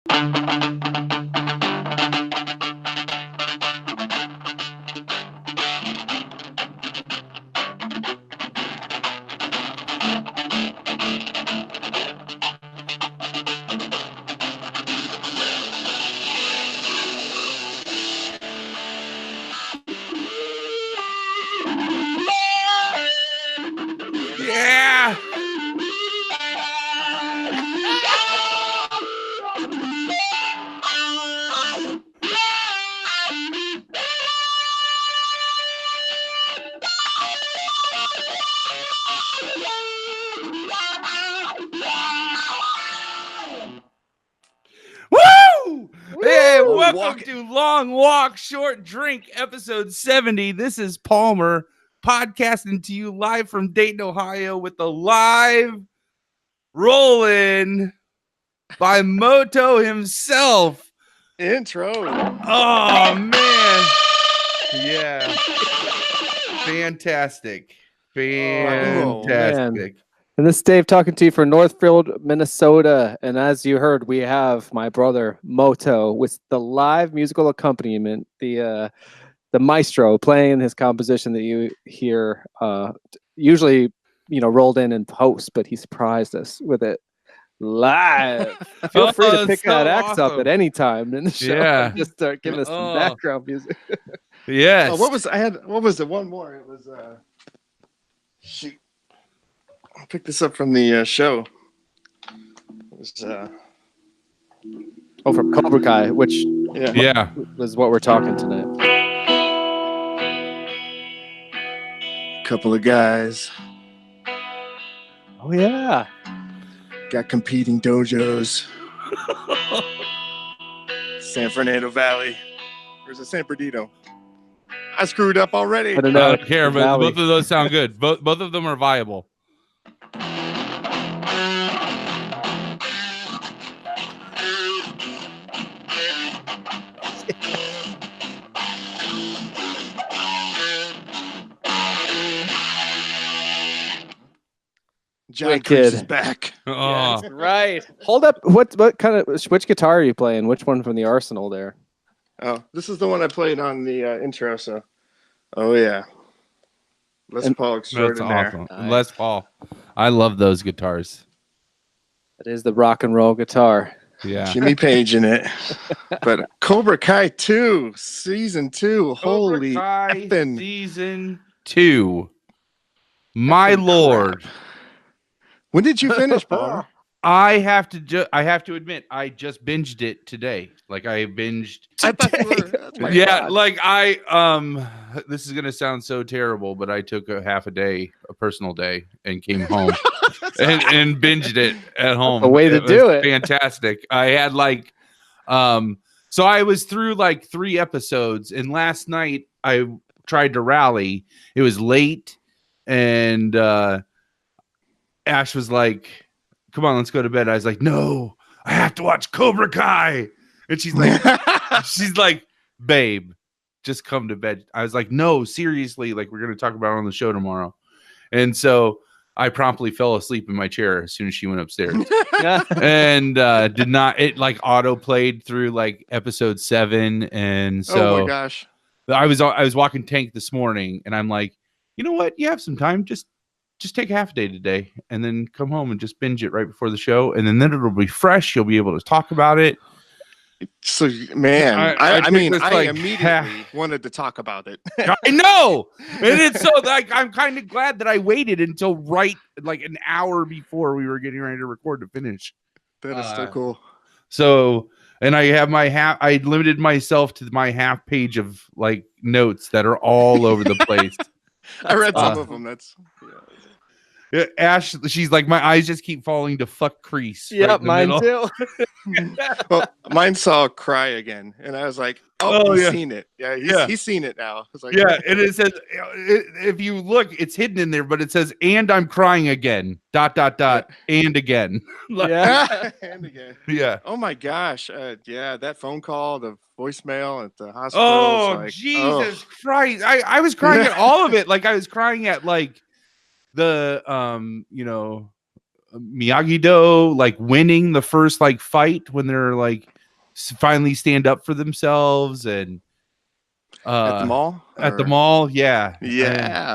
Yeah. Woo! Hey, welcome to Long Walk, Short Drink, episode 70. This is Palmer podcasting to you live from Dayton, Ohio, with the live roll-in by Moto himself. Intro. Oh, man. Yeah. Fantastic. Fantastic. And this is Dave talking to you from Northfield, Minnesota. And as you heard, we have my brother Moto with the live musical accompaniment, the maestro playing his composition that you hear usually, rolled in post, but he surprised us with it live. Feel free to pick that axe up at any time in the show. Yeah. And just start giving us some background music. Yes. What was it? One more. It was shoot. I'll pick this up from the show. It was from Cobra-Kai, which was what we're talking tonight. Couple of guys. Oh yeah. Got competing dojos. San Fernando Valley. Or is it San Bernardino? I screwed up already. I don't know. I don't care, but both of those sound good. Both of them are viable. John Cruz is back. Oh, yes, right. Hold up. Which guitar are you playing? Which one from the arsenal there? Oh, this is the one I played on the intro. So, oh yeah, Les Paul extraordinaire. that's awesome. Les Paul. I love those guitars. It is the rock and roll guitar. Yeah. Jimmy Page in it. But Cobra-Kai 2, Season 2. Holy effing. Season 2. My lord. When did you finish, Paul? I have to admit, I just binged it today. Like I binged. This is gonna sound so terrible, but I took a personal day, and came home and binged it at home. A way to do it. Fantastic. I had so I was through 3 episodes, and last night I tried to rally. It was late, and Ash was like, "Come on, let's go to bed." I was like, "No, I have to watch Cobra Kai." And she's like, "Babe, just come to bed." I was like, "No, seriously, we're going to talk about it on the show tomorrow." And so I promptly fell asleep in my chair as soon as she went upstairs. And did not, it auto played through episode 7. And so oh my gosh, I was walking Tank this morning, and I'm like, you know what? You have some time. Just take half a day today, and then come home and just binge it right before the show, and then it'll be fresh. You'll be able to talk about it. So, man, I immediately wanted to talk about it. I know, and it's so I'm kind of glad that I waited until an hour before we were getting ready to record to finish. That is so cool. So, and I have I limited myself to my half page of notes that are all over the place. I read some of them. That's Ash, she's like, my eyes just keep falling to fuck crease. Yeah, mine too. Well, mine saw cry again, and I was like, he's seen it. Yeah, he's seen it now. I was like, and it says, if you look, it's hidden in there, but it says, "And I'm crying again, ... and again." And again. Yeah. Oh my gosh. That phone call, the voicemail at the hospital. Oh, Jesus Christ. I was crying at all of it. I was crying at the Miyagi-Do like winning the first like fight when they're like finally stand up for themselves and At the mall? At the Or- mall, yeah. Yeah.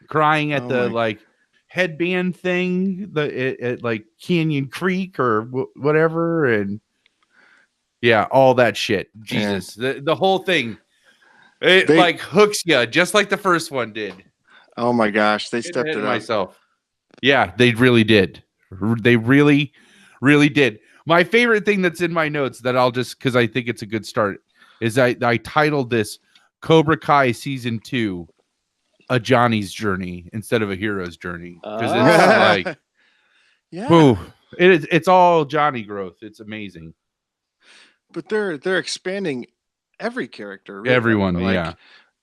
And crying at Oh the my- like headband thing, at like Canyon Creek or whatever, and yeah, all that shit. Jesus, the whole thing, it They- like hooks you just like the first one did. Oh my gosh, they Getting stepped ahead it of up. myself. Yeah, they really did. They really, really did. My favorite thing that's in my notes that I'll just because I think it's a good start is I titled this Cobra Kai Season 2 a Johnny's journey instead of a hero's journey because it's like, Yeah. whew, it's all Johnny growth. It's amazing. But they're expanding every character. Really. Everyone, Like, yeah.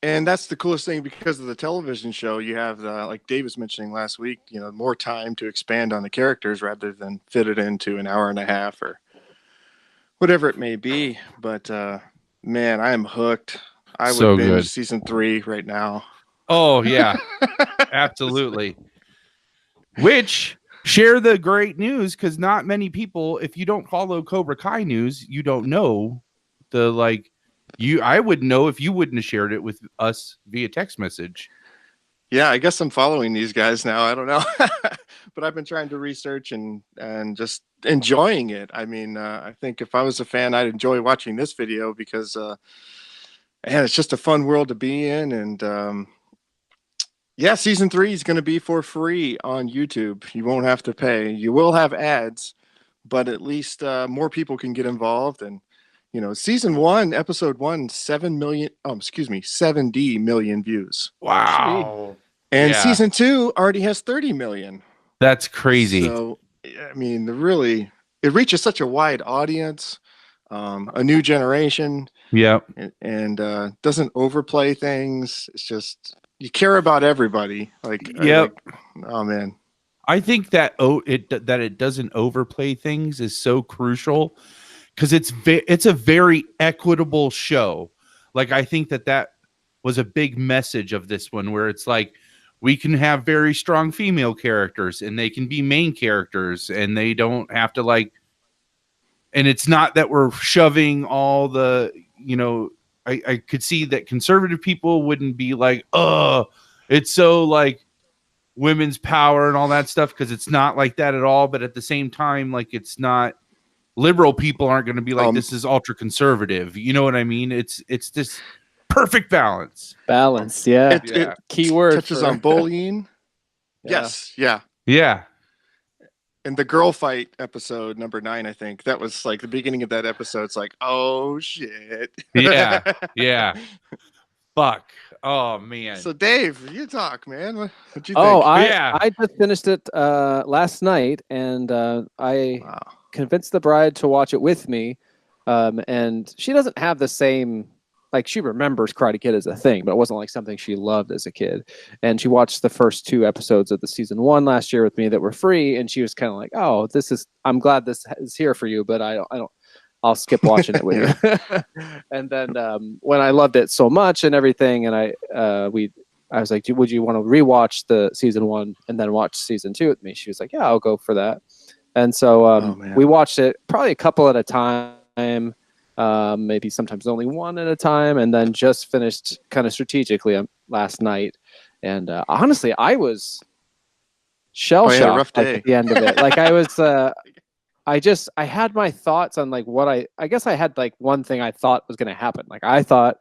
And that's the coolest thing because of the television show. You have, like Dave was mentioning last week, more time to expand on the characters rather than fit it into an hour and a half or whatever it may be. But man, I am hooked. I would So binge good. season 3 right now. Oh yeah, absolutely. Which share the great news because not many people, if you don't follow Cobra Kai news, you don't know the like. I would know if you wouldn't have shared it with us via text message. Yeah, I guess I'm following these guys now. I don't know, but I've been trying to research and just enjoying it. I mean, I think if I was a fan, I'd enjoy watching this video because, man, it's just a fun world to be in. And yeah, season 3 is going to be for free on YouTube. You won't have to pay. You will have ads, but at least more people can get involved. And season 1, episode 1, 70 million views. Wow. And Yeah. season 2 already has 30 million. That's crazy. So, I mean, it reaches such a wide audience, a new generation. Yeah. And doesn't overplay things. It's just, you care about everybody. Yep. Oh man. I think that it doesn't overplay things is so crucial because it's a very equitable show. Like I think that was a big message of this one where it's like we can have very strong female characters and they can be main characters and they don't have to like, and it's not that we're shoving all the, I could see that conservative people wouldn't be like, oh, it's so like women's power and all that stuff because it's not like that at all. But at the same time, like it's not, liberal people aren't going to be like, this is ultra conservative. You know what I mean? It's this perfect balance. Balance, yeah. It Keyword touches on bullying. Yeah. Yes, yeah. Yeah. And the girl fight episode number 9, I think that was like the beginning of that episode. It's like, oh shit. Yeah. Yeah. Fuck. Oh man. So Dave, you talk, man. What'd you think? Oh, Yeah. I just finished it last night, and I Wow. convinced the bride to watch it with me. And she doesn't have the same, like she remembers Karate Kid as a thing, but it wasn't like something she loved as a kid. And she watched the first 2 episodes of the season 1 last year with me that were free, and she was kind of like, "Oh, I'm glad this is here for you, but I don't. I'll skip watching it with you." And then when I loved it so much and everything, and I was like, "Would you want to rewatch the season 1 and then watch season 2 with me?" She was like, "Yeah, I'll go for that." And so we watched it probably a couple at a time, maybe sometimes only one at a time, and then just finished kind of strategically last night. And honestly, I was shell shocked at the end of it. Like I was. I had my thoughts on like what I guess I had like one thing I thought was going to happen. Like I thought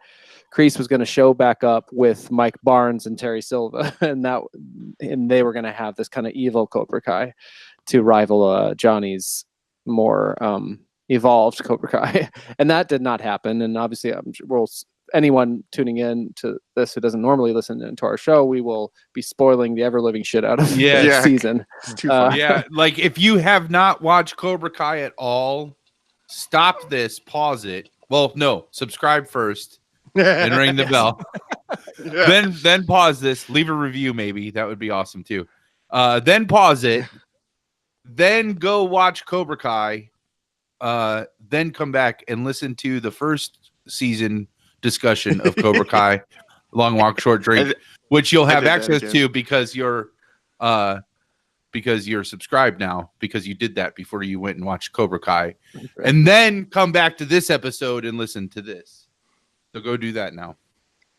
Kreese was going to show back up with Mike Barnes and Terry Silva, and they were going to have this kind of evil Cobra Kai to rival Johnny's more evolved Cobra Kai, and that did not happen. And obviously, anyone tuning in to this who doesn't normally listen to our show, we will be spoiling the ever-living shit out of this season. It's too far. Yeah, like if you have not watched Cobra Kai at all, stop this, pause it. Well, no, subscribe first and ring the bell. Yeah. Then pause this, leave a review maybe. That would be awesome too. Then pause it. Then go watch Cobra Kai. Then come back and listen to the first season discussion of Cobra Kai, Long Walk Short Drink, which you'll have access to because you're because you're subscribed now because you did that before you went and watched Cobra Kai, and then come back to this episode and listen to this. So go do that now.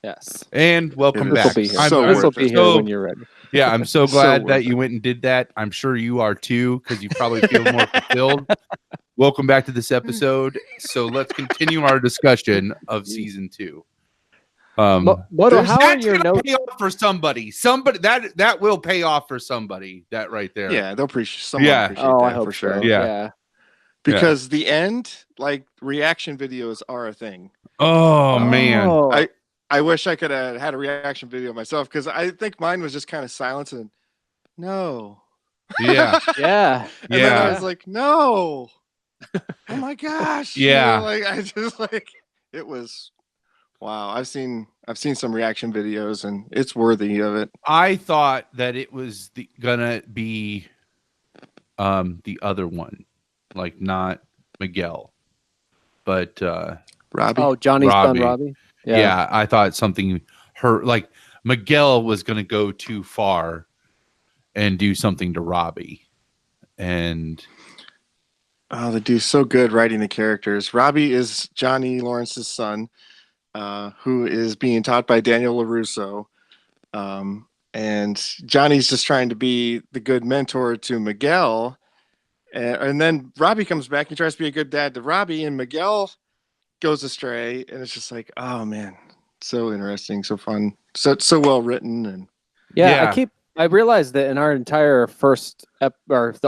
Yes. And welcome This will back. be here. This will be here when you're ready. Yeah, I'm so So glad worth that it. you went and did that. I'm sure you are too, because you probably feel more fulfilled. Welcome back to this episode. So let's continue our discussion of season 2. Moto, how are That's your gonna notes? pay off for somebody. Somebody that will pay off for somebody. That right there. Yeah, they'll appreciate. Someone Yeah. appreciate Oh, that I hope for sure. so. Yeah. Yeah. Because the end, like reaction videos are a thing. Oh man. Oh. I wish I could have had a reaction video myself because I think mine was just kind of silence and no. Yeah. Yeah. And then I Yeah. was like, no. Oh my gosh. Yeah. Like I just like it was wow. I've seen some reaction videos and it's worthy of it. I thought that it was gonna be the other one, like not Miguel, but Robbie. Oh, Johnny's Robbie. son, Robbie. yeah, I thought something like Miguel was gonna go too far and do something to Robbie. And Oh, they do so good writing the characters. Robbie is Johnny Lawrence's son, who is being taught by Daniel LaRusso. And Johnny's just trying to be the good mentor to Miguel. And then Robbie comes back and tries to be a good dad to Robbie, and Miguel goes astray. And it's just like, oh man, so interesting, so fun, so well written. And Yeah. I realized that in our entire first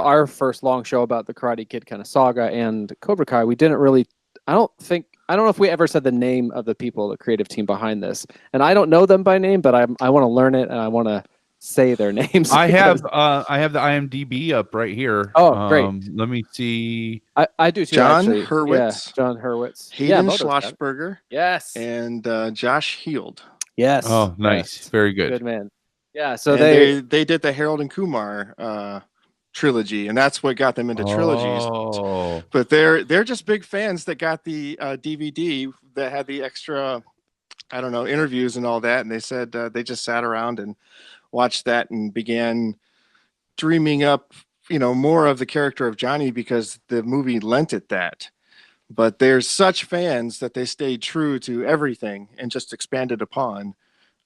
our first long show about the Karate Kid kind of saga and Cobra Kai, we didn't really. I don't know if we ever said the name of the people, the creative team behind this, and I don't know them by name, but I want to learn it and I want to say their names. I have the IMDb up right here. Oh, great. Let me see. I do too. John actually. Hurwitz. Yeah, John Hurwitz. Hayden Moto's got it. Schlossberger Yes. and Josh Heald. Yes. Oh, nice. Yes. Very good. Good man. Yeah. So And they did the Harold and Kumar trilogy, and that's what got them into trilogies. Oh. But they're just big fans that got the DVD that had the extra, I don't know, interviews and all that, and they said they just sat around and watched that and began dreaming up, more of the character of Johnny because the movie lent it that. But they're such fans that they stayed true to everything and just expanded upon.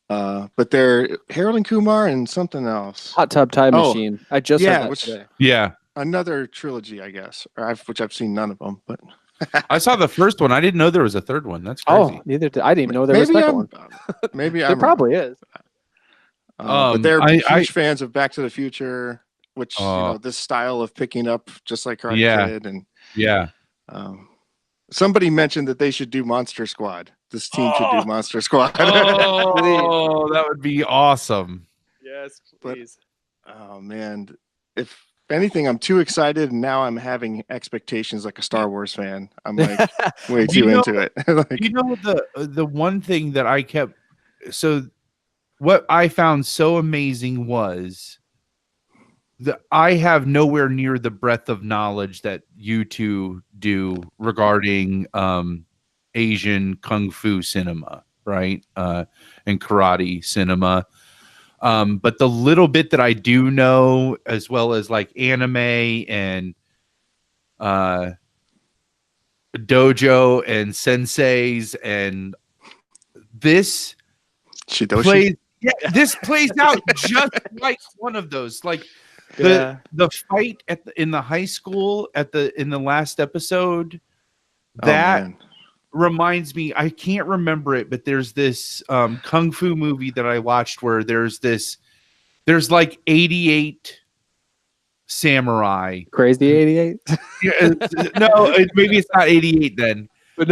But they're Harold and Kumar and something else. Hot Tub Time Machine. I just heard that today. Yeah. Another trilogy, I guess, which I've seen none of them. But I saw the first one. I didn't know there was a third one. That's crazy. Oh, neither did I. Didn't even know there was a second one. Maybe There probably is. but they're huge I fans of Back to the Future, which this style of picking up just like Karate Kid, and yeah. Somebody mentioned that they should do Monster Squad. This team should do Monster Squad. Oh, that would be awesome. Yes, please. Oh man, if anything, I'm too excited, and now I'm having expectations like a Star Wars fan. I'm like way too into it. The one thing that I kept what I found so amazing was that I have nowhere near the breadth of knowledge that you two do regarding Asian kung fu cinema, right? And karate cinema. But the little bit that I do know, as well as like anime and dojo and senseis, and this Shidoshi. this plays out just like one of those. Like the fight in the high school in the last episode, that reminds me, I can't remember it, but there's this kung fu movie that I watched where there's like 88 samurai. Crazy 88? No, maybe it's not 88 then. But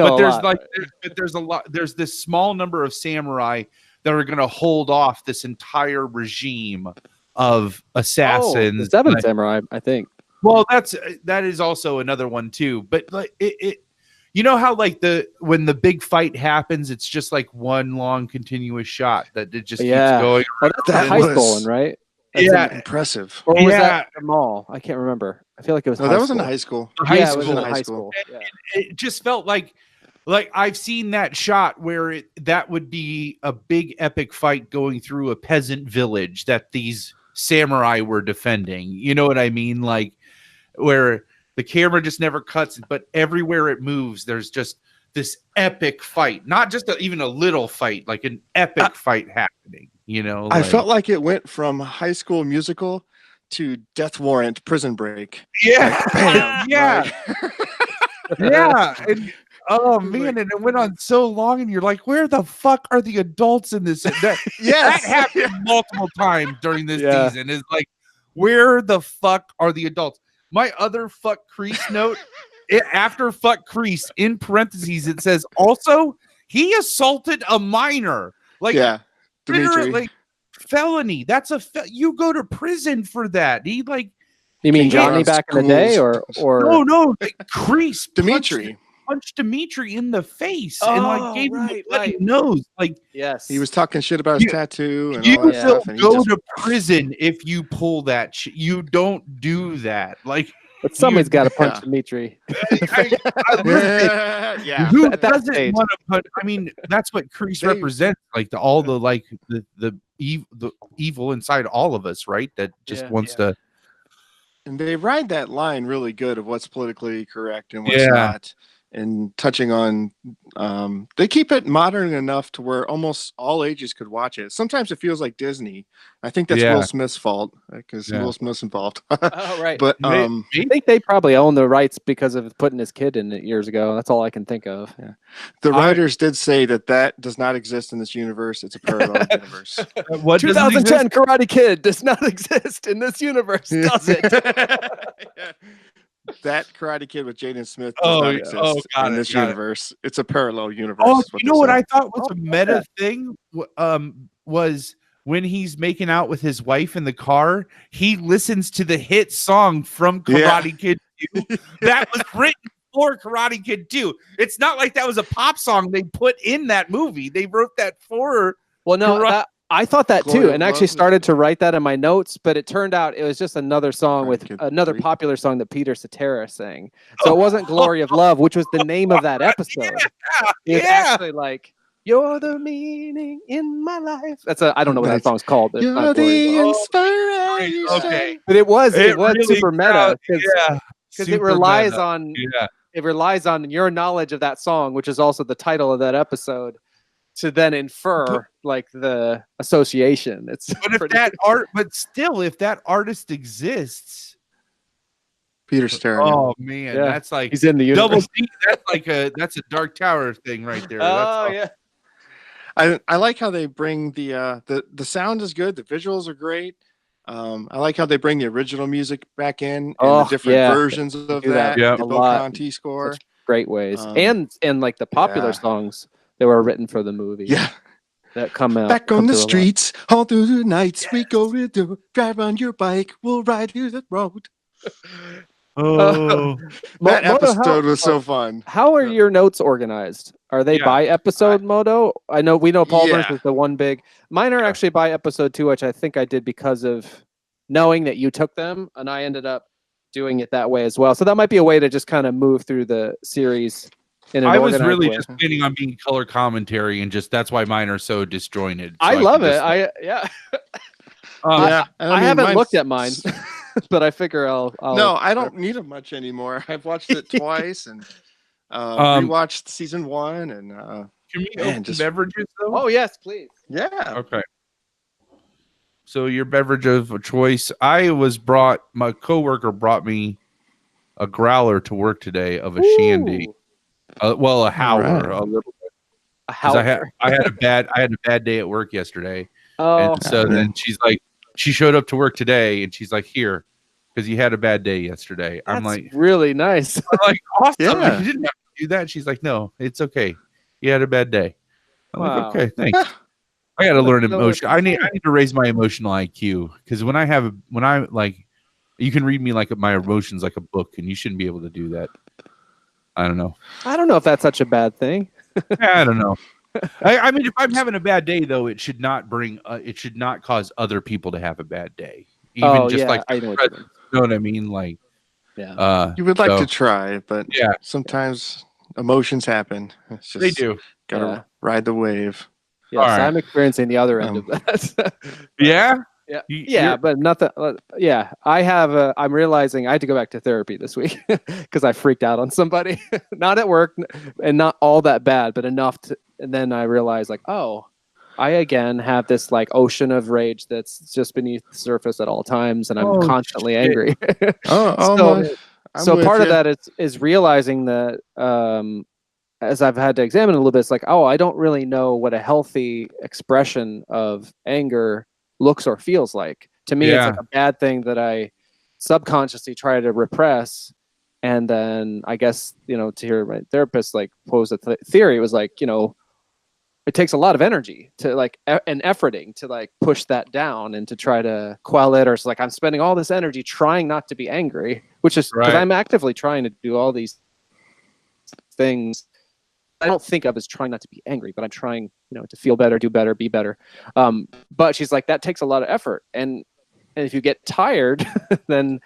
there's this small number of samurai that are going to hold off this entire regime of assassins. The Seven Samurai, I think. Well, that is also another one too. But like it you know how like when the big fight happens, it's just like one long continuous shot that it just keeps going. Oh, that's the high school one, right? That's impressive. Or was that the mall? I can't remember. I feel like it was. No, that was in high school. It was in high school. It just felt like I've seen that shot where that would be a big epic fight going through a peasant village that these samurai we're defending. You know what I mean? Like where the camera just never cuts, but everywhere it moves, there's just this epic fight, not just even a little fight, like an epic fight happening. You know, I felt like it went from High School Musical to Death Warrant, Prison Break. Yeah, Like, bam, yeah, yeah. And, oh man, like, and it went on so long, and you're like, where the fuck are the adults in this? That happened multiple times during this season. Is like, where the fuck are the adults? My other fuck crease note, after fuck crease in parentheses, it says also he assaulted a minor. Like, Dimitri. Like felony. That's you go to prison for that. He like. You mean Johnny back in the day, or no, like crease Dimitri punched Dimitri in the face and like gave him a bloody nose. Like, yes, he was talking shit about his tattoo and you all that stuff. And go to prison if you pull that shit. You don't do that. Like, but somebody's got to punch Dimitri. Who doesn't want to punch? I mean, that's what crease represents. Like all the like the evil inside all of us, right? That just wants to. And they ride that line really good of what's politically correct and what's not. And touching on, they keep it modern enough to where almost all ages could watch it. Sometimes it feels like Disney. I think that's Will Smith's fault because Will Smith's involved. Oh, right. But I think they probably own the rights because of putting his kid in it years ago. That's all I can think of. Yeah. The writers did say that does not exist in this universe. It's a parallel universe. What 2010 Karate Kid does not exist in this universe, does it? That Karate Kid with Jaden Smith does not exist in this universe. It's a parallel universe. Oh, you know what I thought was a meta thing? Was when he's making out with his wife in the car, he listens to the hit song from Karate Kid 2 that was written for Karate Kid 2. It's not like that was a pop song they put in that movie. They wrote that for. Well, no, I thought that too, and actually started to write that in my notes, but it turned out it was just another song with another popular song that Peter Cetera sang. So it wasn't Glory of Love, which was the name of that episode. It's actually like, you're the meaning in my life. I don't know what that song's called. But you're the inspiration. Okay. But it was really super meta. Because it relies meta. on it relies on your knowledge of that song, which is also the title of that episode, to then infer like the association. It's but if that artist exists, Peter Cetera. Oh man, that's like he's in the universe. Double D. That's a Dark Tower thing right there. I like how they bring the sound is good, the visuals are great. I like how they bring the original music back in and the different versions of that. Yeah, the Boconti score. Such great ways, and like the popular songs that were written for the movie. Yeah. That come out. Back on the streets, all through the nights, we go to drive on your bike, we'll ride through the road. That episode was so fun. How are your notes organized? Are they by episode, Moto? We know Paul Burns was the one big. Mine are actually by episode too, which I think I did because of knowing that you took them, and I ended up doing it that way as well. So that might be a way to just kind of move through the series. I was really just planning on being color commentary, and that's why mine are so disjointed. So I love it. I haven't looked at mine, but I figure I'll. No, I don't need them much anymore. I've watched it twice and rewatched season 1 and. Can we open beverages though? Oh yes, please. Yeah. Okay. So your beverage of choice. My coworker brought me a growler to work today of a shandy. A howler, a little bit. A howler. I had a bad day at work yesterday, and so then she showed up to work today, and she's like, "Here, because you had a bad day yesterday." That's I'm like, really nice. I'm like, awesome. Yeah. You didn't have to do that. She's like, "No, it's okay. You had a bad day." I'm like, "Okay, thanks." I got to learn emotion. I need to raise my emotional IQ because when I you can read me like my emotions like a book, and you shouldn't be able to do that. I don't know if that's such a bad thing. I don't know. I mean, if I'm having a bad day, though, it should not cause other people to have a bad day. Even I know what you know what I mean? Like, you would like to try, but sometimes emotions happen. It's just, they do. Gotta ride the wave. Yes, I'm experiencing the other end of that. Yeah. Yeah, you're- but nothing. Yeah, I'm realizing I had to go back to therapy this week because I freaked out on somebody, not at work, and not all that bad, but enough to. And then I realized, like, oh, I again have this like ocean of rage that's just beneath the surface at all times, and I'm Oh, constantly shit. angry. Oh, I'm So with part of ya. that is realizing that as I've had to examine a little bit, it's like, oh, I don't really know what a healthy expression of anger looks or feels like. To me, it's Yeah. like a bad thing that I subconsciously try to repress. And then I guess, to hear my therapist like pose a theory, it was like, it takes a lot of energy to like and efforting to like push that down and to try to quell it. Or it's like I'm spending all this energy trying not to be angry, which is because Right. I'm actively trying to do all these things I don't think of as trying not to be angry, but I'm trying, to feel better, do better, be better. But she's like, that takes a lot of effort. And if you get tired, then,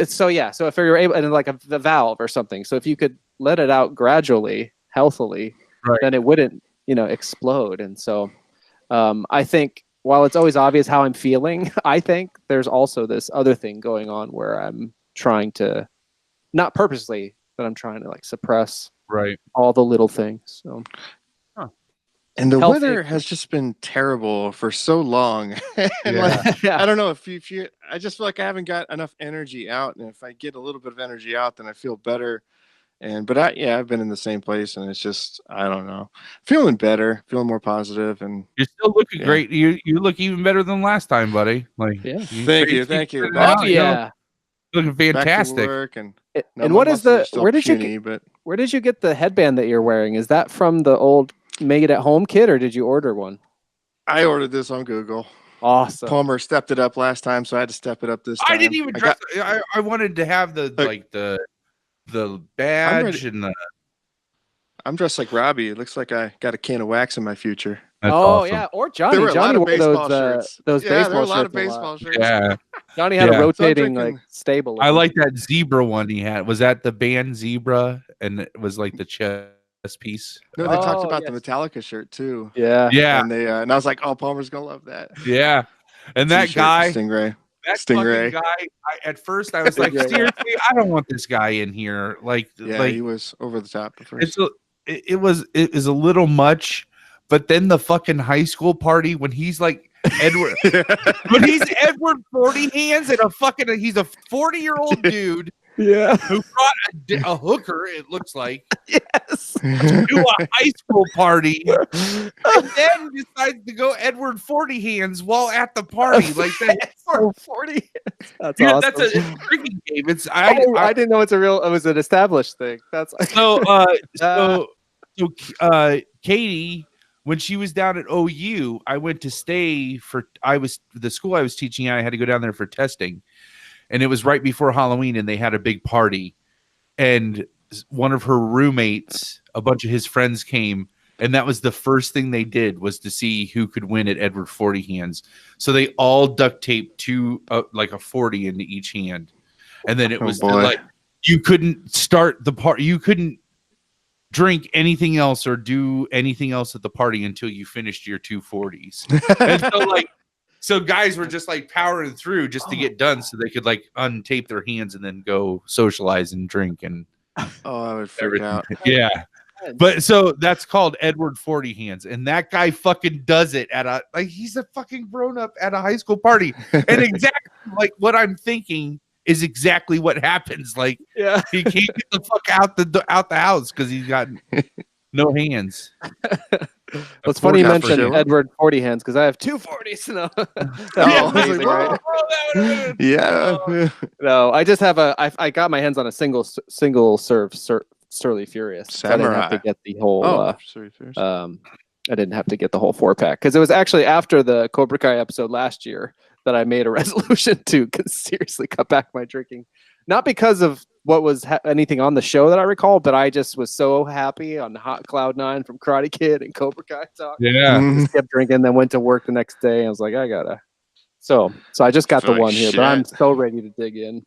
so if you're able, and like the valve or something. So if you could let it out gradually, healthily, Right. then it wouldn't, explode. And so I think while it's always obvious how I'm feeling, I think there's also this other thing going on where I'm trying to, not purposely, but I'm trying to like suppress Right. all the little things. So, And the Healthy. weather has just been terrible for so long. And like, I don't know if you, I just feel like I haven't got enough energy out. And if I get a little bit of energy out, then I feel better. But I've been in the same place, and it's just, I don't know, feeling better, feeling more positive, and You're still looking great. You look even better than last time, buddy. Like, thank you. Oh yeah, looking fantastic. Back to work and what is the? Where did puny, you? But where did you get the headband that you're wearing? Is that from the old Make It at Home kit, or did you order one? I ordered this on Google. Awesome. Palmer stepped it up last time, so I had to step it up this time. I didn't even dress. I wanted to have the badge and the. I'm dressed like Robbie. It looks like I got a can of wax in my future. That's awesome. Yeah, or Johnny. There were a Johnny lot of wore baseball those shirts. those Yeah, baseball there were a lot shirts of baseball shirts. Yeah. Johnny had a rotating So like stable. I like that zebra one he had. Was that the band Zebra? And it was like the chest piece. No, they talked about the Metallica shirt too. Yeah. And and I was like, oh, Palmer's gonna love that. Yeah. And that T-shirt, guy, Stingray. that Stingray. fucking guy. At first, I was like, seriously, I don't want this guy in here. Like, he was over the top at first. It was a little much. But then the fucking high school party when he's like Edward, when he's Edward 40 hands and he's a 40-year-old dude. Yeah. Who brought a hooker, it looks like, yes, to a high school party, and then decides to go Edward 40 hands while at the party. Like that. 40. That's yeah, awesome. that's a drinking game. It's I didn't know it was an established thing. That's so Katie, when she was down at OU, I went to stay the school I was teaching at. I had to go down there for testing. And it was right before Halloween, and they had a big party. And one of her roommates, a bunch of his friends came, and that was the first thing they did was to see who could win at Edward 40 hands. So they all duct taped like a 40 into each hand. And then it was like you couldn't start the party. You couldn't drink anything else or do anything else at the party until you finished your 240s. And so like, so guys were just like powering through just to get done so they could like untape their hands and then go socialize and drink and I would freak out. Yeah. But so that's called Edward 40 hands. And that guy fucking does it he's a fucking grown up at a high school party. And exactly like what I'm thinking is exactly what happens. Like he can't get the fuck out the house because he's got no hands. Well, it's funny you mentioned Edward 40 hands because I have 240s now. Amazing, right? No, I just have I got my hands on a single serve Surly Furious. So I didn't have to get the whole. I didn't have to get the whole 4-pack because it was actually after the Cobra-Kai episode last year that I made a resolution to seriously cut back my drinking. Not because of what was anything on the show that I recall, but I just was so happy on Hot Cloud 9 from Karate Kid and Cobra Kai talk. Yeah. Just kept drinking, then went to work the next day. And I was like, I gotta. So I just got the one here, but I'm so ready to dig in.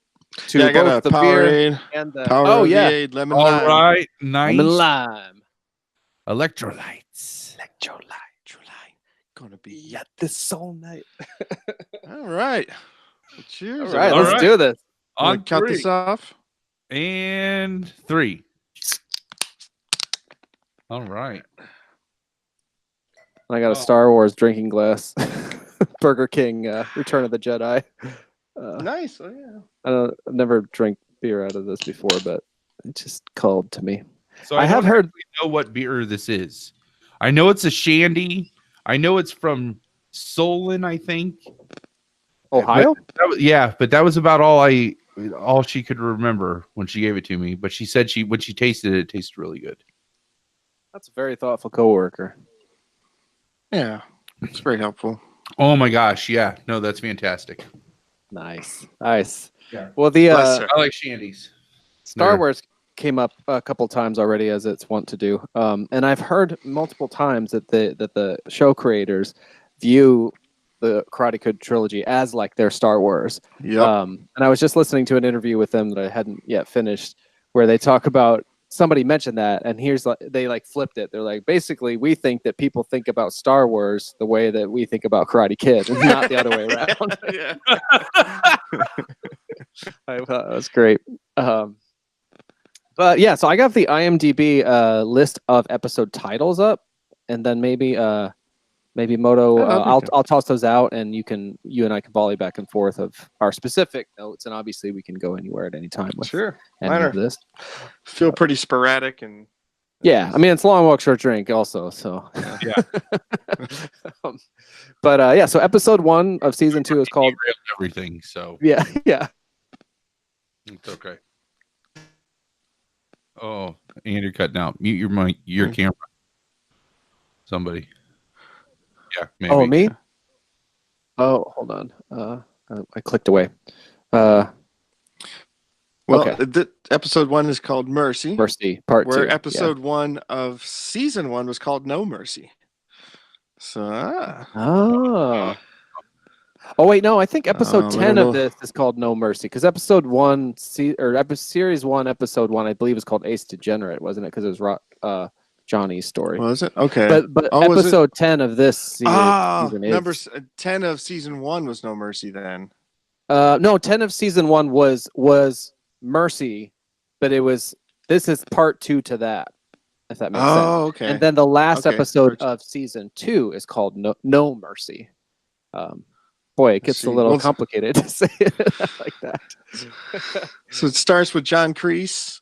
I got a Powerade and the Powerade lemon lime. All right, nice. Lemon lime. Electrolytes. gonna be. Yet this soul night. All right. Well, cheers. All right, everyone. let's do this. Wanna On count three this off. and 3. All right. I got a Oh. Star Wars drinking glass. Burger King, Return of the Jedi. Nice. Oh yeah. I've never drank beer out of this before, but it just called to me. So I have don't heard- actually know what beer this is. I know it's a shandy. I know it's from Solon, I think. Ohio? But that was about all she could remember when she gave it to me. But she said when she tasted it, it tasted really good. That's a very thoughtful coworker. Yeah. It's very helpful. Oh my gosh, yeah. No, that's fantastic. Nice. Yeah. Well, the Bless her. I like shandies. Star They're- Wars came up a couple times already, as it's wont to do. And I've heard multiple times that the show creators view the Karate Kid trilogy as like their Star Wars. Yep. And I was just listening to an interview with them that I hadn't yet finished, where they talk about somebody mentioned that, and they flipped it. They're like, basically, we think that people think about Star Wars the way that we think about Karate Kid, and not the other way around. Yeah. I thought that was great. But yeah, so I got the IMDb list of episode titles up, and then maybe Moto, I'll toss those out, and you and I can volley back and forth of our specific notes, and obviously we can go anywhere at any time with Sure. any Mine of this. feel pretty sporadic and. Yeah, I mean it's long walk, short drink, also. So Yeah. But yeah, so episode 1 of season 2 is called everything. So yeah. it's okay. Oh, and you're cutting out. Mute your mic, your camera. Somebody. Yeah, maybe. Oh, me? Oh, hold on. I clicked away. Well, Okay. episode 1 is called Mercy. Mercy part 2. Where yeah. episode 1 of season 1 was called No Mercy. So Oh wait, no, I think episode I 10 don't of know. this is called No Mercy, because episode 1 series 1 episode 1 I believe is called Ace Degenerate, wasn't it? Because it was Johnny's story. was it? Okay. But Oh, was it? episode 10 of this season Number 10 of season 1 was No Mercy then. no, 10 of season 1 was Mercy, but this is part 2 to that, if that makes sense. Oh, okay. And then the last Okay, episode part of season 2 is called No Mercy. Boy, it gets a little complicated to say it like that. So it starts with John Kreese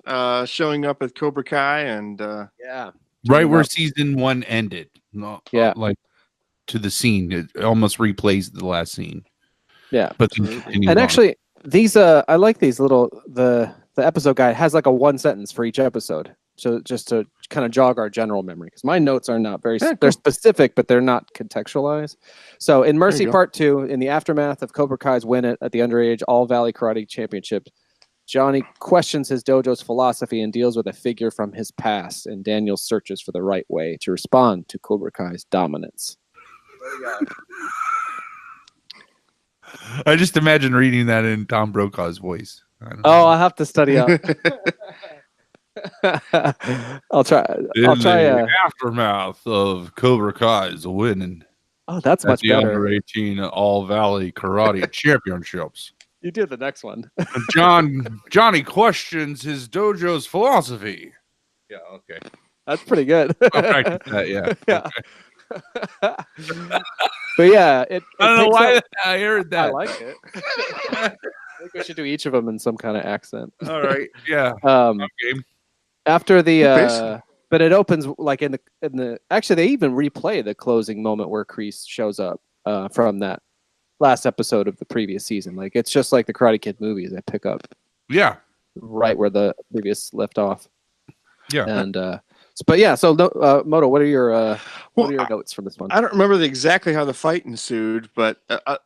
showing up at Cobra Kai and Yeah. Right where season 1 ended. No, Yeah. like to the scene. It almost replays the last scene. Yeah. But then continue And on. actually, these I like these little the episode guide has like a 1 sentence for each episode. So just to kind of jog our general memory, because my notes are not very they're specific, but they're not contextualized. So in Mercy Part 2, in the aftermath of Cobra Kai's win at the underage All Valley Karate Championship, Johnny questions his dojo's philosophy and deals with a figure from his past, and Daniel searches for the right way to respond to Cobra Kai's dominance. I just imagine reading that in Tom Brokaw's voice. Oh, I'll have to study up. I'll try. In the aftermath of Cobra Kai's winning. Oh, that's much the better. Under 18 All Valley Karate Championships. You do the next one. Johnny questions his dojo's philosophy. Yeah, okay. That's pretty good. I'll practice that, yeah. Yeah. Okay. But yeah, it I don't know why up, I heard that. I like it. I think we should do each of them in some kind of accent. All right. Yeah. Okay. After the but it opens like in the actually they even replay the closing moment where Kreese shows up from that last episode of the previous season. Like it's just like the Karate Kid movies. I pick up right where the previous left off. Yeah. And but yeah, so Moto, what are your notes from this one? I don't remember exactly how the fight ensued, but a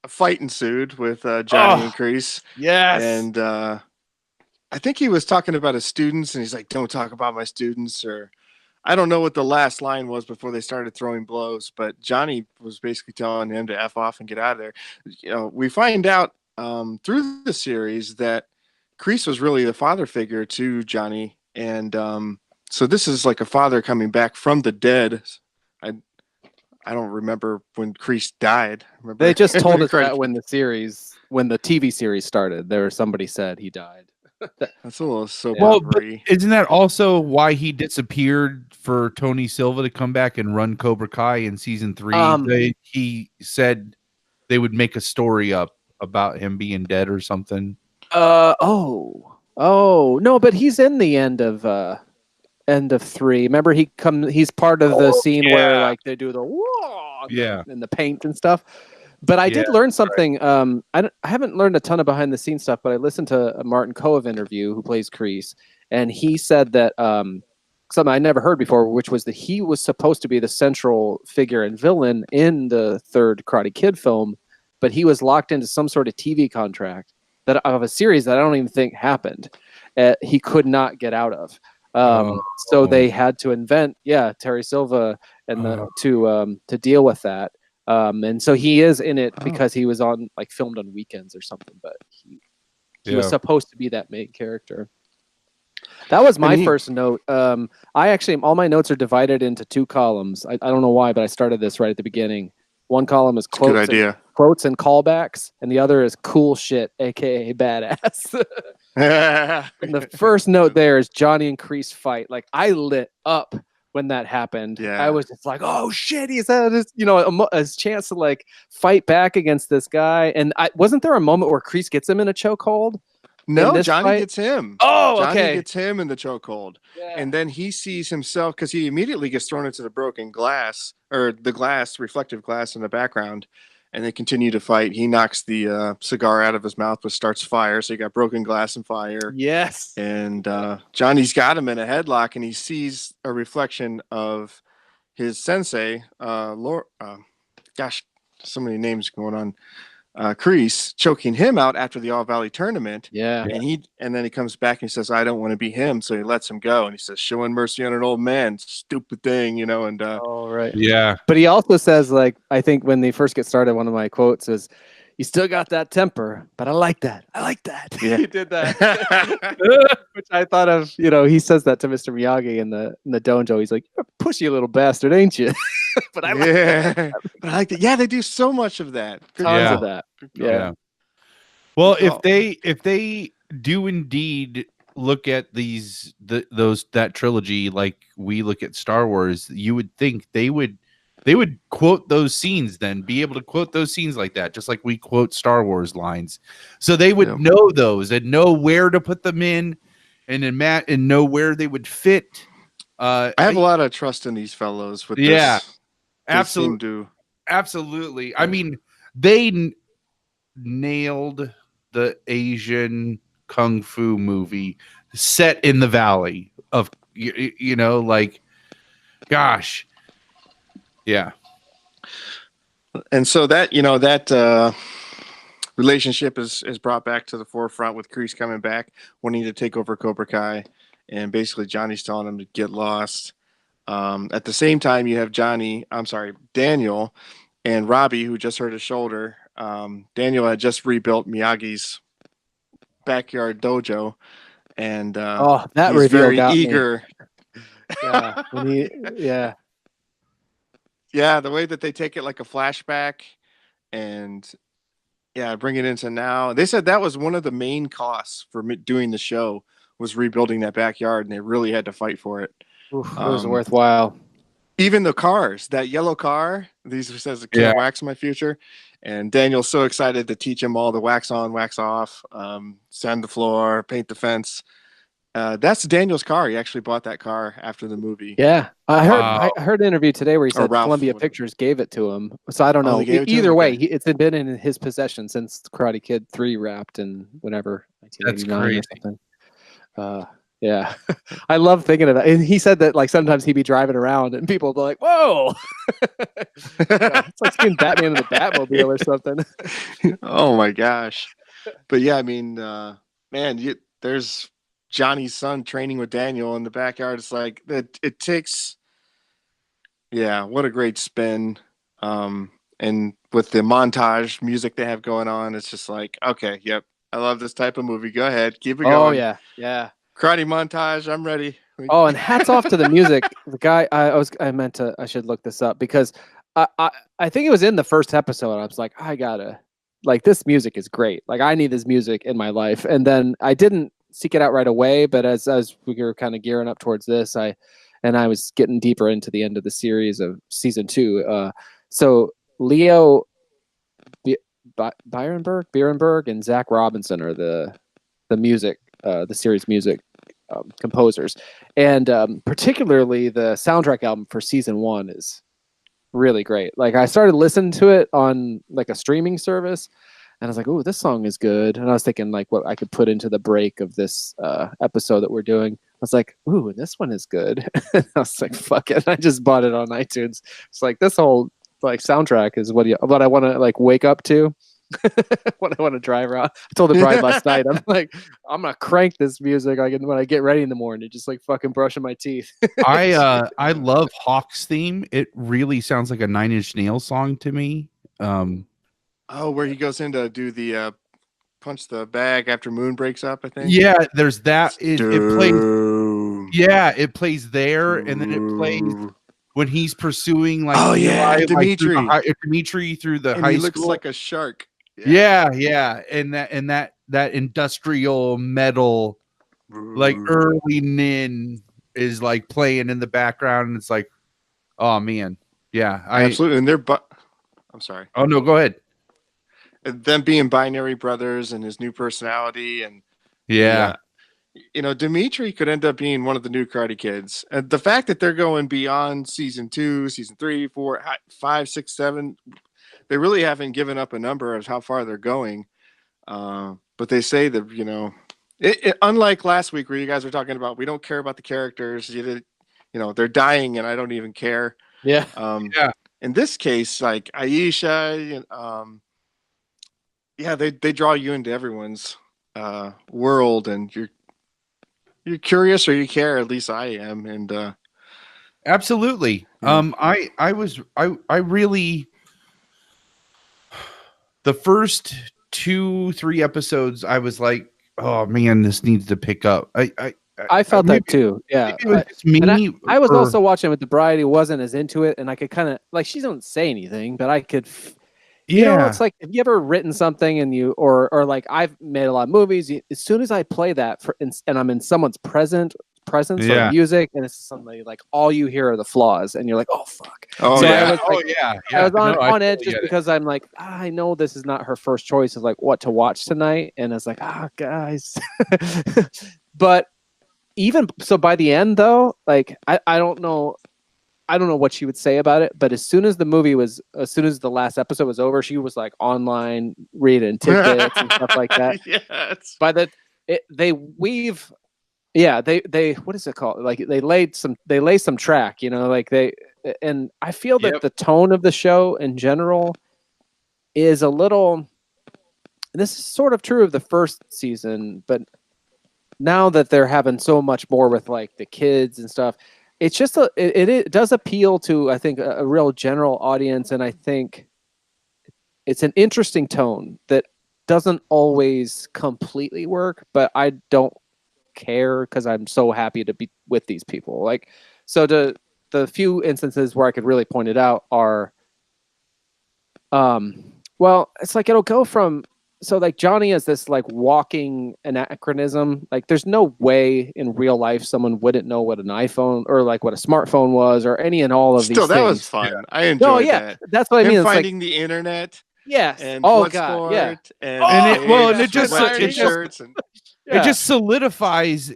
fight ensued with Johnny and Kreese. Yes. And I think he was talking about his students, and he's like, "Don't talk about my students," or I don't know what the last line was before they started throwing blows, but Johnny was basically telling him to F off and get out of there. You know, we find out through the series that Kreese was really the father figure to Johnny, and so this is like a father coming back from the dead. I don't remember when Kreese died. Remember They just told us Karate that when the TV series started, somebody said he died. That's a little soap Well, but opera-y. isn't that also why he disappeared for Tony Silva to come back and run Cobra Kai in season 3? He said they would make a story up about him being dead or something. Oh no, but he's in the end of 3. Remember, he's part of the scene where like they do the whoa in the paint and stuff. But I did learn something. I haven't learned a ton of behind the scenes stuff, but I listened to a Martin Kove interview, who plays Kreese, and he said that something I never heard before, which was that he was supposed to be the central figure and villain in the 3rd Karate Kid film, but he was locked into some sort of TV contract of a series that I don't even think happened. He could not get out of. So they had to invent, Terry Silva and to deal with that. And so he is in it because he was filmed on weekends or something, but he was supposed to be that main character. That was my first note. I actually, all my notes are divided into 2 columns. I don't know why, but I started this right at the beginning. One column is quotes and callbacks, and the other is cool shit, aka badass. And the first note there is Johnny and Kreese fight. Like, I lit up when that happened. I was just like, oh shit, he's had his chance to like fight back against this guy. And wasn't there a moment where Kreese gets him in a chokehold? No, Johnny gets him. Oh, Johnny okay. gets him in the chokehold. Yeah. And then he sees himself, because he immediately gets thrown into the broken glass, or the reflective glass in the background, and they continue to fight. He knocks the cigar out of his mouth, which starts fire. So you got broken glass and fire. Yes. And Johnny's got him in a headlock, and he sees a reflection of his sensei, gosh, so many names going on. Kreese choking him out after the All Valley tournament. Yeah. And then he comes back and he says, I don't want to be him. So he lets him go. And he says, showing mercy on an old man, stupid thing, and right. Yeah. But he also says, like, I think when they first get started, one of my quotes is, you still got that temper, but I like that. I like that. Yeah. He did that. Which I thought of, he says that to Mr. Miyagi in the dojo. He's like, you're a pushy little bastard, ain't you? But I like that. But I like that. Yeah, they do so much of that. Tons of that. Yeah. Well, if they do indeed look at that trilogy like we look at Star Wars, you would think they would quote those scenes, then be able to quote those scenes like that, just like we quote Star Wars lines. So they would know those and know where to put them in, and know where they would fit. I have a lot of trust in these fellows with this. Absolutely. I mean, they nailed the Asian kung fu movie set in the valley of, like, gosh. Yeah. And so that relationship is brought back to the forefront with Kreese coming back, wanting to take over Cobra Kai, and basically Johnny's telling him to get lost. At the same time, you have Daniel and Robbie, who just hurt his shoulder. Daniel had just rebuilt Miyagi's backyard dojo, and that he's reveal very got eager. Me. Yeah, the way that they take it like a flashback and bring it into now. They said that was one of the main costs for doing the show, was rebuilding that backyard, and they really had to fight for it. Oof, it was worthwhile. Even the cars, that yellow car, these says can't wax my future. And Daniel's so excited to teach him all the wax on, wax off, sand the floor, paint the fence. That's Daniel's car. He actually bought that car after the movie. Yeah, I heard an interview today where he said Ralph, Columbia Pictures gave it to him. So I don't know. Either way, it's been in his possession since Karate Kid 3 wrapped in whenever. That's crazy. Or something. Yeah, I love thinking of that. And he said that like sometimes he'd be driving around and people would be like, "Whoa!" It's like seeing Batman in the Batmobile or something. Oh my gosh! But yeah, I mean, man, there's Johnny's son training with Daniel in the backyard. It's like it takes. Yeah, what a great spin! And with the montage music they have going on, it's just like, okay, yep, I love this type of movie. Go ahead, keep it going. Oh yeah. Karate montage, I'm ready. Oh, and hats off to the music. The guy I should look this up because I think it was in the first episode. I was like, I gotta like this music is great. Like I need this music in my life. And then I didn't seek it out right away, but as we were kind of gearing up towards this, I was getting deeper into the end of the series of season 2. So Leo Birenberg and Zach Robinson are the music, the series music composers, and particularly the soundtrack album for season 1 is really great. Like I started listening to it on like a streaming service, and I was like, "Oh, this song is good." And I was thinking like what I could put into the break of this episode that we're doing. I was like, "Ooh, this one is good." I was like, "Fuck it!" I just bought it on iTunes. It's like this whole like soundtrack is what I want to like wake up to. When I want to drive around. I told the bride last night, I'm like, I'm gonna crank this music like when I get ready in the morning, just like fucking brushing my teeth. I love Hawk's theme. It really sounds like a 9 Inch Nails song to me. Oh, where he goes in to do the punch the bag after Moon breaks up, I think. Yeah, there's that. It plays. Yeah, it plays there, and then it plays when he's pursuing like Dimitri, Dimitri through the and high he school. looks like a shark. Yeah, and that industrial metal, like early Nin is like playing in the background, and it's like, oh man, yeah, absolutely. And I'm sorry. Oh no, go ahead. And them being binary brothers and his new personality, and Dimitri could end up being one of the new Karate Kids. And the fact that they're going beyond season 2, season 3, 4, 5, 6, 7. They really haven't given up a number of how far they're going. But they say that, unlike last week where you guys were talking about, we don't care about the characters, they're dying and I don't even care. Yeah. In this case, like Aisha, they draw you into everyone's world, and you're curious or you care. At least I am. And absolutely. I really, the first 2-3 episodes, I was like, oh man, this needs to pick up. I felt that too. Yeah. I was also watching with the bride who wasn't as into it, and I could kind of like, she don't say anything, but I could, it's like, have you ever written something and you, or like I've made a lot of movies. As soon as I play that and I'm in someone's presence or music, and it's something like all you hear are the flaws, and you're like, oh fuck. Oh, so yeah. I was on edge just because I'm like, I know this is not her first choice of like what to watch tonight, and it's like, guys. But even so, by the end though, like I don't know what she would say about it, but as soon as the last episode was over, she was like online reading tidbits and stuff like that. Yes. They weave. Yeah, they what is it called? Like they lay some track, like and I feel that the tone of the show in general is a little, this is sort of true of the first season, but now that they're having so much more with like the kids and stuff, it's just it does appeal to, I think, a real general audience, and I think it's an interesting tone that doesn't always completely work, but I don't care because I'm so happy to be with these people. Like, so the few instances where I could really point it out are, well, it's like it'll go from, so like Johnny is this like walking anachronism. Like there's no way in real life someone wouldn't know what an iPhone or like what a smartphone was or any and all of these things. Still, that was fun. Yeah. I enjoyed that. That's what I mean. It's finding the internet. Yes. And God. Yeah. It just solidifies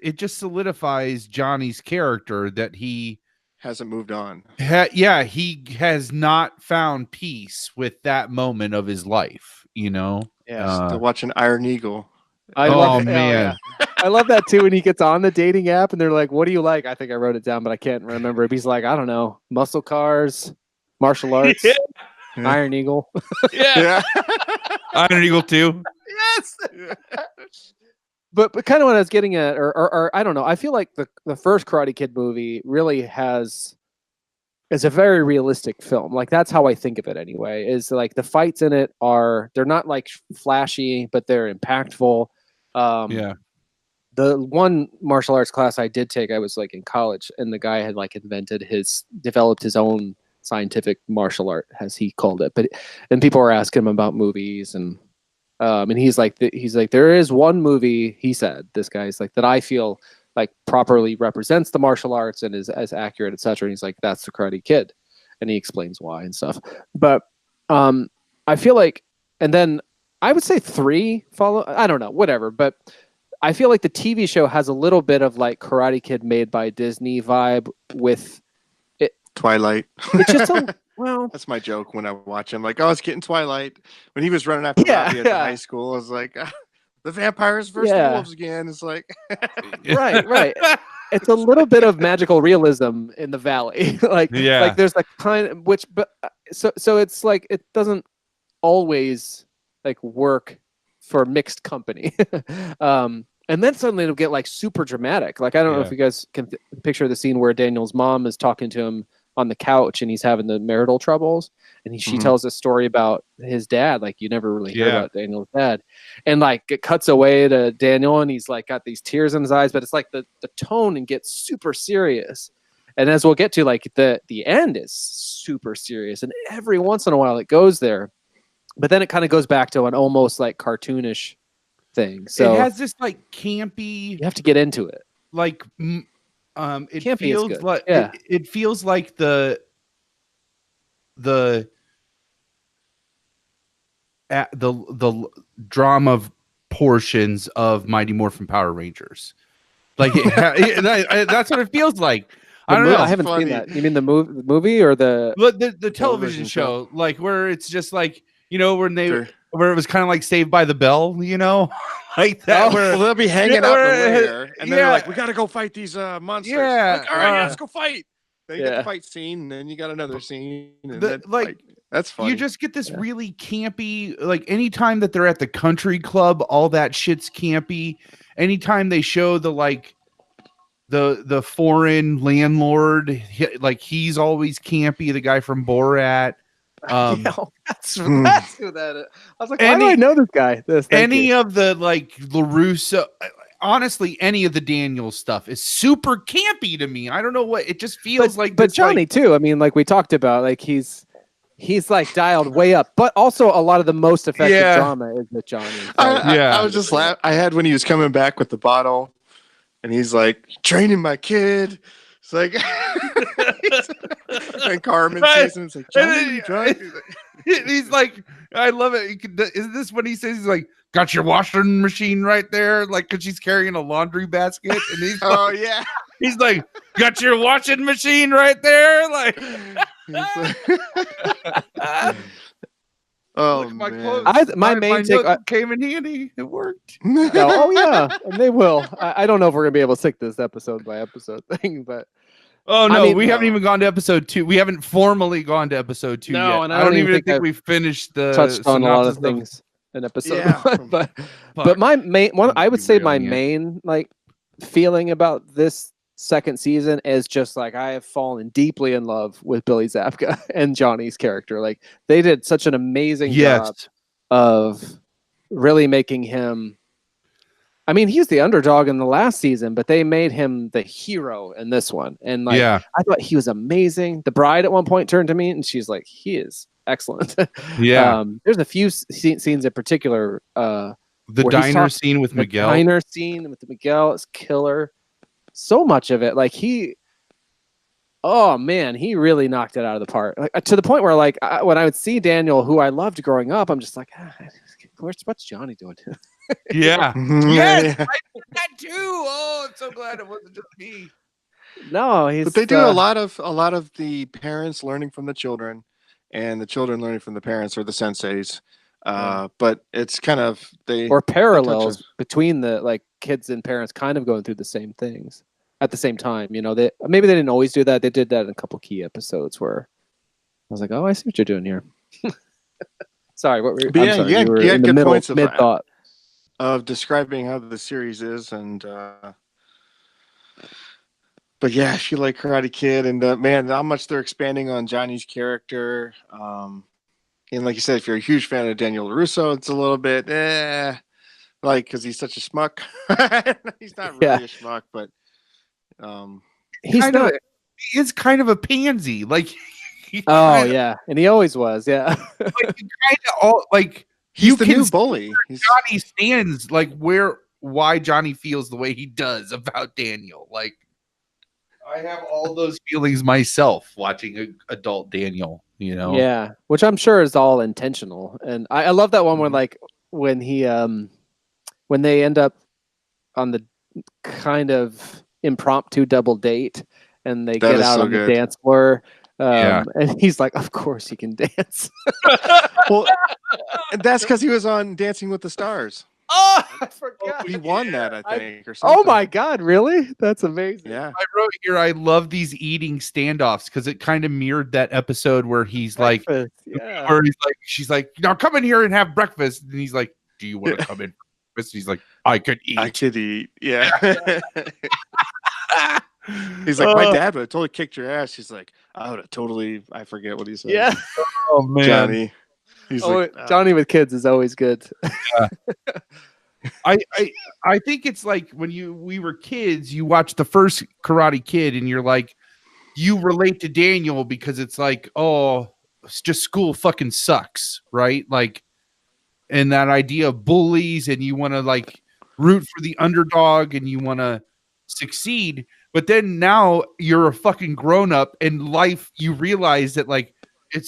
Johnny's character that he hasn't moved on. He has not found peace with that moment of his life, Yeah, still watching Iron Eagle. I love that too. When he gets on the dating app and they're like, "What do you like?" I think I wrote it down, but I can't remember. He's like, "I don't know, muscle cars, martial arts, Iron Eagle." Yeah. Iron Eagle 2. Yes. But kind of what I was getting at, or I don't know. I feel like the first Karate Kid movie really it's a very realistic film. Like that's how I think of it anyway. Is like the fights in it they're not like flashy, but they're impactful. The one martial arts class I did take, I was like in college, and the guy had like developed his own scientific martial art, as he called it. And people were asking him about movies, and he's like, there is one movie, he said, this guy's like, that I feel like properly represents the martial arts and is as accurate, etc. And he's like, that's The Karate Kid, and he explains why and stuff. But I feel like, and then I would say 3 follow. I don't know, whatever. But I feel like the TV show has a little bit of like Karate Kid made by Disney vibe with it. Twilight. It's just well, that's my joke when I watch him. Like, oh, it's getting Twilight. When he was running after Robbie at the high school, I was like, the vampires versus the wolves again. It's like, right. It's a little bit of magical realism in the valley. Like there's a kind which, but so it's like it doesn't always like work for mixed company. And then suddenly it'll get like super dramatic. Like, I don't know if you guys can picture the scene where Daniel's mom is talking to him on the couch and he's having the marital troubles, and she tells a story about his dad. Like, you never really hear about Daniel's dad, and like it cuts away to Daniel and he's like got these tears in his eyes, but it's like the tone and gets super serious. And as we'll get to, like the end is super serious, and every once in a while it goes there, but then it kind of goes back to an almost like cartoonish thing. So it has this like campy, you have to get into it. Like it campy feels like it feels like the drama portions of Mighty Morphin Power Rangers. Like that's what it feels like. I don't know. I haven't seen that. You mean the movie or the television show? Like where it's just like, you know, when where it was kind of like Saved by the Bell, you know, like that. Where they'll be hanging out in the lair, and then they're like, "We got to go fight these monsters." Yeah, like, all right, let's go fight. Then you get the fight scene, and then you got another scene, and then like that's funny. You just get this really campy. Like anytime that they're at the country club, all that shit's campy. Anytime they show the like the foreign landlord, like he's always campy. The guy from Borat. That's who that is. I was like, why do I know this guy? Of the like LaRusso, honestly, any of the Daniel stuff is super campy to me. I don't know what it just feels like. But Johnny too. I mean, like we talked about, like he's like dialed way up. But also a lot of the most effective drama is with Johnny. I was just laughing. I had when he was coming back with the bottle, and he's like training my kid. It's like, and Carmen sees him. It's like, Johnny. He's like, I love it. Is this when he says he's like, got your washing machine right there? Like, because she's carrying a laundry basket, and he's like, he's like, got your washing machine right there, like. Oh my man! Clothes, my main take came in handy. It worked. And they will. I don't know if we're gonna be able to stick this episode by episode thing, but we haven't even gone to episode 2. We haven't formally gone to episode 2 yet. And I don't even think we've finished the touched on a lot of things in episode 1. But my main one, I would say my main like feeling about this second season is just like I have fallen deeply in love with Billy Zabka and Johnny's character. Like they did such an amazing job of really making him. I mean, he's the underdog in the last season, but they made him the hero in this one. And like, I thought he was amazing. The bride at one point turned to me and she's like, he is excellent. There's a few scenes in particular. The diner scene with Miguel. The diner scene with Miguel is killer. So much of it, like he really knocked it out of the park. Like to the point where, like, when I would see Daniel, who I loved growing up, I'm just like, what's Johnny doing? Yes, I did that too. Oh, I'm so glad it wasn't just me. No, but they do a lot of the parents learning from the children, and the children learning from the parents or the senseis. But it's kind of parallels between the like kids and parents kind of going through the same things at the same time. You know, maybe they didn't always do that. They did that in a couple key episodes where I was like, oh, I see what you're doing here. Sorry, what were you? You had good points mid thought of describing how the series is, and but yeah, she like Karate Kid, and man, how much they're expanding on Johnny's character. And like you said, if you're a huge fan of Daniel LaRusso, it's a little bit like because he's such a schmuck. He's not really a schmuck, but he's kind of a pansy. Like Oh yeah, and he always was. Yeah. Like kind of all like He's you the can new see bully. Johnny stands like why Johnny feels the way he does about Daniel. Like I have all those feelings myself watching adult Daniel, you know. Yeah, which I'm sure is all intentional, and I love that one where like when he when they end up on the kind of impromptu double date and they That get is out so on the good. dance floor, Yeah. and he's like, "Of course he can dance." Well, and that's because he was on Dancing with the Stars. Oh, I forgot. He won that, I think, or something. Oh my God, really? That's amazing. Yeah. I wrote here I love these eating standoffs because it kind of mirrored that episode where he's like yeah. where he's like she's like, now come in here and have breakfast. And he's like, do you want to come in for breakfast? And he's like, I could eat. I could eat. Yeah. He's like, my dad would have totally kicked your ass. She's like, I would have totally, I forget what he said. Yeah. Oh man. Johnny. He's like, Johnny with kids is always good. Yeah. I think it's like when we were kids, you watch the first Karate Kid and you're like, you relate to Daniel because it's like, oh, it's just school fucking sucks, right? Like, and that idea of bullies and you want to like root for the underdog and you want to succeed. But then now you're a fucking grown up in life. You realize that like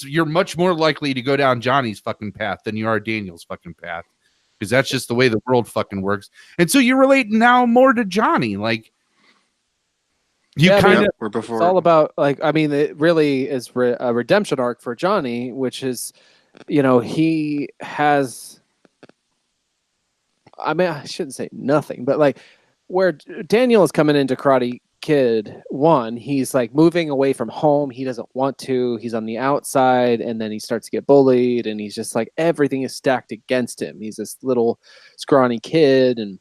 you're much more likely to go down Johnny's fucking path than you are Daniel's fucking path. Because that's just the way the world fucking works. And so you relate now more to Johnny. Like you kind of we're before. It's all about like, I mean, it really is a redemption arc for Johnny, which is, you know, he has, I mean, I shouldn't say nothing, but like where Daniel is coming into Karate Kid 1, he's like moving away from home. He doesn't want to. He's on the outside, and then he starts to get bullied, and he's just like everything is stacked against him. He's this little scrawny kid, and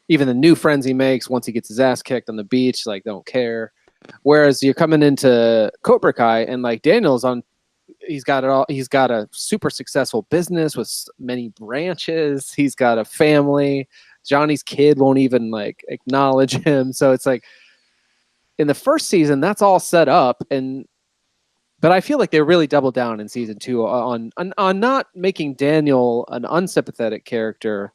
even the new friends he makes once he gets his ass kicked on the beach, like don't care. Whereas you're coming into Cobra Kai, and like Daniel's on, he's got it all. He's got a super successful business with many branches. He's got a family. Johnny's kid won't even like acknowledge him. So it's like in the first season, that's all set up. But I feel like they really doubled down in season 2 on not making Daniel an unsympathetic character,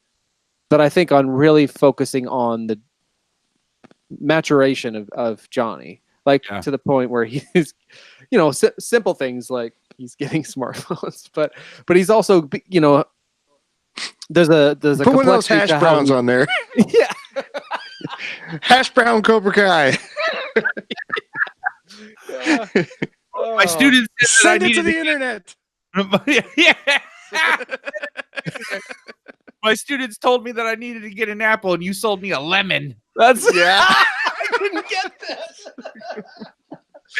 but I think on really focusing on the maturation of Johnny, like to the point where he's, you know, simple things like he's getting smartphones, but he's also, you know, there's a put one of those hash browns on there. Yeah. Hash brown Cobra Kai. My students send it to the internet. My students told me that I needed to get an apple, and you sold me a lemon. That's I didn't get that.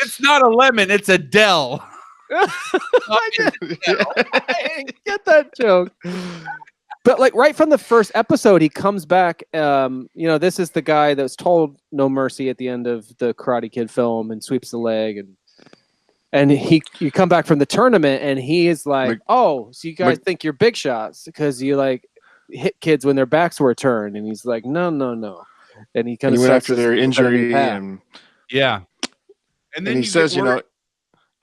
It's not a lemon; it's a Dell. I didn't get that joke. But like right from the first episode, he comes back. You know, this is the guy that was told no mercy at the end of the Karate Kid film and sweeps the leg, and you come back from the tournament, and he is like, "Oh, so you guys think you're big shots because you like hit kids when their backs were turned?" And he's like, "No." And he kind of went after their injury, and and then he says, "You know,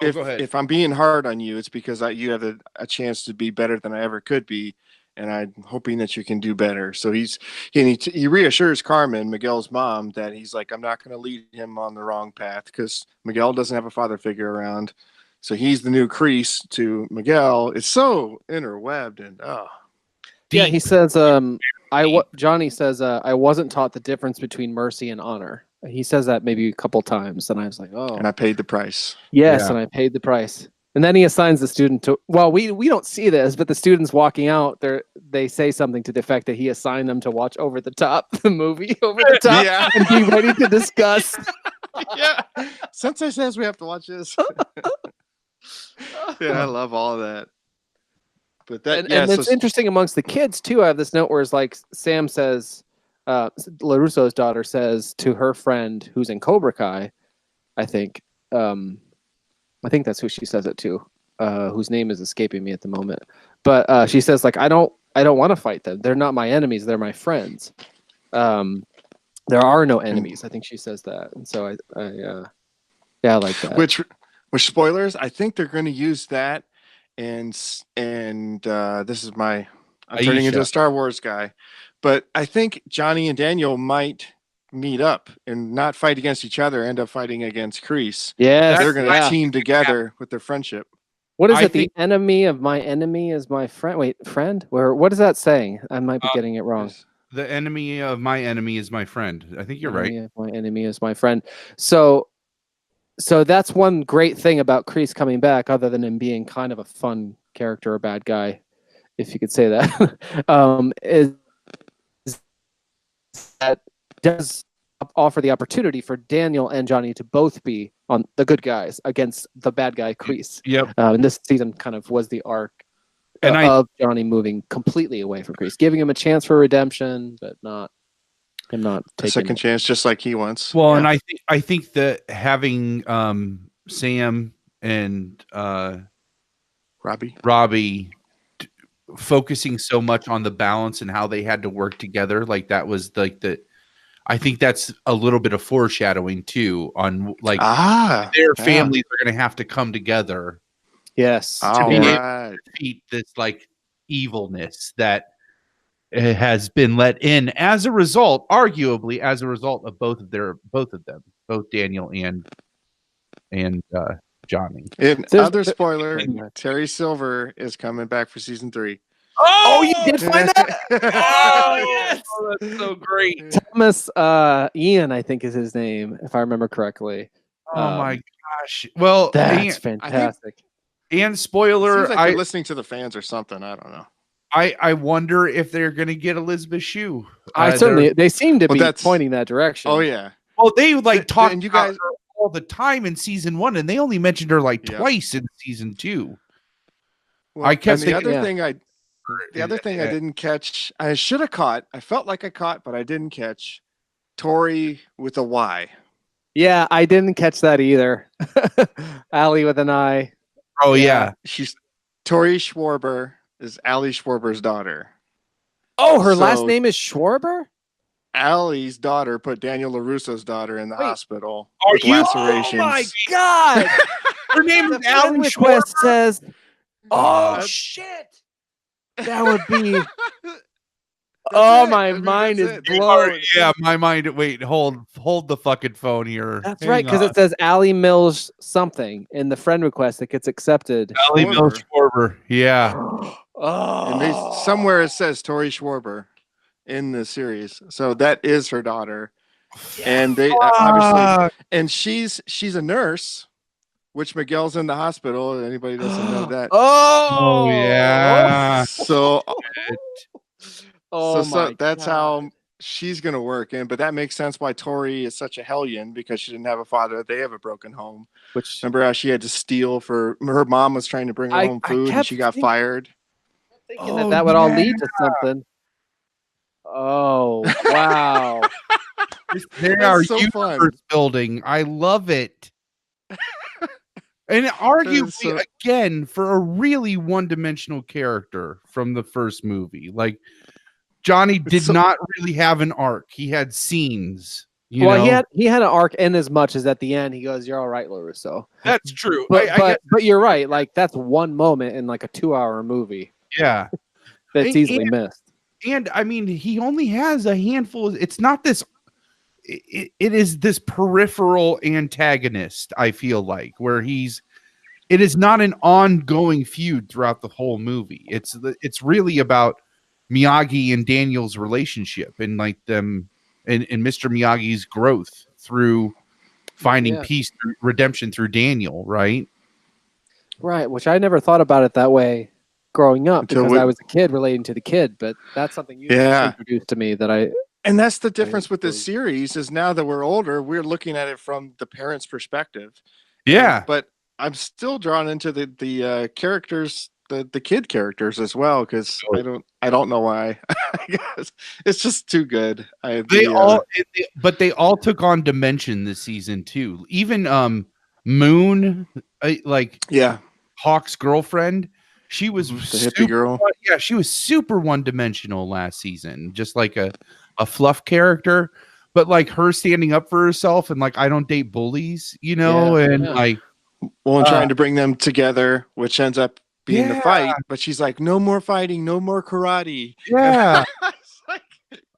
go ahead. if I'm being hard on you, it's because you have a chance to be better than I ever could be." And I'm hoping that you can do better. So he reassures Carmen, Miguel's mom, that he's like, I'm not going to lead him on the wrong path because Miguel doesn't have a father figure around. So he's the new Kreese to Miguel. It's so interwebbed and yeah. He says, Johnny says, I wasn't taught the difference between mercy and honor. He says that maybe a couple times, and I was like, oh. And I paid the price. Yes, and I paid the price. And then he assigns the student to, well, we don't see this, but the students walking out, they say something to the effect that he assigned them to watch Over the Top, the movie Over the Top, and be ready to discuss. Yeah. Sensei says we have to watch this. Yeah, I love all of that. But that, and it's interesting amongst the kids too. I have this note where it's like Sam says, LaRusso's daughter says to her friend who's in Cobra Kai, I think that's who she says it to, whose name is escaping me at the moment. But she says, like, I don't want to fight them. They're not my enemies. They're my friends. There are no enemies. I think she says that. And so I like that. with spoilers, I think they're going to use that, and this is I'm turning into a Star Wars guy, but I think Johnny and Daniel might meet up and not fight against each other, end up fighting against Kreese. Yes, they're going to team together with their friendship. What is it? The enemy of my enemy is my friend. Wait, friend? What is that saying? I might be getting it wrong. The enemy of my enemy is my friend. I think you're right. My enemy is my friend. So that's one great thing about Kreese coming back, other than him being kind of a fun character or bad guy, if you could say that, is that does offer the opportunity for Daniel and Johnny to both be on the good guys against the bad guy Kreese. Yep. And this season kind of was the arc of Johnny moving completely away from Kreese, giving him a chance for redemption, but not taking a second chance, just like he wants. Well, and I think that having Sam and Robbie focusing so much on the balance and how they had to work together, like that was like I think that's a little bit of foreshadowing too on like their families are going to have to come together. Yes, to be able to defeat this like evilness that has been let in as a result, arguably as a result of both of them, both Daniel and Johnny. And other spoiler, Terry Silver is coming back for season 3. Oh, you did find that? Oh, yes. Oh, that's so great. Thomas Ian, I think is his name, if I remember correctly. Oh my gosh. Well, that's fantastic. And spoiler, seems like they're listening to the fans or something. I don't know. I wonder if they're going to get Elizabeth Shue. They seem to be pointing that direction. Oh yeah. Well, they like talked you guys all the time in season 1, and they only mentioned her like twice in season 2. Well, I kept the other thing I didn't catch. I should have caught. I felt like I caught, but I didn't catch. Tori with a Y. Yeah, I didn't catch that either. Allie with an I. Oh yeah, she's Tori Schwarber is Allie Schwarber's daughter. Oh, her last name is Schwarber? Allie's daughter put Daniel LaRusso's daughter in the hospital with lacerations. Oh my god! Her name is Allie Schwarber. Says, "Oh shit, that would be." My mind is blown. Yeah, my mind. Wait, hold the fucking phone here. That's right, because it says Allie Mills something in the friend request that gets accepted. Allie Mills Schwarber. Yeah. And somewhere it says Tori Schwarber in the series, so that is her daughter, and they obviously, and she's a nurse, which Miguel's in the hospital. Anybody doesn't know that? Oh yeah. So. Oh so that's how she's gonna work in, but that makes sense why Tori is such a hellion, because she didn't have a father. They have a broken home. Which remember how she had to steal for her mom was trying to bring her home food and she got fired. Thinking that would all lead to something. Oh wow! They are so universe building. I love it. And arguably, again, for a really one-dimensional character from the first movie, like. Johnny did not really have an arc. He had scenes. You know? He had an arc in as much as at the end he goes, "You're all right, LaRusso." That's true. But you're right. Like that's one moment in like a 2-hour movie. Yeah, that's easily missed. And I mean, he only has a handful. It's not this. It is this peripheral antagonist. I feel like where it is not an ongoing feud throughout the whole movie. It's really about Miyagi and Daniel's relationship and like them and Mr. Miyagi's growth through finding peace, through redemption through Daniel, right? Right, which I never thought about it that way growing up because I was a kid relating to the kid, but that's something you introduced to me that I. And that's the difference with this series is now that we're older, we're looking at it from the parents' perspective. Yeah, but I'm still drawn into the characters. The kid characters as well, because I don't know why. I guess it's just too good. They all took on dimension this season too. Even Moon, Hawk's girlfriend, she was the hippie girl. Yeah, she was super one-dimensional last season, just like a fluff character. But like her standing up for herself and like I don't date bullies, you know, like. Well, and trying to bring them together, which ends up being the fight. But she's like, no more fighting, no more karate. Yeah. It's like,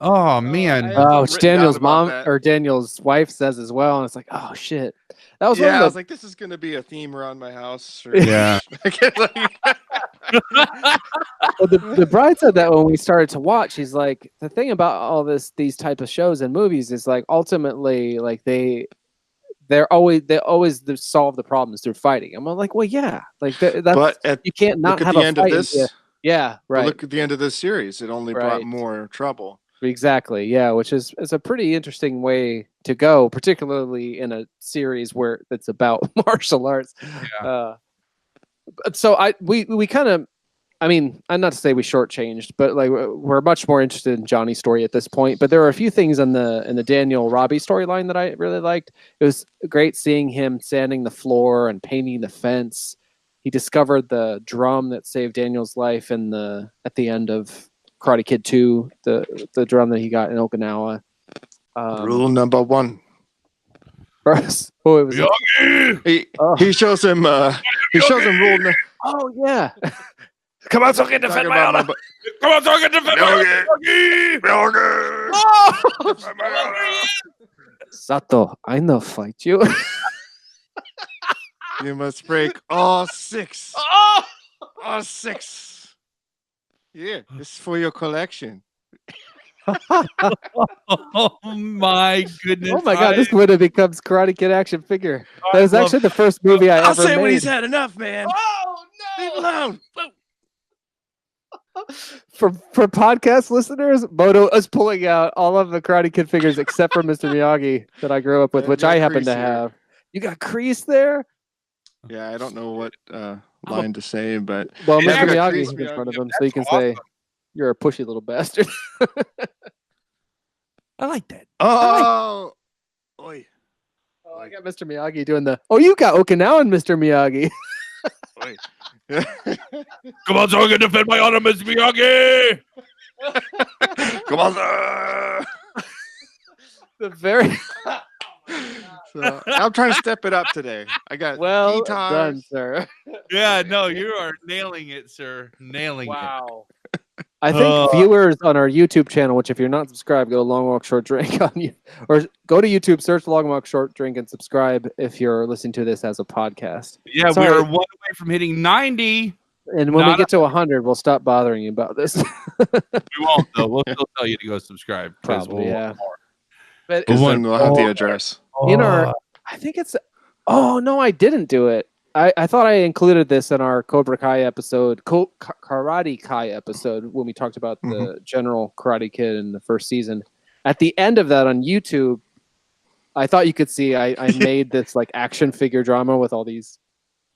Oh man. Which written down Daniel's about mom that. or Daniel's wife says as well, and it's like, oh shit, that was Yeah, I one was of the. like, this is gonna be a theme around my house. Yeah. Well, the bride said that when we started to watch, she's like, the thing about all these type of shows and movies is like ultimately like they always solve the problems through fighting. I'm like, well, yeah, like that's But you can't not look at have the a end fight. of this. Yeah, But right. look at the end of this series. It only brought Right. more trouble. Exactly. Yeah, which is a pretty interesting way to go, particularly in a series where it's about martial arts. Yeah. So we kind of, I mean, I'm not to say we shortchanged, but like we're much more interested in Johnny's story at this point. But there are a few things in the Daniel Robbie storyline that I really liked. It was great seeing him sanding the floor and painting the fence. He discovered the drum that saved Daniel's life at the end of Karate Kid 2, the drum that he got in Okinawa. Rule number 1. First, oh, it was. He shows him. He shows him rule. Oh yeah. Come on, so get defend my honor. Come on, so get defend my honor. Sato, I know fight you. You must break all 6. All 6. Yeah, this is for your collection. Oh my goodness! Oh my god, this would have becomes Karate Kid action figure. That was actually the first movie I I'll ever say made. when he's had enough, man. Oh Leave it alone. For podcast listeners, Moto is pulling out all of the Karate Kid figures except for Mr. Miyagi that I grew up with, And which your I happen crease to here. have. You got crease there? Yeah, I don't know what line to say, but Well, Yeah, Mr. I got Miyagi crease, is in front of Miyagi. him, so you can say you're a pushy little bastard. I like that. oh, oi, Oh, I got Mr. Miyagi doing the. Oh, you got Okinawan Mr. Miyagi. oi. Come on, so I can defend my honor, Mr. Miyagi. Come on, sir. The very So, I'm trying to step it up today. I got well guitars. done, sir. Yeah, no, you are nailing it, sir. Nailing Wow. I think viewers on our YouTube channel, which if you're not subscribed, go to Long Walk Short Drink on you, or go to YouTube, search Long Walk Short Drink, and subscribe if you're listening to this as a podcast. it. Yeah, Sorry. we are one away from hitting 90. And when we Not get to 100, we'll stop bothering you about this. We won't though. We'll still tell you to go subscribe. 'Cause Probably, yeah. But Because One- then we'll have the address. in our, I think it's. Oh no, I didn't do it. I thought I included this in our Cobra Kai episode, Karate Kai episode, when we talked about the general Karate Kid in the first season. At the end of that on YouTube, I thought you could see I made this like action figure drama with all these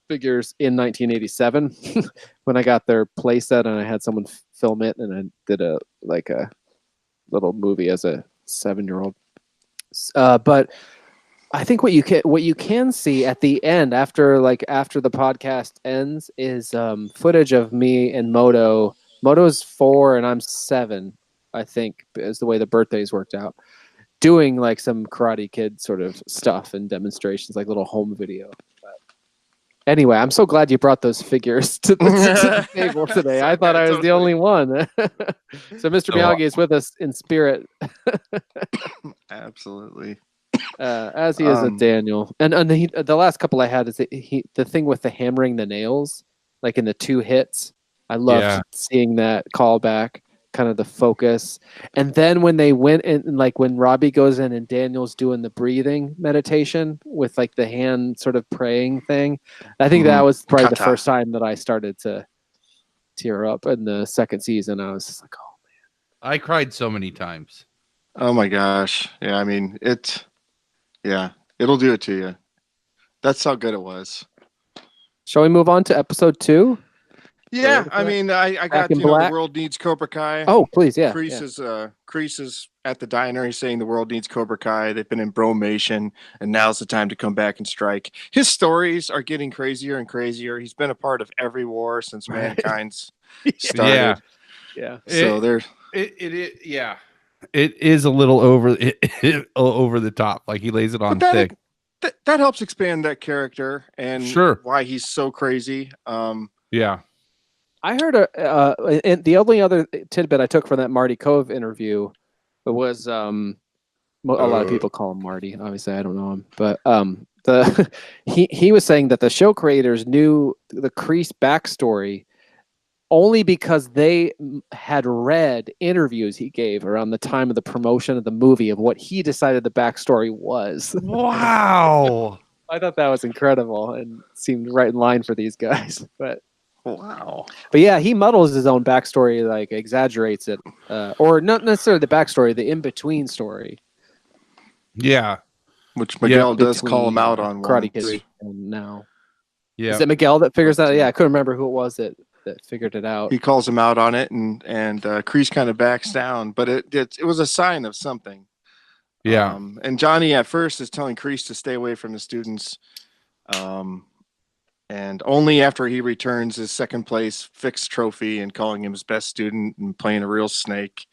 figures in 1987 when I got their playset and I had someone film it and I did a little movie as a 7-year-old. But I think what you can see at the end after the podcast ends is footage of me and Moto. Moto's 4 and I'm 7, I think, is the way the birthdays worked out. Doing like some Karate Kid sort of stuff and demonstrations, like little home video. But anyway, I'm so glad you brought those figures to the table today. I thought I was the only one. So Mr. Miyagi is with us in spirit. Absolutely. As he is with Daniel, and the last couple I had is the thing with the hammering the nails, like in the 2 hits. I loved seeing that callback, kind of the focus, and then when they went in, like when Robbie goes in and Daniel's doing the breathing meditation with like the hand sort of praying thing. I think that was probably the first time that I started to tear up in the second season. I was just like, oh man, I cried so many times. Oh my gosh. Yeah, I mean it'll do it to you. That's how good it was. Shall we move on to episode 2? Yeah, I mean, I got, in the black? world needs Cobra Kai. Oh, please, yeah. Kreese is at the diner. He's saying the world needs Cobra Kai. They've been in bromation, and now's the time to come back and strike. His stories are getting crazier and crazier. He's been a part of every war since mankind's started. Yeah. So there's It is a little over the top. Like he lays it on But thick. that helps expand that character and Sure. why he's so crazy. Yeah. I heard and the only other tidbit I took from that Marty Cove interview was a lot of people call him Marty. Obviously, I don't know him, but he was saying that the show creators knew the Kreese backstory only because they had read interviews he gave around the time of the promotion of the movie of what he decided the backstory was. Wow. I thought that was incredible and seemed right in line for these guys. But Wow. But yeah, he muddles his own backstory, like exaggerates it, or not necessarily the backstory, the in-between story. Yeah. Which Miguel does between, call him out on Karate once. Kid and now. Yeah. Is it Miguel that figures that? Yeah, I couldn't remember who it was that figured it out. He calls him out on it, and Kreese kind of backs down, but it was a sign of something. Yeah. And Johnny at first is telling Kreese to stay away from the students, and only after he returns his second place fixed trophy and calling him his best student and playing a real snake,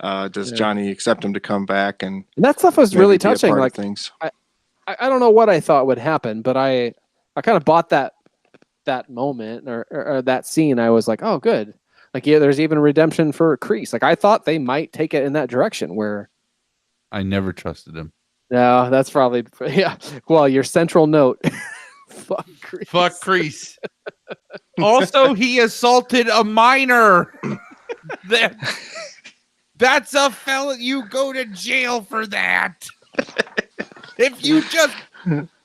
does Johnny accept him to come back. And that stuff was really touching. Like things. I don't know what I thought would happen, but I kind of bought that moment or that scene. I was like, oh, good. Like, yeah, there's even redemption for Kreese. Like, I thought they might take it in that direction where. I never trusted him. No, that's probably, yeah. Well, your central note. Fuck Kreese. Fuck Kreese. Also, he assaulted a minor. That's a felon. You go to jail for that. Listen,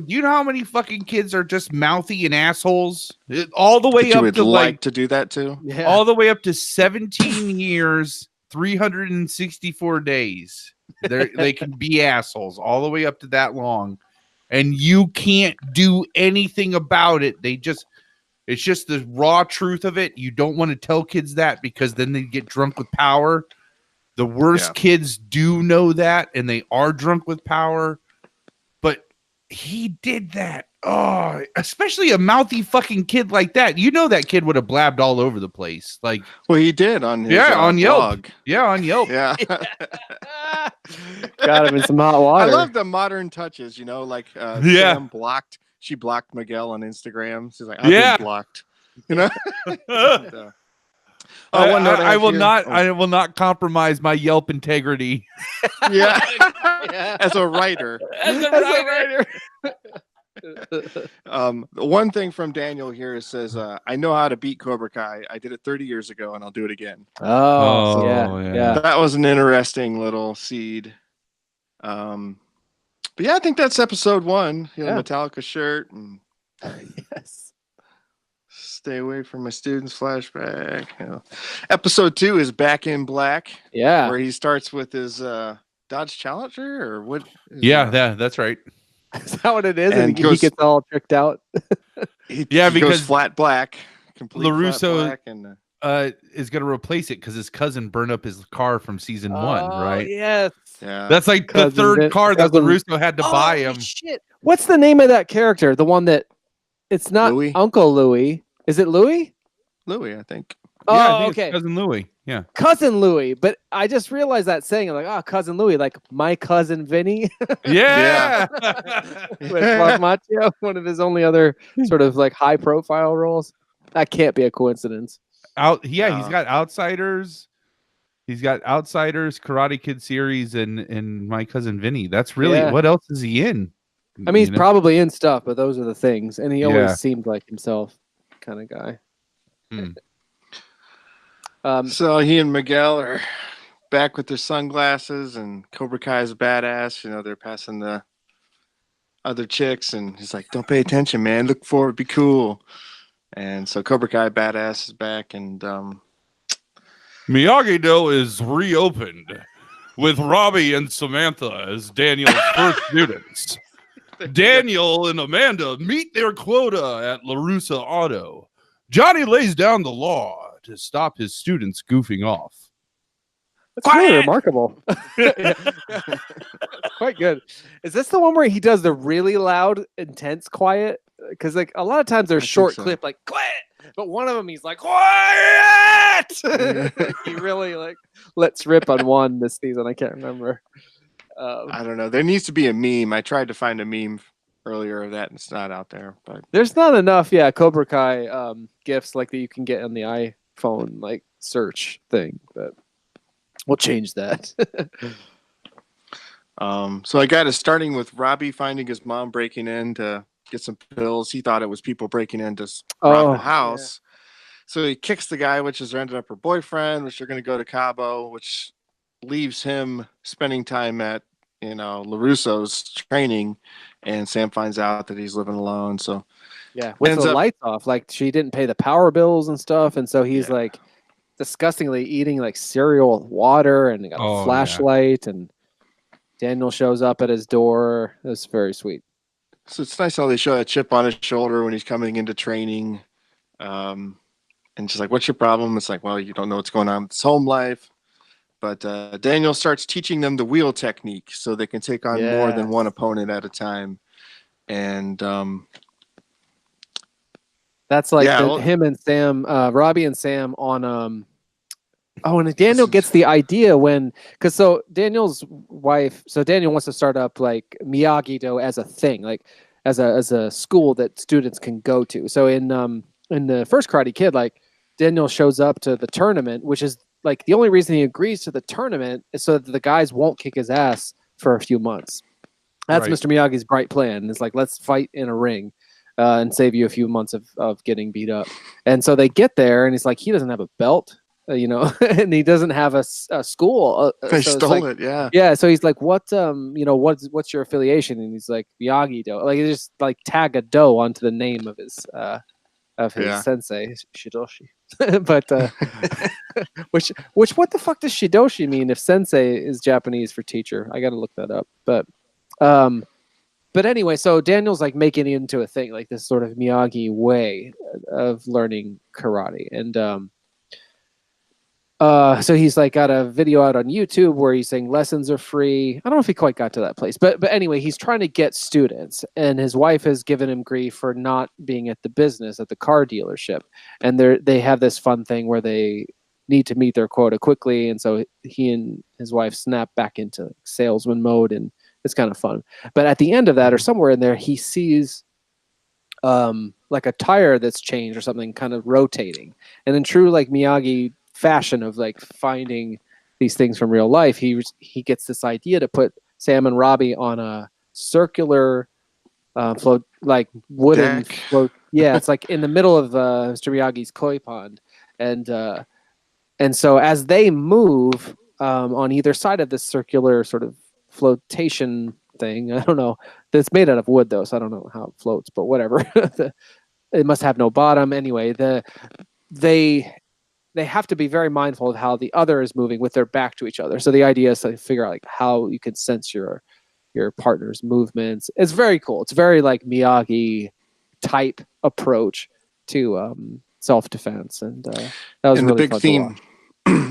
do you know how many fucking kids are just mouthy and assholes? All the way up to like to do that too? Yeah. All the way up to 17 years, 364 days. They can be assholes all the way up to that long. And you can't do anything about it. It's just the raw truth of it. You don't want to tell kids that because then they get drunk with power. The worst kids do know that, and they are drunk with power. But he did that. Oh, especially a mouthy fucking kid like that. You know that kid would have blabbed all over the place. Like, well, he did on his on Yelp. blog. Yeah, on Yelp. Yeah. Got him in some hot water. I love the modern touches, like Sam blocked. She blocked Miguel on Instagram. She's like, I've been blocked. I will not compromise my Yelp integrity. Yeah. As a writer. One thing from Daniel here says, I know how to beat Cobra Kai. I did it 30 years ago and I'll do it again. Oh, yeah. That was an interesting little seed. But yeah, I think that's episode 1. Metallica shirt and yes. Stay away from my students flashback. Episode 2 is Back in Black. Yeah. Where he starts with his Dodge Challenger or what? That's right. Is that what it is? And he gets all tricked out. He goes flat black. LaRusso flat black is going to replace it because his cousin burned up his car from season 1, right? Yes. Yeah. That's like the third car that LaRusso had to buy him. Shit. What's the name of that character? The one that it's not Louis? Uncle Louis. Is it Louis? Louis, I think. I think it's Cousin Louis. Yeah. Cousin Louis. But I just realized that saying, I'm like, Cousin Louis, like my cousin Vinny. Yeah. With Mark Macchio, one of his only other sort of like high profile roles. That can't be a coincidence. He's got Outsiders. He's got Outsiders, Karate Kid series, and My Cousin Vinny. That's really what else is he in? I mean, he's probably in stuff, but those are the things. And he always seemed like himself kind of guy. So he and Miguel are back with their sunglasses, and Cobra Kai is a badass. They're passing the other chicks, and he's like, "Don't pay attention, man. Look forward, be cool." And so Cobra Kai badass is back, and Miyagi-Do is reopened with Robbie and Samantha as Daniel's first students. Daniel and Amanda meet their quota at LaRussa Auto. Johnny lays down the law to stop his students goofing off. That's really remarkable. Quite good. Is this the one where he does the really loud, intense quiet? Because like a lot of times they're short clip, like quiet, but one of them he's like quiet. He really like lets rip on one this season. I can't remember. I don't know. There needs to be a meme. I tried to find a meme earlier of that, and it's not out there. But there's not enough, Cobra Kai gifts like that you can get on the iPhone like search thing, but we'll change that. So I got it starting with Robbie finding his mom breaking in to get some pills. He thought it was people breaking in to rob the house. Yeah. So he kicks the guy, which has ended up her boyfriend, which they're going to go to Cabo, which leaves him spending time at, LaRusso's training. And Sam finds out that he's living alone. So yeah, with the lights off, like she didn't pay the power bills and stuff. And so he's like disgustingly eating like cereal with water and got a flashlight and Daniel shows up at his door. It's very sweet. So it's nice how they show that chip on his shoulder when he's coming into training. And she's like, what's your problem? It's like, well, you don't know what's going on with his home life. But Daniel starts teaching them the wheel technique so they can take on more than one opponent at a time. And that's like him and Sam, Robbie and Sam on and Daniel gets the idea because Daniel's wife, Daniel wants to start up like Miyagi-Do as a thing, like as a school that students can go to. So in the first Karate Kid, like Daniel shows up to the tournament, which is like the only reason he agrees to the tournament is so that the guys won't kick his ass for a few months. That's right. Mr. Miyagi's bright plan. It's like, let's fight in a ring and save you a few months of getting beat up. And so they get there and he's like, he doesn't have a belt. And he doesn't have a school. They stole it, yeah. Yeah, so he's like, what's your affiliation? And he's like, Miyagi-Do. Like, he just like tag a do onto the name of his sensei, Shidoshi. But which what the fuck does Shidoshi mean if sensei is Japanese for teacher? I got to look that up. But anyway, so Daniel's like making it into a thing, like this sort of Miyagi way of learning karate, and so he's like got a video out on YouTube where he's saying lessons are free. I don't know if he quite got to that place, but anyway, he's trying to get students, and his wife has given him grief for not being at the business at the car dealership, and they have this fun thing where they need to meet their quota quickly, and so he and his wife snap back into salesman mode, and it's kind of fun. But at the end of that, or somewhere in there, he sees like a tire that's changed or something, kind of rotating, and in true like Miyagi fashion of like finding these things from real life, he gets this idea to put Sam and Robbie on a circular float, like wooden float. Yeah, it's like in the middle of Mr. Miyagi's koi pond, and so as they move on either side of this circular sort of flotation thing, I don't know, that's made out of wood though, so I don't know how it floats, but whatever. It must have no bottom anyway. They have to be very mindful of how the other is moving with their back to each other. So the idea is to figure out like how you can sense your partner's movements. It's very cool. It's very like Miyagi type approach to self-defense, and that was really the big fun theme.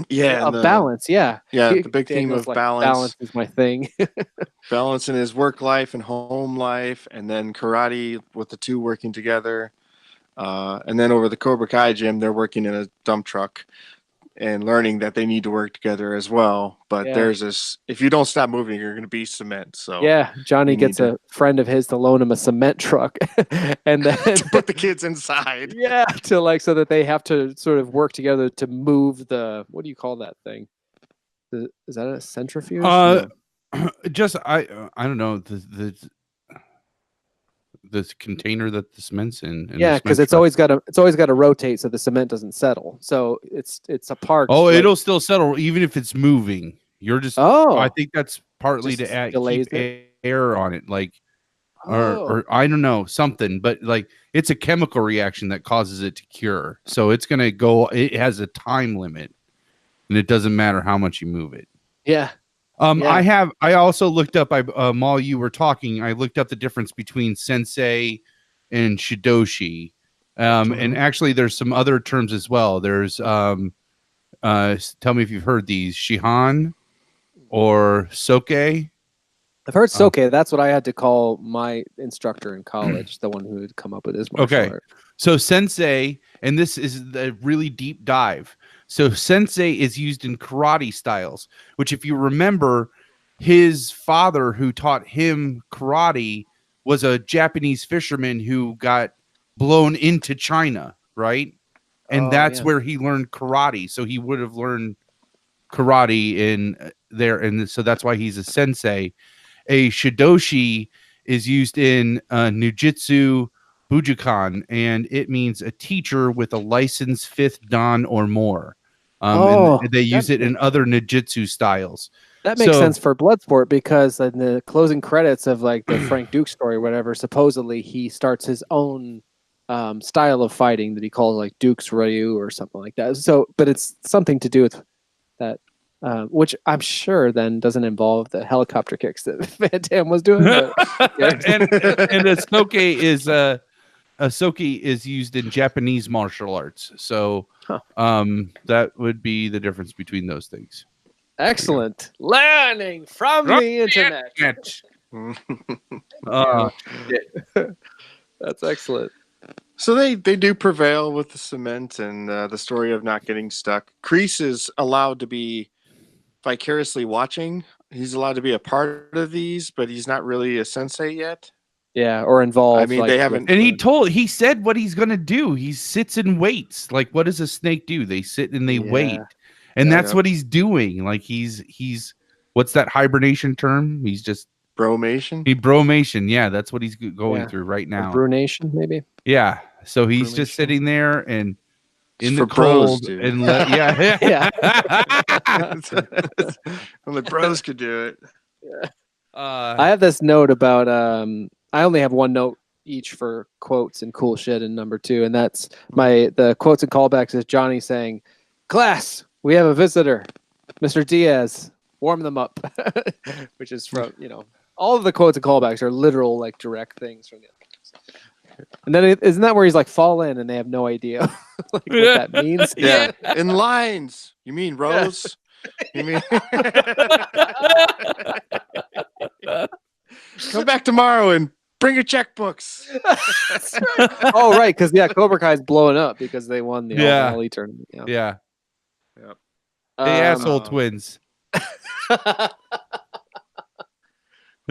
Balance. Yeah. The big theme of like, balance. Balance is my thing. Balance in his work life and home life, and then karate with the two working together. And then over the Cobra Kai gym, they're working in a dump truck and learning that they need to work together as well. But there's this, if you don't stop moving, you're going to be cement. So yeah, Johnny gets a friend of his to loan him a cement truck and then to put the kids inside. Yeah, to like, so that they have to sort of work together to move the, what do you call that thing? Is that a centrifuge? Just, I don't know, the container that the cement's in. Yeah, because it's always got to rotate so the cement doesn't settle. So it's a part. Oh, it'll still settle even if it's moving. You're just. Oh, I think that's partly to add keep air on it, like, or I don't know, something. But like, it's a chemical reaction that causes it to cure. So it's gonna go. It has a time limit, and it doesn't matter how much you move it. Yeah. I also looked up, while you were talking, I looked up the difference between sensei and shidoshi. And actually there's some other terms as well. There's, tell me if you've heard these, shihan or soke. I've heard soke. That's what I had to call my instructor in college, the one who had come up with this martial art. So sensei, and this is the really deep dive. So sensei is used in karate styles, which if you remember, his father, who taught him karate, was a Japanese fisherman who got blown into China, right? And that's where he learned karate. So he would have learned karate in there, and so that's why he's a sensei. A shidoshi is used in Nujitsu Bujukan, and it means a teacher with a licensed 5th dan or more. And they use it in other Nujitsu styles. That makes sense for Bloodsport, because in the closing credits of like the Frank Duke story or whatever, supposedly he starts his own style of fighting that he calls like Duke's Ryu or something like that. So, but it's something to do with that, which I'm sure then doesn't involve the helicopter kicks that Van Damme was doing. But, and Asoke is used in Japanese martial arts. So that would be the difference between those things. Excellent. Learning from the internet. That's excellent. So they do prevail with the cement and the story of not getting stuck. Kreese is allowed to be vicariously watching. He's allowed to be a part of these, but he's not really a sensei yet. Yeah, or involved. I mean, they haven't. And he said what he's gonna do. He sits and waits. Like, what does a snake do? They sit and they wait, and that's what he's doing. Like he's what's that hibernation term? He's just bromation. Bromation. Yeah, that's what he's going through right now. Brunation, maybe. Yeah. So he's just sitting there and in the bros, cold, and yeah. Only bros could do it. Yeah. I have this note about. I only have one note each for quotes and cool shit in number 2, and that's the quotes and callbacks is Johnny saying, "Class, we have a visitor, Mr. Diaz. Warm them up," which is from all of the quotes and callbacks are literal like direct things from the. And then isn't that where he's like fall in and they have no idea like what that means? Yeah. In lines. You mean rows? You mean come back tomorrow and bring your checkbooks. Oh right, because Cobra-Kai's blowing up because they won the All tournament. Yeah. Yep. The asshole twins. Isn't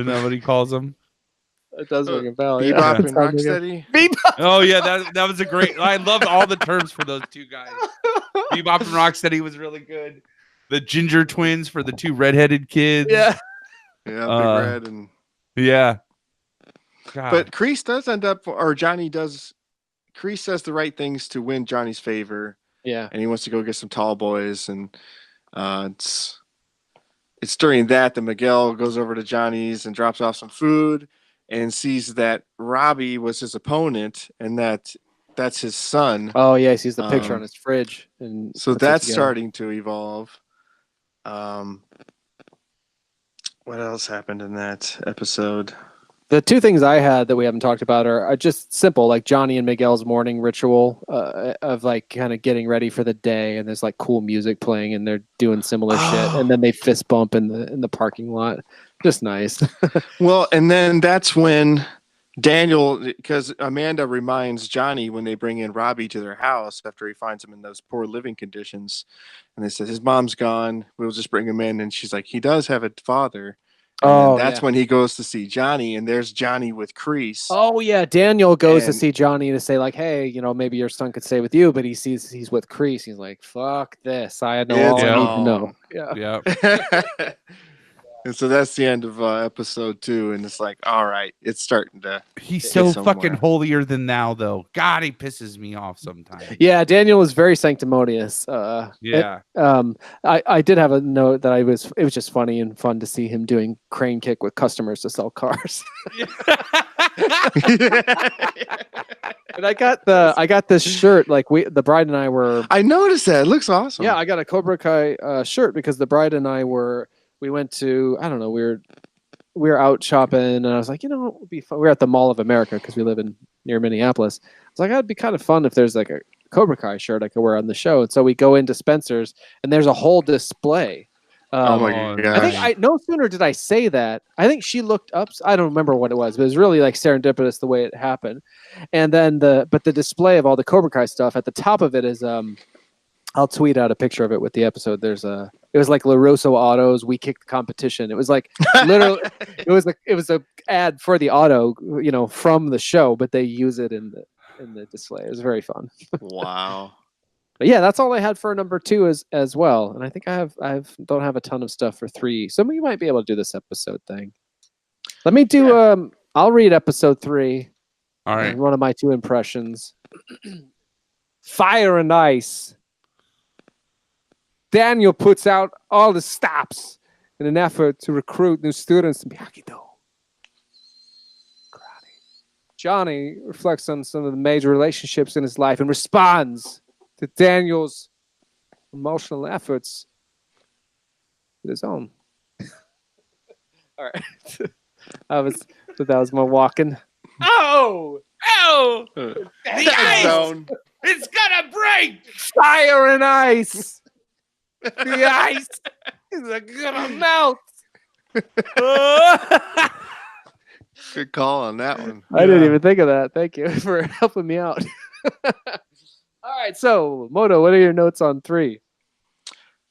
that what he calls them? It does ring a bell. Bebop and Rocksteady. Oh yeah, that was a great. I loved all the terms for those two guys. Bebop and Rocksteady was really good. The ginger twins for the 2 redheaded kids. Yeah, Big Red and yeah. God. But Kreese does end up, or Johnny does. Kreese says the right things to win Johnny's favor. Yeah, and he wants to go get some tall boys, and it's during that Miguel goes over to Johnny's and drops off some food. And sees that Robbie was his opponent, and that's his son. Oh yeah, he sees the picture on his fridge, and so that's starting to evolve. What else happened in that episode? The 2 things I had that we haven't talked about are just simple, like Johnny and Miguel's morning ritual of like kind of getting ready for the day, and there's like cool music playing, and they're doing similar shit, and then they fist bump in the parking lot. Just nice. Well, and then that's when Daniel, because Amanda reminds Johnny when they bring in Robbie to their house after he finds him in those poor living conditions, and they said his mom's gone. We'll just bring him in, and she's like, he does have a father. And that's when he goes to see Johnny, and there's Johnny with Kreese. Oh yeah, Daniel goes to see Johnny to say like, hey, maybe your son could stay with you, but he sees he's with Kreese. He's like, fuck this. I know all I need to know. Yeah. And so that's the end of episode 2, and it's like, all right, it's starting to. He's so fucking holier than thou, though. God, he pisses me off sometimes. Yeah, Daniel was very sanctimonious. Yeah. I did have a note that it was just funny and fun to see him doing crane kick with customers to sell cars. And I got this shirt. Like the bride and I were. I noticed that. It looks awesome. Yeah, I got a Cobra Kai shirt because the bride and I we went to, I don't know, we were out shopping, and I was like, it would be fun. We were at the Mall of America because we live near Minneapolis. It's like, it'd be kind of fun if there's like a Cobra Kai shirt I could wear on the show. And so we go into Spencer's, and there's a whole display. Oh my gosh. I think no sooner did I say that, I think she looked up. I don't remember what it was, but it was really like serendipitous the way it happened. And then the display of all the Cobra Kai stuff at the top of it is I'll tweet out a picture of it with the episode. It was like LaRusso Autos. We kicked the competition. It was like literally, it was a ad for the auto, from the show, but they use it in the display. It was very fun. Wow. But yeah, that's all I had for number 2 as well. And I think I don't have a ton of stuff for 3. So we might be able to do this episode thing. Let me do. I'll read episode 3. All right. One of my 2 impressions. Fire and Ice. Daniel puts out all the stops in an effort to recruit new students to Miyagi-Do. Johnny reflects on some of the major relationships in his life and responds to Daniel's emotional efforts with his own. All right. that was my walking. Oh! The ice! Zone. It's gonna break! Fire and Ice! The ice is gonna melt. Good call on that one. I didn't even think of that. Thank you for helping me out. All right, so Moto, what are your notes on 3?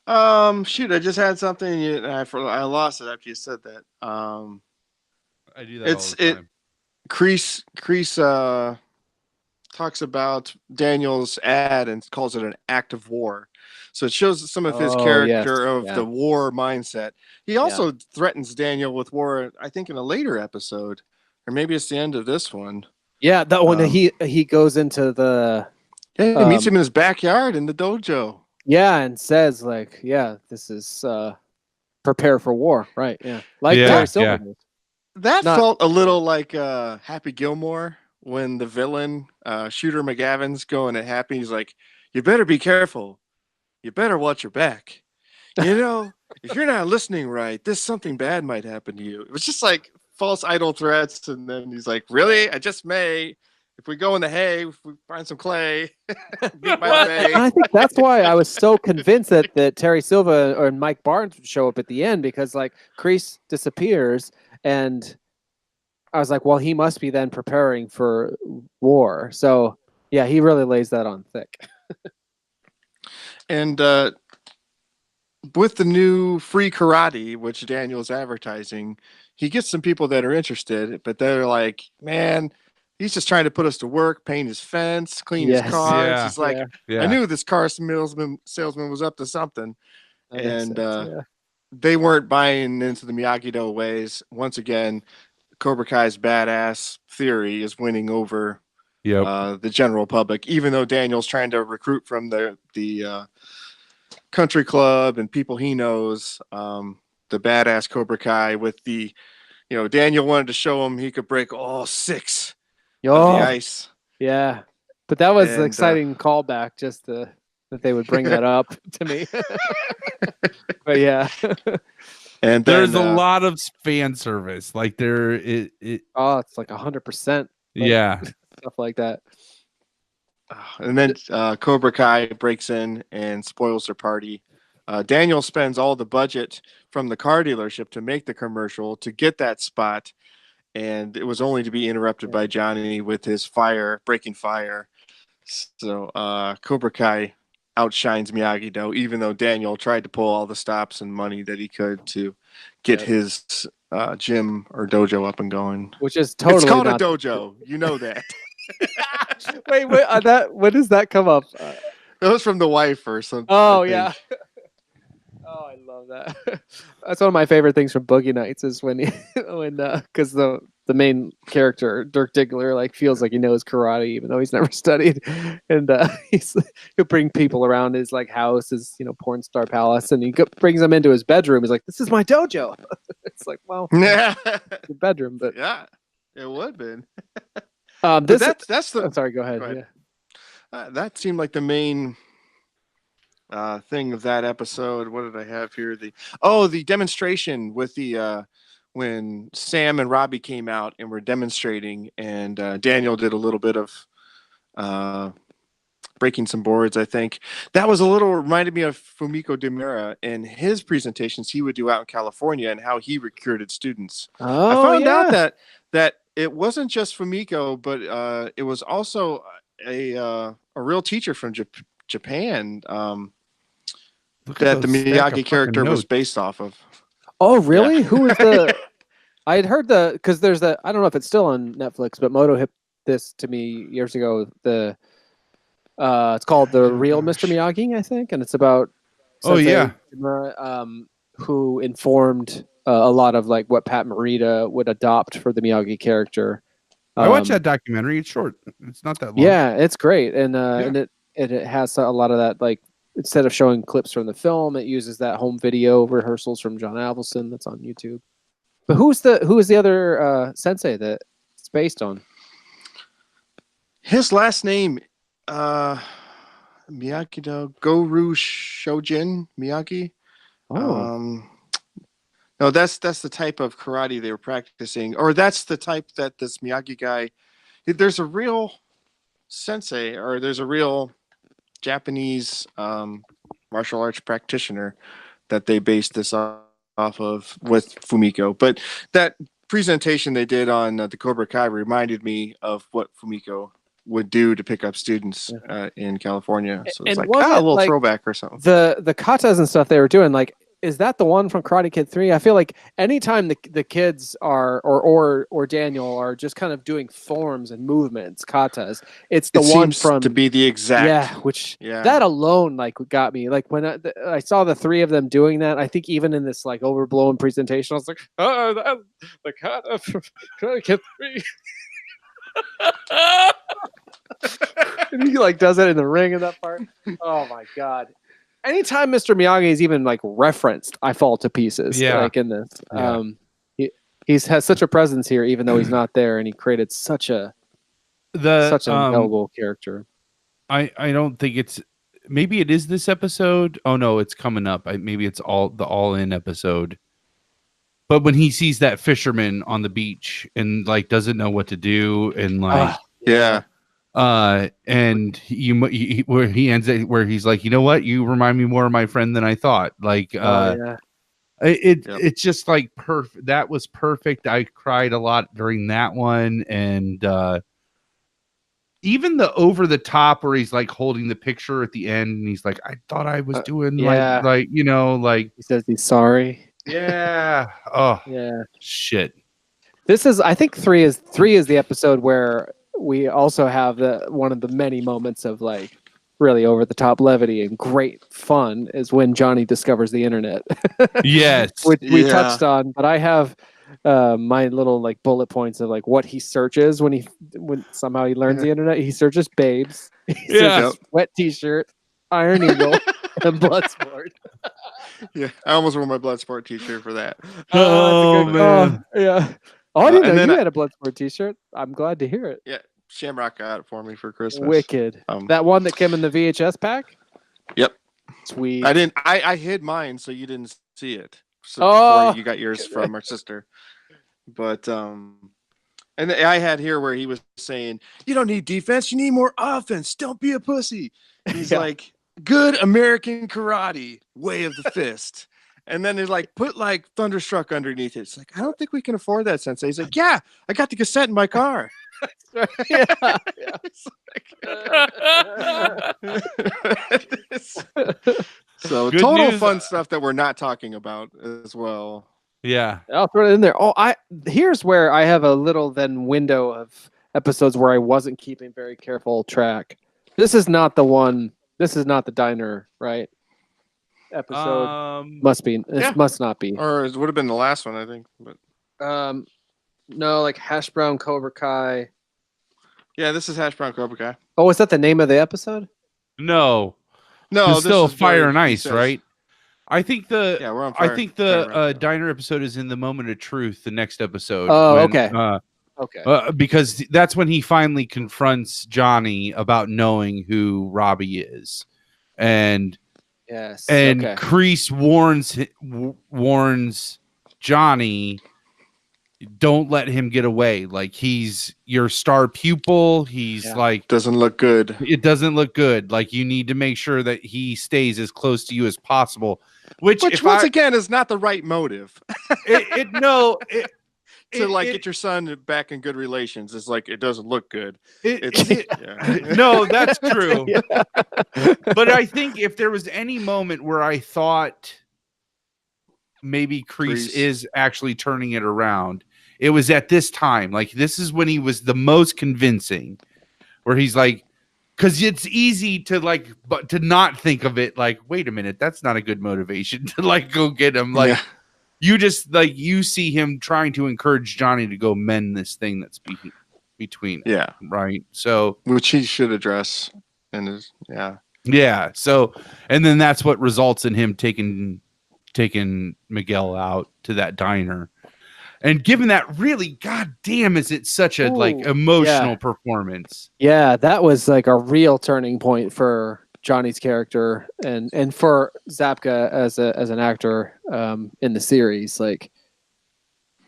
Shoot, I just had something and I lost it after you said that. I do that all the time. Kreese talks about Daniel's ad and calls it an act of war. So it shows some of his character of the war mindset. He also threatens Daniel with war, I think, in a later episode, or maybe it's the end of this one. Yeah, that one. He goes into the. Yeah, he meets him in his backyard in the dojo. Yeah, and says like, this is prepare for war, right? Yeah, like Terry Silver. Yeah. That felt a little like Happy Gilmore when the villain, Shooter McGavin's going at Happy. He's like, "You better be careful. You better watch your back. If you're not listening right, something bad might happen to you." It was just like false idle threats, and then he's like, "Really? I just may. If we go in the hay, if we find some clay, beat my way." And I think that's why I was so convinced that Terry Silva or Mike Barnes would show up at the end, because like Kreese disappears, and I was like, well, he must be then preparing for war. So yeah, he really lays that on thick. And with the new free karate, which Daniel's advertising, he gets some people that are interested, but they're like, "Man, he's just trying to put us to work, paint his fence, clean his cars." Yeah. He's like, I knew this car salesman was up to something. They weren't buying into the Miyagi-Do ways. Once again, Cobra Kai's badass theory is winning over the general public, even though Daniel's trying to recruit from the country club and people he knows. The badass Cobra Kai with Daniel wanted to show him he could break all 6 of the ice. Yeah, but that was an exciting callback, just that they would bring that up to me. But yeah. And there's a lot of fan service. Like it's like 100%. Yeah. Stuff like that. And then Cobra Kai breaks in and spoils their party. Daniel spends all the budget from the car dealership to make the commercial to get that spot, and it was only to be interrupted by Johnny with his breaking fire. So Cobra Kai outshines Miyagi-Do, even though Daniel tried to pull all the stops and money that he could to get his gym or dojo up and going. Which is totally it's called a dojo. You know that. wait, when does that come up? That was from the wife or something. Oh yeah. Oh, I love that. That's one of my favorite things from Boogie Nights is when because the main character Dirk Diggler feels like he knows karate even though he's never studied, and he'll bring people around his house, his porn star palace, and he brings them into his bedroom. He's like, "This is my dojo." It's like, well, yeah, your bedroom, but yeah, it would have been. That's the. I'm sorry. Go ahead. Yeah. That seemed like the main thing of that episode. What did I have here? The demonstration with when Sam and Robbie came out and were demonstrating, and Daniel did a little bit of breaking some boards. I think that was reminded me of Fumiko Demura and his presentations he would do out in California and how he recruited students. Oh, I found out that it wasn't just Fumiko, but it was also a real teacher from Japan. that the Miyagi character was based off of. Oh, really? Who was the? I had heard because there's I don't know if it's still on Netflix, but Moto hit this to me years ago. It's called The Real Mr. Miyagi, I think, and it's about Sensei Kimura, who informed a lot of like what Pat Morita would adopt for the Miyagi character. I watched that documentary. It's short. It's not that long. Yeah, it's great, and it has a lot of that. Like instead of showing clips from the film, it uses that home video rehearsals from John Avildsen that's on YouTube. But who is the other sensei that it's based on? His last name, Miyagi Goru Shojin Miyagi. Oh. No, that's the type of karate they were practicing, or that's the type that this Miyagi guy. There's a real sensei, or there's a real Japanese martial arts practitioner that they based this off of with Fumiko. But that presentation they did on the Cobra-Kai reminded me of what Fumiko would do to pick up students in California. So it's like a little throwback or something. The katas and stuff they were doing, like, is that the one from Karate Kid 3? I feel like anytime the kids are or Daniel are just kind of doing forms and movements, katas, it's the one from to be the exact. That alone like got me. Like when I saw the three of them doing that, I think even in this like overblown presentation, I was like, oh, that's the kata from Karate Kid 3. And he like does it in the ring in that part. Oh my god. Anytime Mr. Miyagi is even like referenced, I fall to pieces. Yeah. Like in this, he has such a presence here, even though he's not there, and he created such an indelible character. I don't think it's. Maybe it is this episode. Oh no, it's coming up. Maybe it's the All In episode. But when he sees that fisherman on the beach and like doesn't know what to do and like and where he ends it, where he's like, you know what, you remind me more of my friend than I thought. Like, it's just like perfect. That was perfect. I cried a lot during that one, and even the over the top where he's like holding the picture at the end, and he's like, I thought I was doing like you know, like he says he's sorry. Yeah. Oh yeah. Shit. This is, I think three is the episode where we also have one of the many moments of like really over the top levity and great fun is when Johnny discovers the internet. Yes. Which we touched on, but I have my little like bullet points of like what he searches when somehow he learns the internet. He searches babes. He searches wet t-shirt, iron eagle, and Bloodsport. Yeah, I almost wore my Bloodsport t-shirt for that. Oh man. Yeah. Oh, I didn't know you had a Bloodsport t-shirt. I'm glad to hear it. Yeah, Shamrock got it for me for Christmas. Wicked. That one that came in the VHS pack? Yep. Sweet. I hid mine so you didn't see it. So before you got yours from our sister. But and I had here where he was saying, you don't need defense, you need more offense. Don't be a pussy. He's like, good American karate, way of the fist. And then he's like, put like Thunderstruck underneath it. It's like, I don't think we can afford that, Sensei. He's like, yeah, I got the cassette in my car. So good total news. Fun stuff that we're not talking about as well. Yeah, I'll throw it in there. Here's where I have a little window of episodes where I wasn't keeping very careful track. This is not the one. This is not the diner, right? Episode must be. It must not be. Or it would have been the last one, I think. But no, like Hash Brown Cobra Kai. Yeah, this is Hash Brown Cobra Kai. Oh, is that the name of the episode? No, it's still Fire and Ice, right? I think we're on Fire. I think the diner episode is in the Moment of Truth. The next episode. Oh, okay. Okay. Because that's when he finally confronts Johnny about knowing who Robbie is, and Kreese warns Johnny, don't let him get away. Like, he's your star pupil. He's like, doesn't look good. It doesn't look good. Like, you need to make sure that he stays as close to you as possible. Which once again is not the right motive. It to like get your son back in good relations. It's like it doesn't look good. No, that's true. But I think if there was any moment where I thought maybe Kreese is actually turning it around, it was at this time. Like, this is when he was the most convincing, where he's like, because it's easy to like, but to not think of it like, wait a minute, that's not a good motivation to like go get him. Like, you just like, you see him trying to encourage Johnny to go mend this thing that's between them, right? So, which he should address in his so, and then that's what results in him taking Miguel out to that diner. And given that, really, goddamn, is it such a like emotional performance? Yeah, that was like a real turning point for Johnny's character and for Zabka as an actor in the series. Like,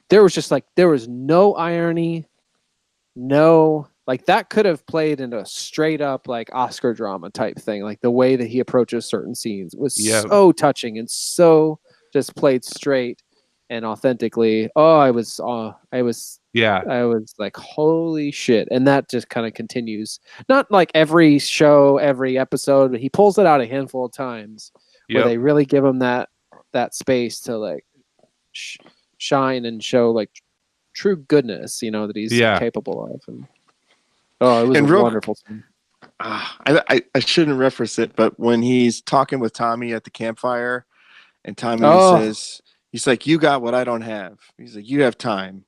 there was no irony, no, like, that could have played into a straight up like Oscar drama type thing. Like, the way that he approaches certain scenes was so touching and so just played straight and authentically. I was like, holy shit. And that just kind of continues, not like every show, every episode, but he pulls it out a handful of times where they really give him that space to like shine and show like true goodness, you know, that he's capable of. And it was a wonderful scene. I shouldn't reference it, but when he's talking with Tommy at the campfire and Tommy says, he's like, you got what I don't have. He's like, you have time.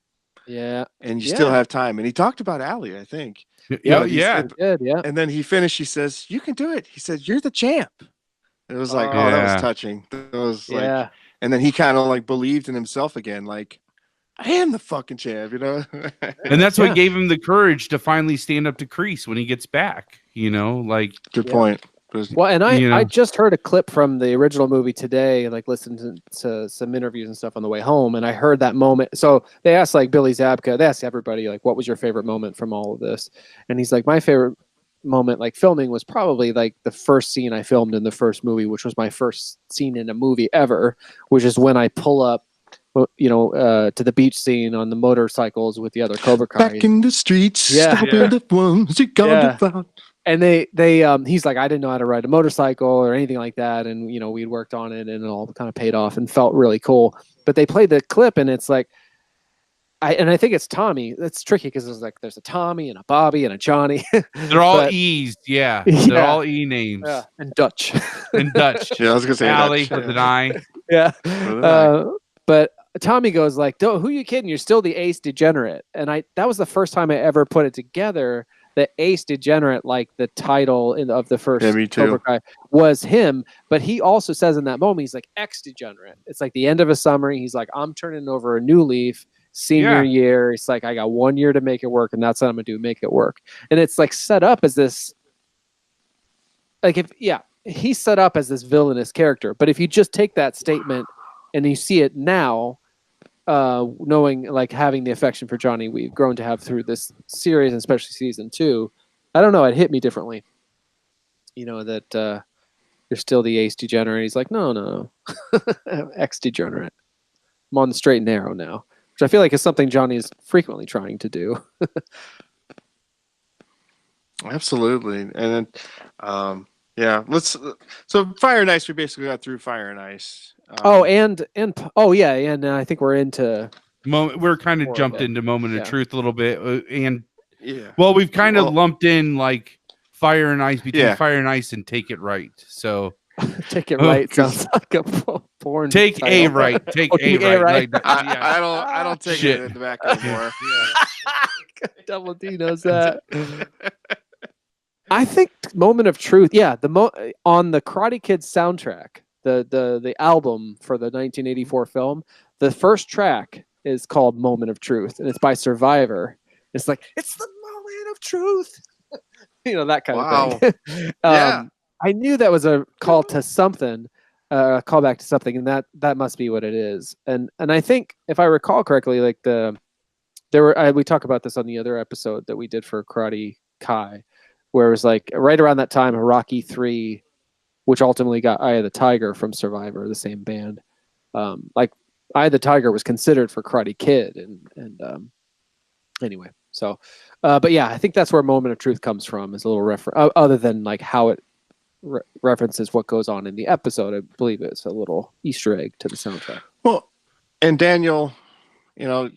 Yeah. And you still have time. And he talked about Allie, I think. Yeah. And then he finished, he says, you can do it. He said, you're the champ. It was like, that was touching. It was like, and then he kind of like believed in himself again. Like, I am the fucking champ, you know? And that's what gave him the courage to finally stand up to Kreese when he gets back, you know, like. Good point. Well, and I just heard a clip from the original movie today, like listened to some interviews and stuff on the way home, and I heard that moment. So they asked like Billy Zabka, they asked everybody like, what was your favorite moment from all of this? And he's like, my favorite moment like filming was probably like the first scene I filmed in the first movie, which was my first scene in a movie ever, which is when I pull up, you know, to the beach scene on the motorcycles with the other Cobra-Kai. Back in the streets, stopping the ones you got about. And they he's like, I didn't know how to ride a motorcycle or anything like that, and you know, we'd worked on it, and it all kind of paid off and felt really cool. But they played the clip, and it's like, I think it's Tommy. That's tricky because it's like there's a Tommy and a Bobby and a Johnny. They're all E's, they're all E names, and Dutch, I was gonna say Allie with an I, but Tommy goes like, who you kidding? You're still the ace degenerate, and that was the first time I ever put it together. The ace degenerate, like the title of the first Cobra Kai, was him, but he also says in that moment, he's like ex degenerate. It's like the end of a summary. He's like, I'm turning over a new leaf. Senior year. It's like, I got 1 year to make it work, and that's what I'm gonna do, make it work. And it's like set up as this, like he's set up as this villainous character. But if you just take that statement and you see it now, knowing, like, having the affection for Johnny we've grown to have through this series, and especially season 2, I don't know, it hit me differently. You know, that you're still the ace degenerate. He's like, no. Ex degenerate. I'm on the straight and narrow now, which I feel like is something Johnny is frequently trying to do. Absolutely. And then, so Fire and Ice, we basically got through Fire and Ice. And I think we're into we're kind of jumped into Moment of Truth a little bit, well, we've kind of lumped in like Fire and Ice between Fire and Ice and Take It Right. So Take It Right sounds like a porn. Take title. A right. Take A right. Like, I don't take it in the back anymore. Double D knows that. I think Moment of Truth. Yeah, on the Karate Kid soundtrack, the album for the 1984 film, the first track is called Moment of Truth, and it's by Survivor. It's like, it's the moment of truth. You know, that kind of thing. I knew that was a call to something, a callback to something, and that must be what it is. And I think, if I recall correctly, like we talk about this on the other episode that we did for Karate Kai, where it was like right around that time, Rocky 3, which ultimately got Eye of the Tiger from Survivor, the same band. Like Eye the Tiger was considered for Karate Kid, and anyway, so but yeah, I think that's where Moment of Truth comes from, is a little reference, other than like how it references what goes on in the episode. I believe it's a little Easter egg to the soundtrack. Well, and Daniel,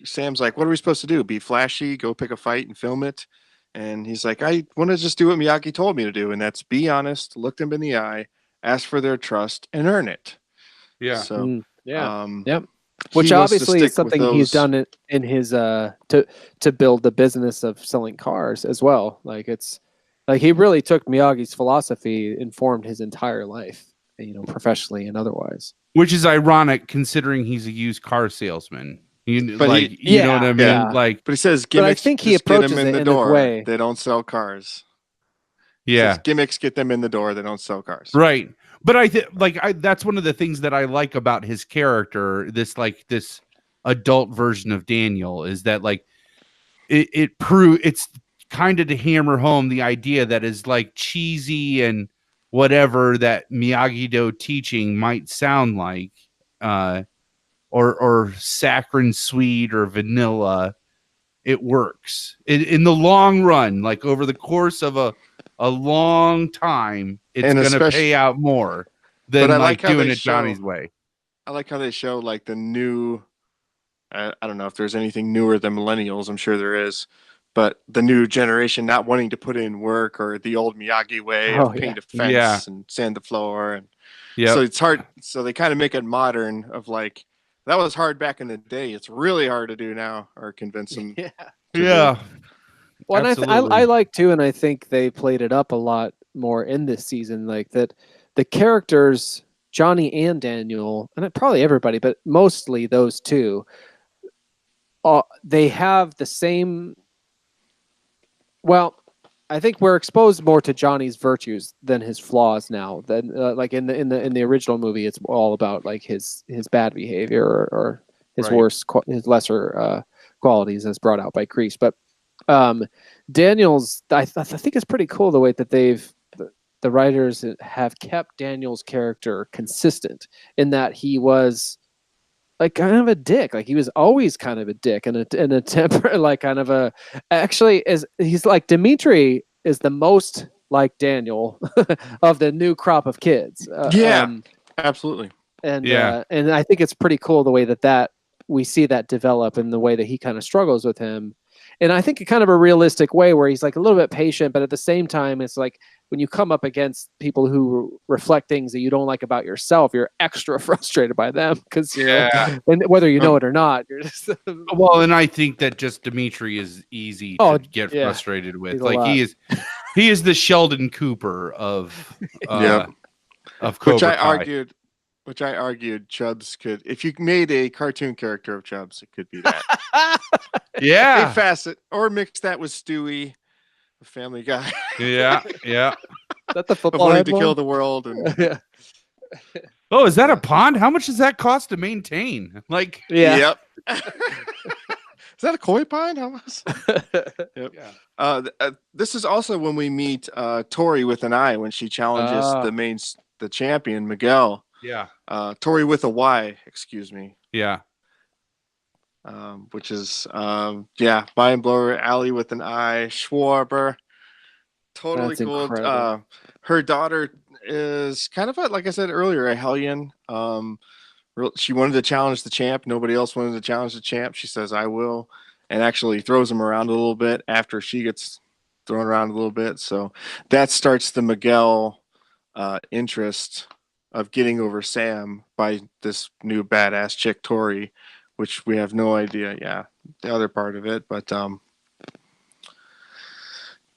Sam's like, what are we supposed to do? Be flashy, go pick a fight and film it? And he's like, I want to just do what Miyagi told me to do, and that's be honest, look them in the eye, ask for their trust, and earn it. Yeah. So yep. Which obviously is something he's done in his to build the business of selling cars as well. Like it's like he really took Miyagi's philosophy, informed his entire life, professionally and otherwise. Which is ironic considering he's a used car salesman. You know what I mean? Yeah. Like, but he says gimmicks. But I think he approaches them in the door. Way. They don't sell cars. Yeah, gimmicks get them in the door. They don't sell cars. Right. But I think that's one of the things that I like about his character. This adult version of Daniel is that like it's kind of to hammer home the idea that is like cheesy and whatever that Miyagi-Do teaching might sound like, or saccharine sweet or vanilla. It works in the long run, like over the course of a long time, it's going to pay out more than like doing it Johnny's way. I like how they show like the new, I don't know if there's anything newer than millennials. I'm sure there is, but the new generation not wanting to put in work, or the old Miyagi way of paint a fence and sand the floor. And so it's hard. So they kind of make it modern of like, that was hard back in the day. It's really hard to do now, or convince them. Yeah. Well, and I like too, and I think they played it up a lot more in this season, like that the characters, Johnny and Daniel, and probably everybody, but mostly those two, they have the same. Well, I think we're exposed more to Johnny's virtues than his flaws now. Than like in the original movie, it's all about like his bad behavior or his worst, his lesser qualities as brought out by Kreese, but. Daniel's, I think it's pretty cool the way that the writers have kept Daniel's character consistent in that he was like kind of a dick. Like he was always kind of a dick and a temper, like kind of a, actually he's like Dimitri is the most like Daniel of the new crop of kids. Absolutely. And and I think it's pretty cool the way that we see that develop in the way that he kind of struggles with him. And I think kind of a realistic way where he's like a little bit patient, but at the same time, it's like when you come up against people who reflect things that you don't like about yourself, you're extra frustrated by them because and whether you know it or not, you're just well. And I think that just Dimitri is easy to get frustrated with. He's like he is the Sheldon Cooper of Cobra-Kai. Which I argued Chubbs could, if you made a cartoon character of Chubbs, it could be that. A facet, or mix that with Stewie, the Family Guy. Yeah. That the football wanting to kill the world. And oh, is that a pond? How much does that cost to maintain? Like, Yep. Is that a koi pond? How much? Yep. Yeah. This is also when we meet Tori with an eye when she challenges the champion Miguel. Yeah. Tori with a Y, excuse me. Yeah. Which is Mind Blower, Alley with an eye, Schwarber. Totally That's cool. Incredible. Her daughter is kind of like I said earlier, a hellion. She wanted to challenge the champ. Nobody else wanted to challenge the champ. She says, I will, and actually throws him around a little bit after she gets thrown around a little bit. So that starts the Miguel interest of getting over Sam by this new badass chick Tori, which we have no idea the other part of it, but so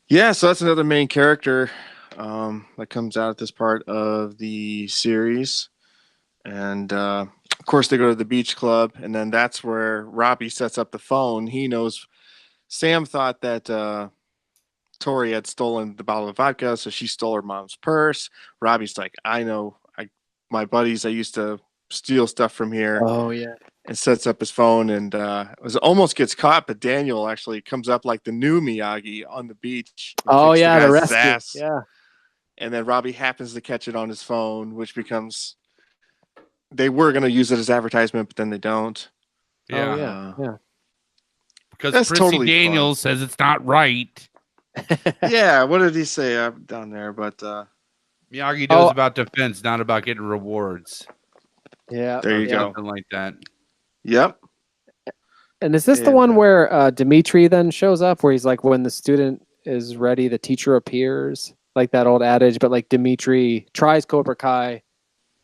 that's another main character that comes out at this part of the series. And of course they go to the beach club, and then that's where Robbie sets up the phone. He knows Sam thought that Tori had stolen the bottle of vodka, so she stole her mom's purse. Robbie's like, I know, my buddies, I used to steal stuff from here. Oh yeah. And sets up his phone and almost gets caught, but Daniel actually comes up like the new Miyagi on the beach. The rescue. Yeah. And then Robbie happens to catch it on his phone, which becomes they were going to use it as advertisement, but then they don't. Yeah. Oh, yeah. Yeah. Because That's Prissy totally Daniels says it's not right. Yeah, what did he say down there? But Miyagi knows about defense, not about getting rewards. Yeah. there you go. Something like that. Yep. And is this the one where Dimitri then shows up, where he's like, when the student is ready, the teacher appears, like that old adage? But like Dimitri tries Cobra Kai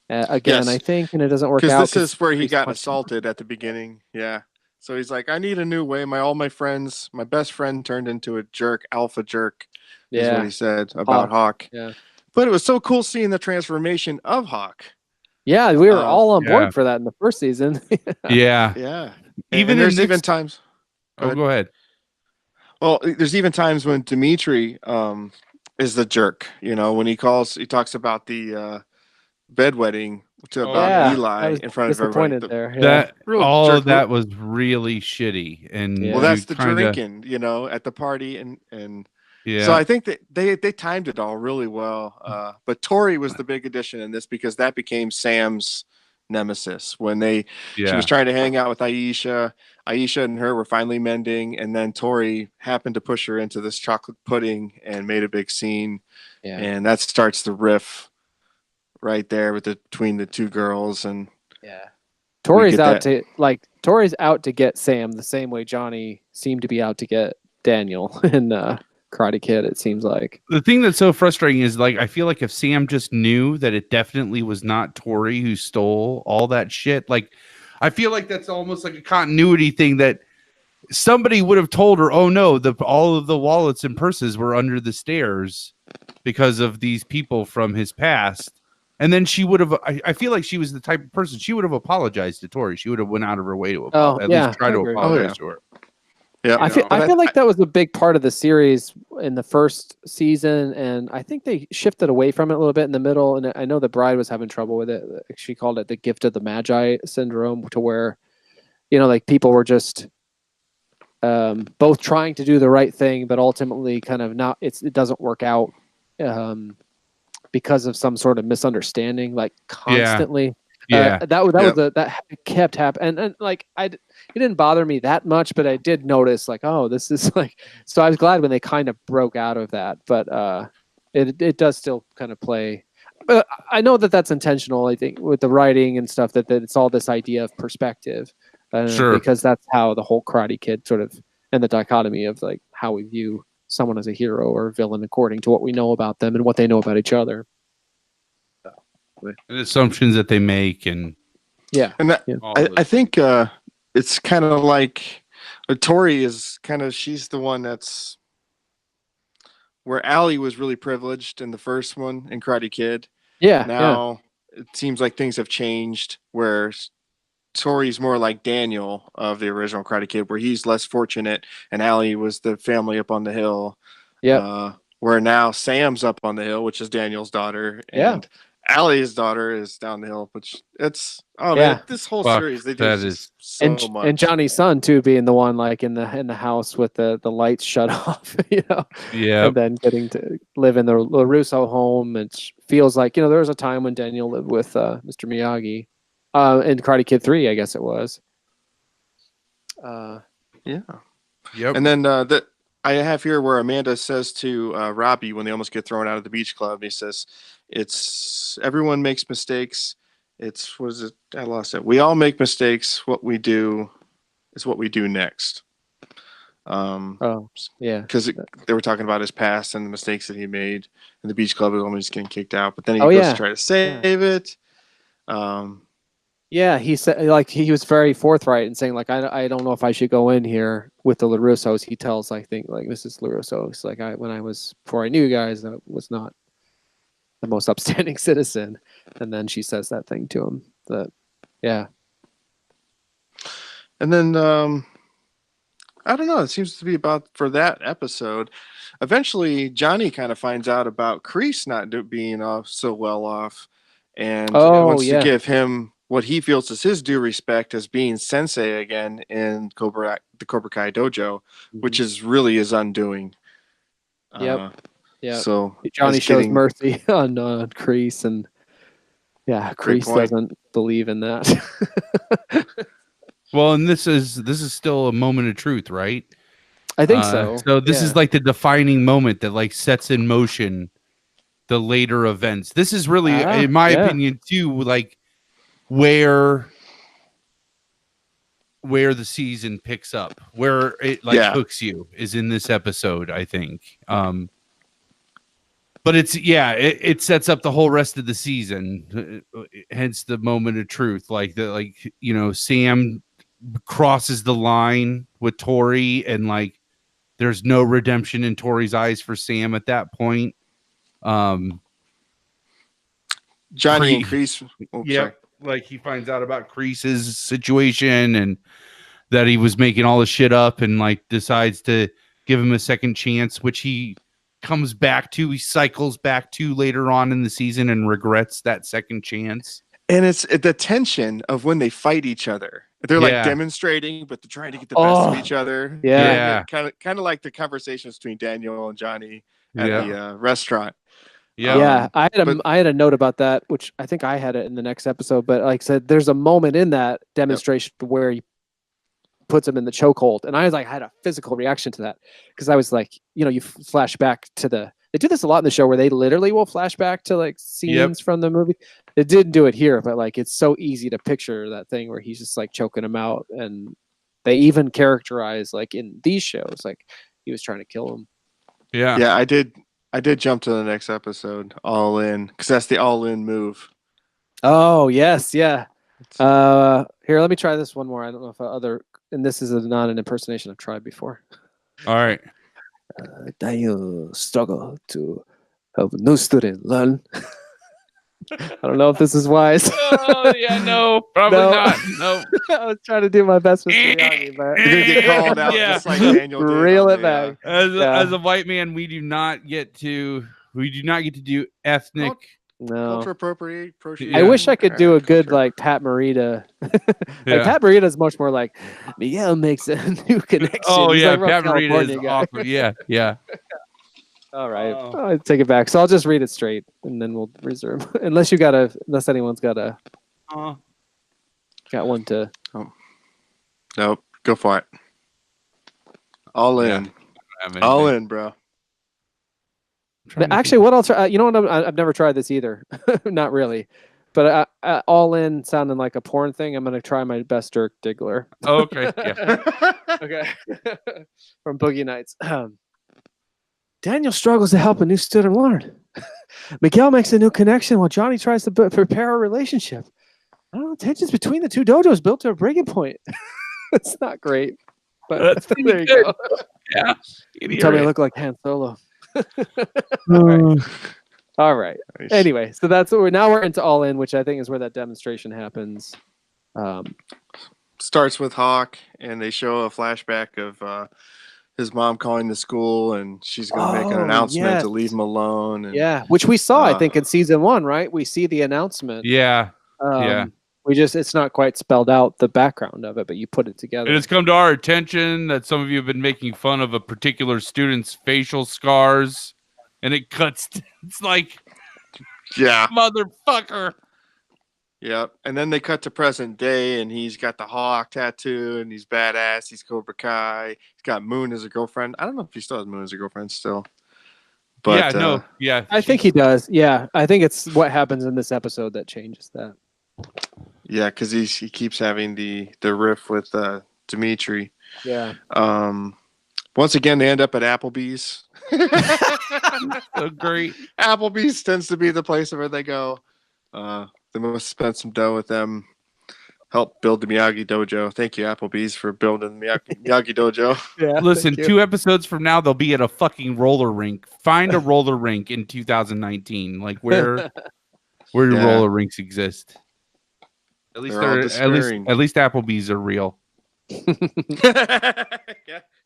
again, Yes. I think, and it doesn't work out. Because this is where he Priest got punched him. assaulted at the beginning. Yeah. So he's like, I need a new way. All my friends, my best friend turned into a jerk, alpha jerk, is what Yeah. he said about Hawk. Yeah. But it was so cool seeing the transformation of Hawk. Yeah, we were all on board for that in the first season. Yeah. Yeah. Even there's in even times. Go ahead. Well, there's even times when Dimitri is the jerk. You know, when he talks about the bedwetting about Eli in front of everybody. There. Yeah. That all of that was really shitty, and well, that's the drinking, you know, at the party, and yeah. So I think that they timed it all really well. But Tori was the big addition in this because that became Sam's nemesis when she was trying to hang out with Aisha. Aisha and her were finally mending, and then Tori happened to push her into this chocolate pudding and made a big scene, and that starts the riff right there between the two girls. And Tori's out to get Sam the same way Johnny seemed to be out to get Daniel in Karate Kid. It seems like the thing that's so frustrating is, like, I feel like if Sam just knew that it definitely was not Tori who stole all that shit, like, I feel like that's almost like a continuity thing, that somebody would have told her, oh no, all of the wallets and purses were under the stairs because of these people from his past. And then she would have, I feel like she was the type of person, she would have apologized to Tori. She would have went out of her way to at least try to apologize to her. Yeah, I feel like that was a big part of the series in the first season, and I think they shifted away from it a little bit in the middle. And I know the Bride was having trouble with it. She called it the gift of the Magi syndrome, to where, you know, like people were just both trying to do the right thing, but ultimately kind of not. It doesn't work out because of some sort of misunderstanding, like constantly. That kept happening, and like it didn't bother me that much, but I did notice, like, oh, this is like. So I was glad when they kind of broke out of that, but it does still kind of play. But I know that that's intentional. I think with the writing and stuff, that it's all this idea of perspective, because that's how the whole Karate Kid sort of, and the dichotomy of like how we view someone as a hero or villain according to what we know about them and what they know about each other. And assumptions that they make, and I think it's kind of like Tori is she's the one that's where Allie was really privileged in the first one in Karate Kid. Now it seems like things have changed, where Tori's more like Daniel of the original Karate Kid, where he's less fortunate, and Allie was the family up on the hill. Where now Sam's up on the hill, which is Daniel's daughter, and Allie's daughter is down the hill, which man, this whole series they do so much. And Johnny's son too, being the one like in the house with the lights shut off, you know. And then getting to live in the LaRusso home. It feels like, you know, there was a time when Daniel lived with Mr. Miyagi in Karate Kid 3, I guess it was. And then I have here where Amanda says to Robbie when they almost get thrown out of the beach club, he says, "It's everyone makes mistakes. It's what is it? I lost it. We all make mistakes. What we do is what we do next." Because they were talking about his past and the mistakes that he made, and the beach club was almost getting kicked out. But then he goes to try to save it. He said, like, he was very forthright in saying, like, I don't know if I should go in here with the LaRussos. He tells, I think, like, Mrs. LaRusso, like, before I knew you guys, I was not the most upstanding citizen. And then she says that thing to him. And then, I don't know, it seems to be about for that episode. Eventually, Johnny kind of finds out about Kreese not being so well off, and wants to give him what he feels is his due respect as being sensei again in the Cobra Kai dojo, which is really his undoing. So Johnny shows mercy on Kreese, and Yeah, Great Kreese point. doesn't believe in that. Well, and this is still a moment of truth, right? I think so. So this is Yeah. like the defining moment that like sets in motion the later events. This is really, in my opinion, too, like where the season picks up, where it like hooks you is in this episode, I think. But it sets up the whole rest of the season. Hence the moment of truth. Like Sam crosses the line with Tori, and like there's no redemption in Tori's eyes for Sam at that point. Johnny and Kreese. Yep. Like he finds out about Kreese's situation and that he was making all the shit up, and like decides to give him a second chance, which he comes back to. He cycles back to later on in the season and regrets that second chance. And it's the tension of when they fight each other. They're like demonstrating, but they're trying to get the best of each other. Yeah. Kind of like the conversations between Daniel and Johnny at the restaurant. Yeah. I had a note about that, which I think I had it in the next episode, but like I said, there's a moment in that demonstration where he puts him in the chokehold. And I was like, I had a physical reaction to that because I was like, you flash back to they do this a lot in the show where they literally will flash back to like scenes from the movie. It didn't do it here, but like it's so easy to picture that thing where he's just like choking him out, and they even characterize like in these shows like he was trying to kill him. Yeah, I did jump to the next episode, All In, because that's the All In move. Oh yes, yeah. Here, let me try this one more. I don't know if and this is not an impersonation I've tried before. All right. Daniel struggle to help a new student learn. I don't know if this is wise. Oh, yeah, no, probably not. No. I was trying to do my best with Miyagi, but you're gonna get called out just like Daniel did. Reel it back. As a white man, we do not get to do ethnic. No. Culture appropriate. I wish I could do a good like Pat Morita. Pat Morita is much more like Miguel makes a new connection. Oh He's yeah, like Pat Morita is awesome. Yeah. All right, I'll take it back. So I'll just read it straight, and then we'll reserve. Unless anyone's got one to. Oh. Nope, go for it. All in, all in, bro. But actually, what I'll try, I've never tried this either. Not really. But All In sounding like a porn thing. I'm going to try my best Dirk Diggler. Oh, okay. Yeah. Okay. From Boogie Nights. Daniel struggles to help a new student learn. Miguel makes a new connection while Johnny tries to prepare a relationship. I don't know. Tensions between the two dojos built to a breaking point. It's not great. But there you go. Yeah. Tell me I look like Han Solo. All right. Nice. Anyway, so that's what we're into All In, which I think is where that demonstration happens. Starts with Hawk, and they show a flashback of his mom calling the school, and she's going to make an announcement to leave him alone. And, which we saw, I think, in season 1, right? We see the announcement. Yeah. It's not quite spelled out the background of it, but you put it together. It has come to our attention that some of you have been making fun of a particular student's facial scars, and it cuts. It's like, motherfucker. Yep. And then they cut to present day, and he's got the Hawk tattoo, and he's badass. He's Cobra Kai. He's got Moon as a girlfriend. I don't know if he still has Moon as a girlfriend still. But I think he does. Yeah, I think it's what happens in this episode that changes that. Yeah, because he keeps having the riff with Dimitri. Yeah. Once again, they end up at Applebee's. So great. Applebee's tends to be the place where they go. They must spend some dough with them. Help build the Miyagi Dojo. Thank you, Applebee's, for building the Miyagi Dojo. Yeah. Listen, 2 episodes from now, they'll be at a fucking roller rink. Find a roller rink in 2019. Like where roller rinks exist. At least at least Applebee's are real.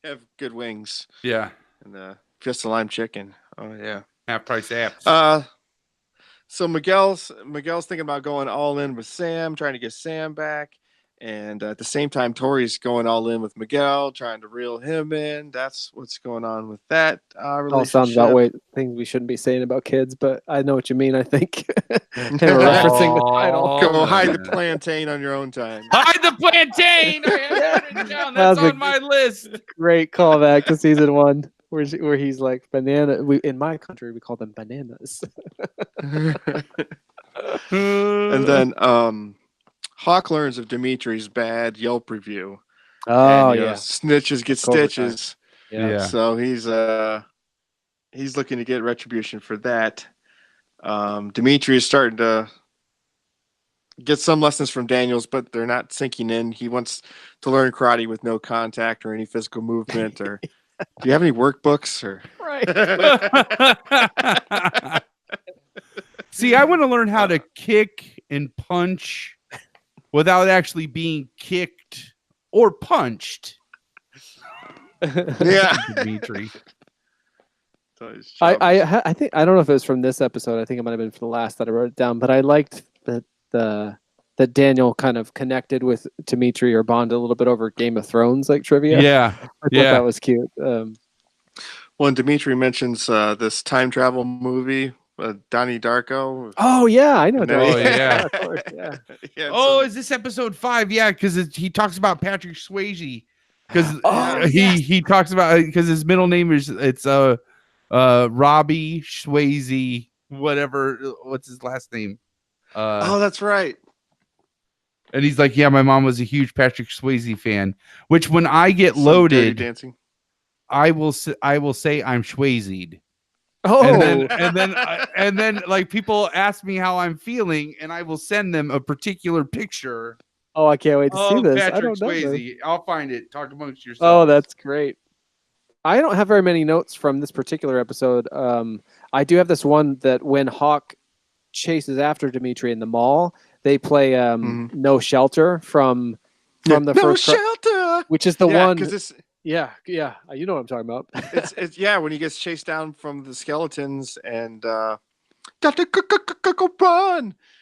Have good wings. Yeah. And just a lime chicken. Oh yeah. Half price apps. So Miguel's thinking about going all in with Sam, trying to get Sam back. And at the same time, Tori's going all in with Miguel, trying to reel him in. That's what's going on with that relationship. All sounds about things we shouldn't be saying about kids, but I know what you mean. I think and we're referencing the title. Go hide the plantain on your own time. Hide the plantain. I have it written down. That's on my list. Great callback to season 1, where he's like banana. In my country, we call them bananas. And then Hawk learns of Dimitri's bad Yelp review. Oh, and, yeah. Snitches get stitches. Yeah. So he's looking to get retribution for that. Dimitri is starting to get some lessons from Daniels, but they're not sinking in. He wants to learn karate with no contact or any physical movement. Or do you have any workbooks? Or Right. See, I want to learn how to kick and punch without actually being kicked or punched. Yeah, Dimitri. I think I don't know if it was from this episode. I think it might have been from the last that I wrote it down. But I liked that Daniel kind of connected with Dimitri or bonded a little bit over Game of Thrones like trivia. Yeah, I thought that was cute. When Dimitri mentions this time travel movie, Donnie Darko. Oh yeah, I know. Oh yeah. Yeah, Oh, is this episode 5? Yeah, because he talks about Patrick Swayze. Because he talks about because his middle name is Robbie Swayze, whatever. What's his last name? Oh, that's right. And he's like, yeah, my mom was a huge Patrick Swayze fan. Which when I get Some loaded, Dirty Dancing. I will say I'm Swayzed. Oh, and then like people ask me how I'm feeling, and I will send them a particular picture. oh, I can't wait to see this. Patrick I don't know. Swayze. I'll find it. Talk amongst yourselves. Oh, that's great. I don't have very many notes from this particular episode. I do have this one that when Hawk chases after Dimitri in the mall, they play "No Shelter" from the first Shelter, which is the one. Yeah, you know what I'm talking about. it's when he gets chased down from the skeletons and run.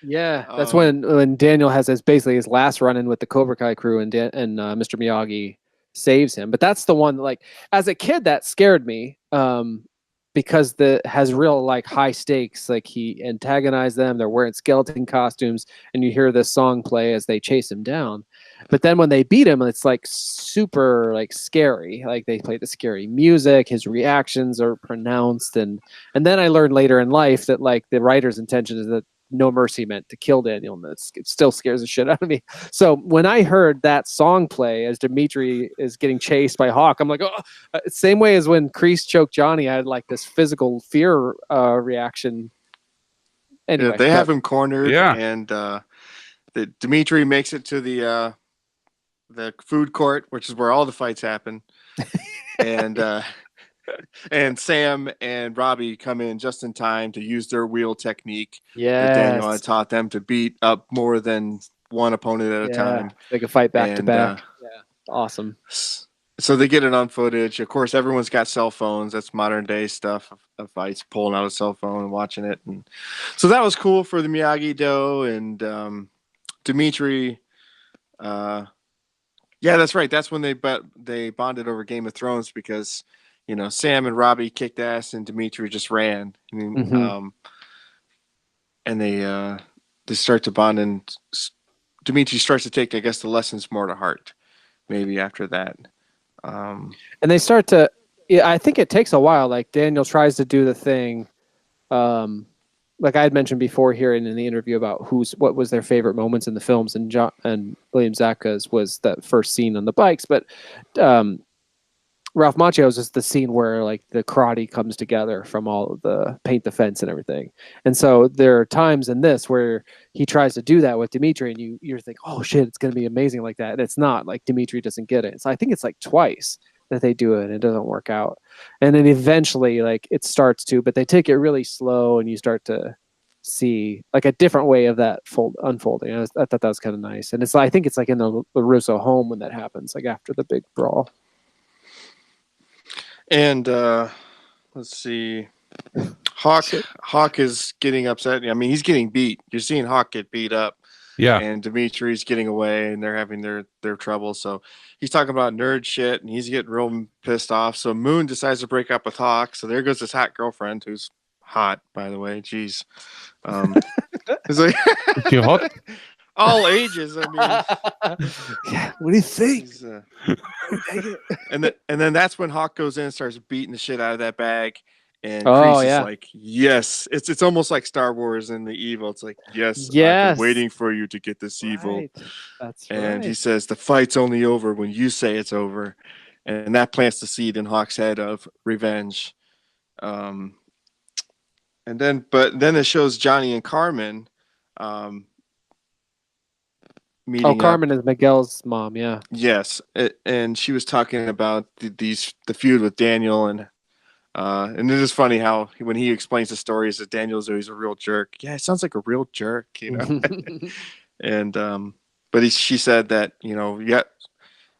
Yeah, that's when Daniel has basically his last run-in with the Cobra Kai crew, and Mr. Miyagi saves him. But that's the one, like, as a kid, that scared me because has real like high stakes. Like he antagonized them. They're wearing skeleton costumes, and you hear this song play as they chase him down. But then when they beat him, it's like super like scary. Like they play the scary music. His reactions are pronounced, and then I learned later in life that like the writer's intention is that No Mercy meant to kill Daniel, and it still scares the shit out of me. So when I heard that song play as Dimitri is getting chased by Hawk, I'm like, oh, same way as when Kreese choked Johnny, I had like this physical fear reaction. Anyway, they have him cornered, Yeah. and Dimitri makes it to the food court, which is where all the fights happen, and Sam and Robbie come in just in time to use their wheel technique. Yeah, that Daniel had taught them to beat up more than one opponent at a time. They can fight back to back. Awesome. So they get it on footage. Of course, everyone's got cell phones. That's modern day stuff of fights, pulling out a cell phone and watching it. And so that was cool for the Miyagi-Do and Dimitri. Yeah, that's right. That's when they bonded over Game of Thrones because, Sam and Robbie kicked ass and Dimitri just ran. And they start to bond, and Dimitri starts to take, I guess, the lessons more to heart. Maybe after that. And they start to. Yeah, I think it takes a while. Like Daniel tries to do the thing. Like I had mentioned before here in the interview about what was their favorite moments in the films, and William Zabka's was that first scene on the bikes, but Ralph Macchio's is the scene where like the karate comes together from all of the paint the fence and everything. And so there are times in this where he tries to do that with Dimitri, and you think, oh shit, it's going to be amazing like that. And it's not. Like Dimitri doesn't get it. So I think it's like twice that they do it and it doesn't work out. And then eventually like it starts to, but they take it really slow and you start to see like a different way of that unfolding. I thought that was kind of nice. And I think it's like in the Russo home when that happens, like after the big brawl. And let's see, Hawk is getting upset. I mean, he's getting beat. You're seeing Hawk get beat up. Yeah. And Dimitri's getting away, and they're having their trouble. So he's talking about nerd shit, and he's getting real pissed off. So Moon decides to break up with Hawk. So there goes his hot girlfriend, who's hot, by the way. Jeez. It's like You hot? all ages. I mean, Yeah. What do you think? and then that's when Hawk goes in and starts beating the shit out of that bag. And Oh, Kreese yeah. is like, yes. It's almost like Star Wars and the evil. It's like, yes, I've Yes. been waiting for you to get this evil. Right. That's And right. he says, the fight's only over when you say it's over. And that plants the seed in Hawk's head of revenge. But then it shows Johnny and Carmen meeting up. Carmen is Miguel's mom. Yeah. Yes, and she was talking about the feud with Daniel, and it is funny how when he explains the stories that Daniel's always a real jerk. Yeah, it sounds like a real jerk, you know. And but she said that, you know,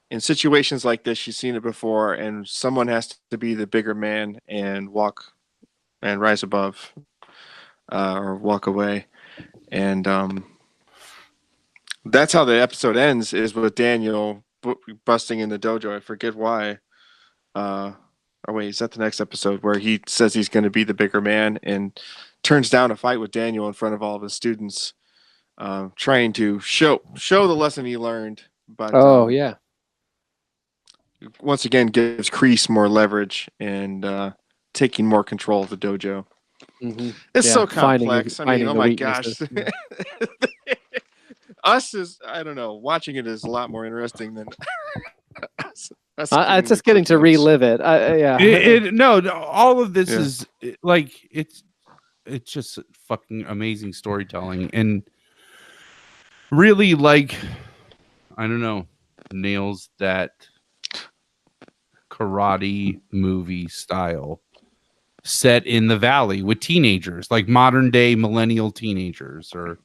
in situations like this, she's seen it before, and someone has to be the bigger man and walk and rise above, or walk away, and that's how the episode ends, is with Daniel busting in the dojo. I forget why. Oh wait, is that the next episode where he says he's going to be the bigger man and turns down a fight with Daniel in front of all of his students, trying to show the lesson he learned. But yeah. once again gives Kreese more leverage and taking more control of the dojo. Mm-hmm. It's Yeah, so complex. I mean, oh my gosh. Yeah. Us is, I don't know, watching it is a lot more interesting than us It's just getting to relive it. Yeah. No, all of this Yeah. is like it's just fucking amazing storytelling, and really, like, I don't know, nails that karate movie style set in the valley with teenagers, like modern day millennial teenagers, or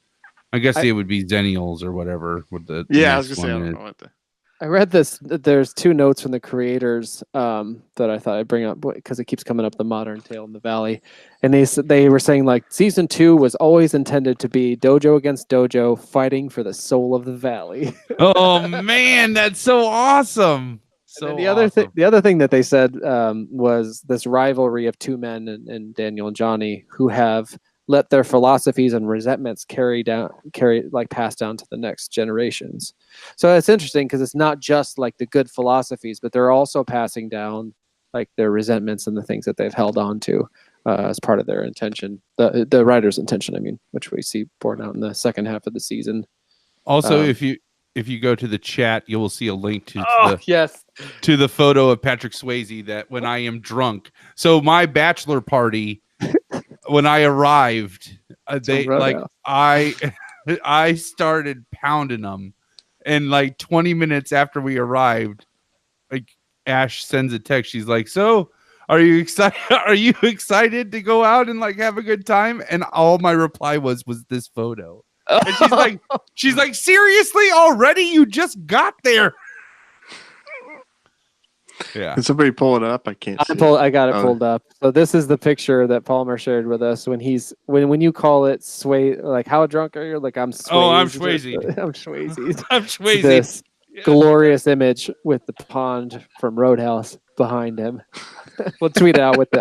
I guess they would be zennials or whatever. With the I was gonna say, I don't know what the. I read this. There's 2 notes from the creators that I thought I'd bring up because it keeps coming up, the modern tale in the valley, and they were saying like season 2 was always intended to be dojo against dojo fighting for the soul of the valley. Oh man, that's so awesome! So the other thing that they said was this rivalry of 2 men and Daniel and Johnny, who have let their philosophies and resentments pass down to the next generations. So it's interesting because it's not just like the good philosophies, but they're also passing down like their resentments and the things that they've held on to as part of their intention, the writer's intention, I mean, which we see borne out in the second half of the season. Also, if you go to the chat, you will see a link to the photo of Patrick Swayze that when I am drunk. So my bachelor party, when I arrived, I started pounding them, and like 20 minutes after we arrived, like Ash sends a text. She's like, "So, are you excited? Are you excited to go out and like have a good time?" And all my reply was this photo. And she's like, seriously, already? You just got there. Yeah. Can somebody pull it up? I can't see. I got it pulled up. So this is the picture that Palmer shared with us when when you call it sway, like how drunk are you? Like I'm Swayze. Oh, I'm Swayze. I'm Swayze. I'm Swayze. This glorious image with the pond from Roadhouse behind him. I'll tweet it out with the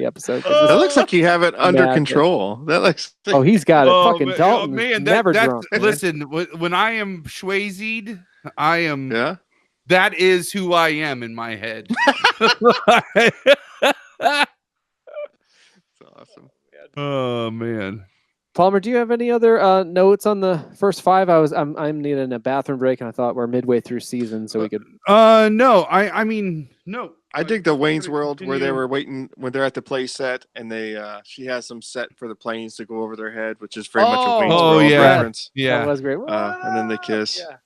episode. That looks like you have it under control. That looks. Oh, he's got it. Fucking Dalton. Man, never drunk. Listen, when I am Swayze'd, I am. Yeah. That is who I am in my head. That's awesome. Oh man. Palmer, do you have any other notes on the first 5? I'm needing a bathroom break, and I thought we're midway through season, so we could. No. I mean, no. I dig the Wayne's World where they were waiting when they're at the play set, and she has them set for the planes to go over their head, which is very much a Wayne's World reference. Yeah, that was great. And then they kiss. Yeah.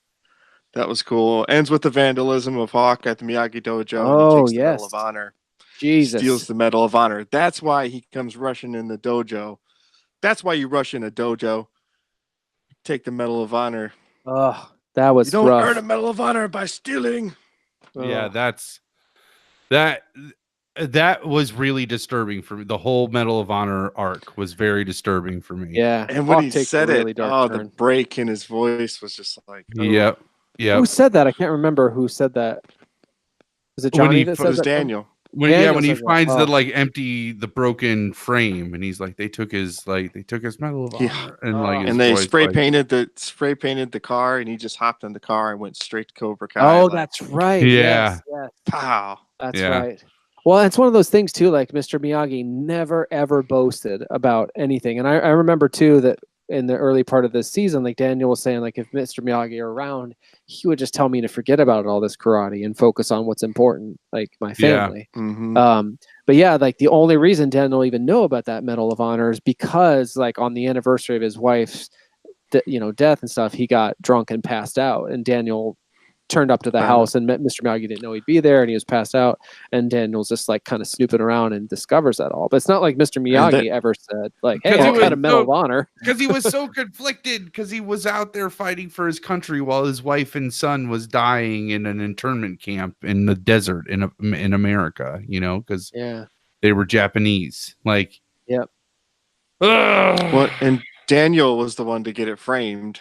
That was cool. Ends with the vandalism of Hawk at the Miyagi Dojo. Oh, and he takes the Medal of Honor. Jesus. Steals the Medal of Honor. That's why he comes rushing in the dojo. That's why you rush in a dojo. Take the Medal of Honor. Oh, that was rough. You don't rough. earn a Medal of Honor by stealing. Yeah, that's that. that was really disturbing for me. The whole Medal of Honor arc was very disturbing for me. Yeah. And when Hawk he takes a said really it, dark the turn. break in his voice was just like, oh. Yep. Who said that? I can't remember who said that. Was it When Johnny he that It said was that? Daniel. When he said that. finds Oh. the broken frame, and he's like, they took his Medal of Yeah. Honor, and like, his And they voice, spray like, painted the car, and he just hopped in the car and went straight to Cobra Kai. Oh, like, that's right. Yeah. Yes. pow. That's Yeah. right. Well, it's one of those things too, like Mr. Miyagi never ever boasted about anything. And I remember too that in the early part of this season, like Daniel was saying, like if Mr. Miyagi were around, he would just tell me to forget about all this karate and focus on what's important, like my family. Mhm. But yeah, like the only reason Daniel even knew about that Medal of Honor is because like on the anniversary of his wife's death and stuff, he got drunk and passed out, and Daniel turned up to the house and met Mr. Miyagi, didn't know he'd be there, and he was passed out, and Daniel's just like kind of snooping around and discovers that all. But it's not like Mr. Miyagi ever said like, hey, I got a Medal of Honor. Because he was so conflicted, because he was out there fighting for his country while his wife and son was dying in an internment camp in the desert in America, because they were Japanese. Like, yep. Well, and Daniel was the one to get it framed.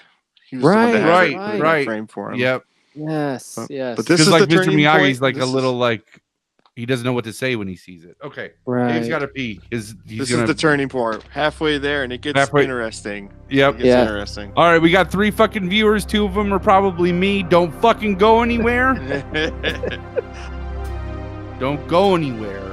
He was the one to have it framed for him. Yep. Yes. But this is like the Mr. turning Miyagi's point. like a little like he doesn't know what to say when he sees it. Okay, right. Dave's got to pee. This is the turning point. Halfway there, and it gets interesting. Yep. It gets interesting. All right, we got 3 fucking viewers. 2 of them are probably me. Don't fucking go anywhere. Don't go anywhere.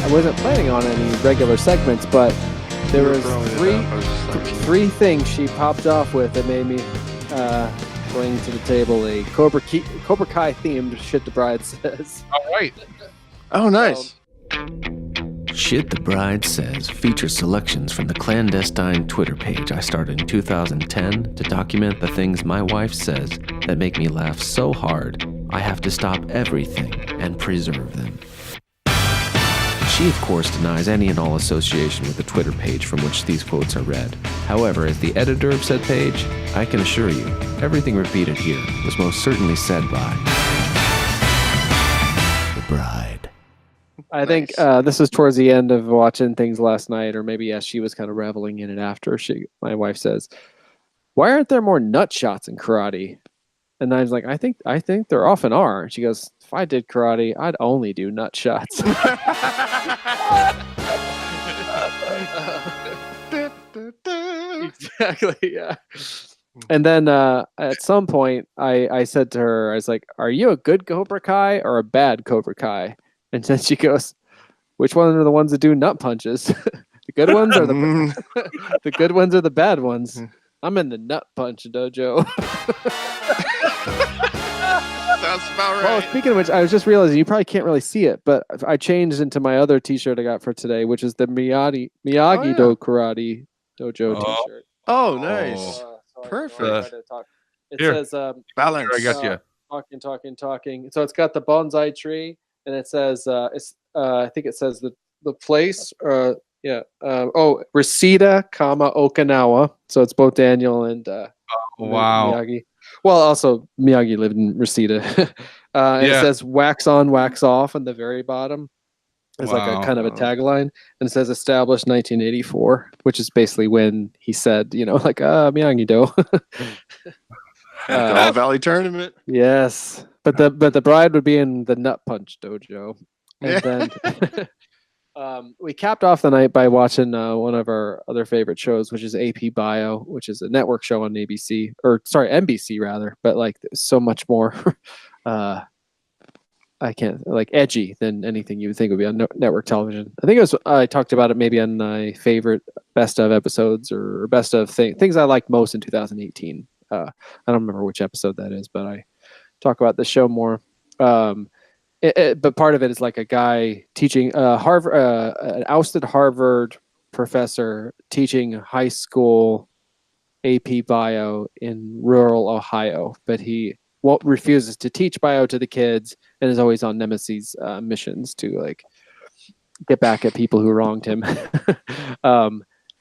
I wasn't planning on any regular segments, but there was three things she popped off with that made me bring to the table a Cobra-Kai themed Shit the Bride Says. All right. Oh, nice. Shit the Bride Says features selections from the clandestine Twitter page I started in 2010 to document the things my wife says that make me laugh so hard I have to stop everything and preserve them. She, of course, denies any and all association with the Twitter page from which these quotes are read. However, as the editor of said page, I can assure you, everything repeated here was most certainly said by the bride. I think this was towards the end of watching things last night, or maybe she was kind of reveling in it after. My wife says, "Why aren't there more nut shots in karate?" And I was like, I think there often are. And she goes, "If I did karate, I'd only do nut shots." Exactly, yeah. And then at some point, I said to her, I was like, "Are you a good Cobra Kai or a bad Cobra Kai?" And then she goes, "Which one are the ones that do nut punches? The good ones or the good ones or the bad ones? I'm in the nut punch dojo." Sounds about right. Well, speaking of which, I was just realizing you probably can't really see it, but I changed into my other T-shirt I got for today, which is the Miyagi Do Karate Dojo T-shirt. Oh, nice. Perfect. It says balance. I got you. Talking. So it's got the bonsai tree, and it says I think it says the place. Reseda, Okinawa. So it's both Daniel and wow. Miyagi. Well, also Miyagi lived in Reseda. It says "wax on, wax off" on the very bottom. It's like a kind of a tagline, and it says "established 1984," which is basically when he said, Miyagi-Do. Valley Tournament. Yes, but the bride would be in the Nut Punch Dojo, and then we capped off the night by watching one of our other favorite shows, which is AP Bio, which is a network show on NBC rather, but like so much more I can't like edgy than anything you would think would be on network television. I think it was I talked about it maybe on my favorite best of episodes or best of things I liked most in 2018. I don't remember which episode that is, but I talk about the show more. But part of it is like a guy teaching Harvard, an ousted Harvard professor teaching high school AP bio in rural Ohio, but he refuses to teach bio to the kids and is always on Nemesis missions to like get back at people who wronged him.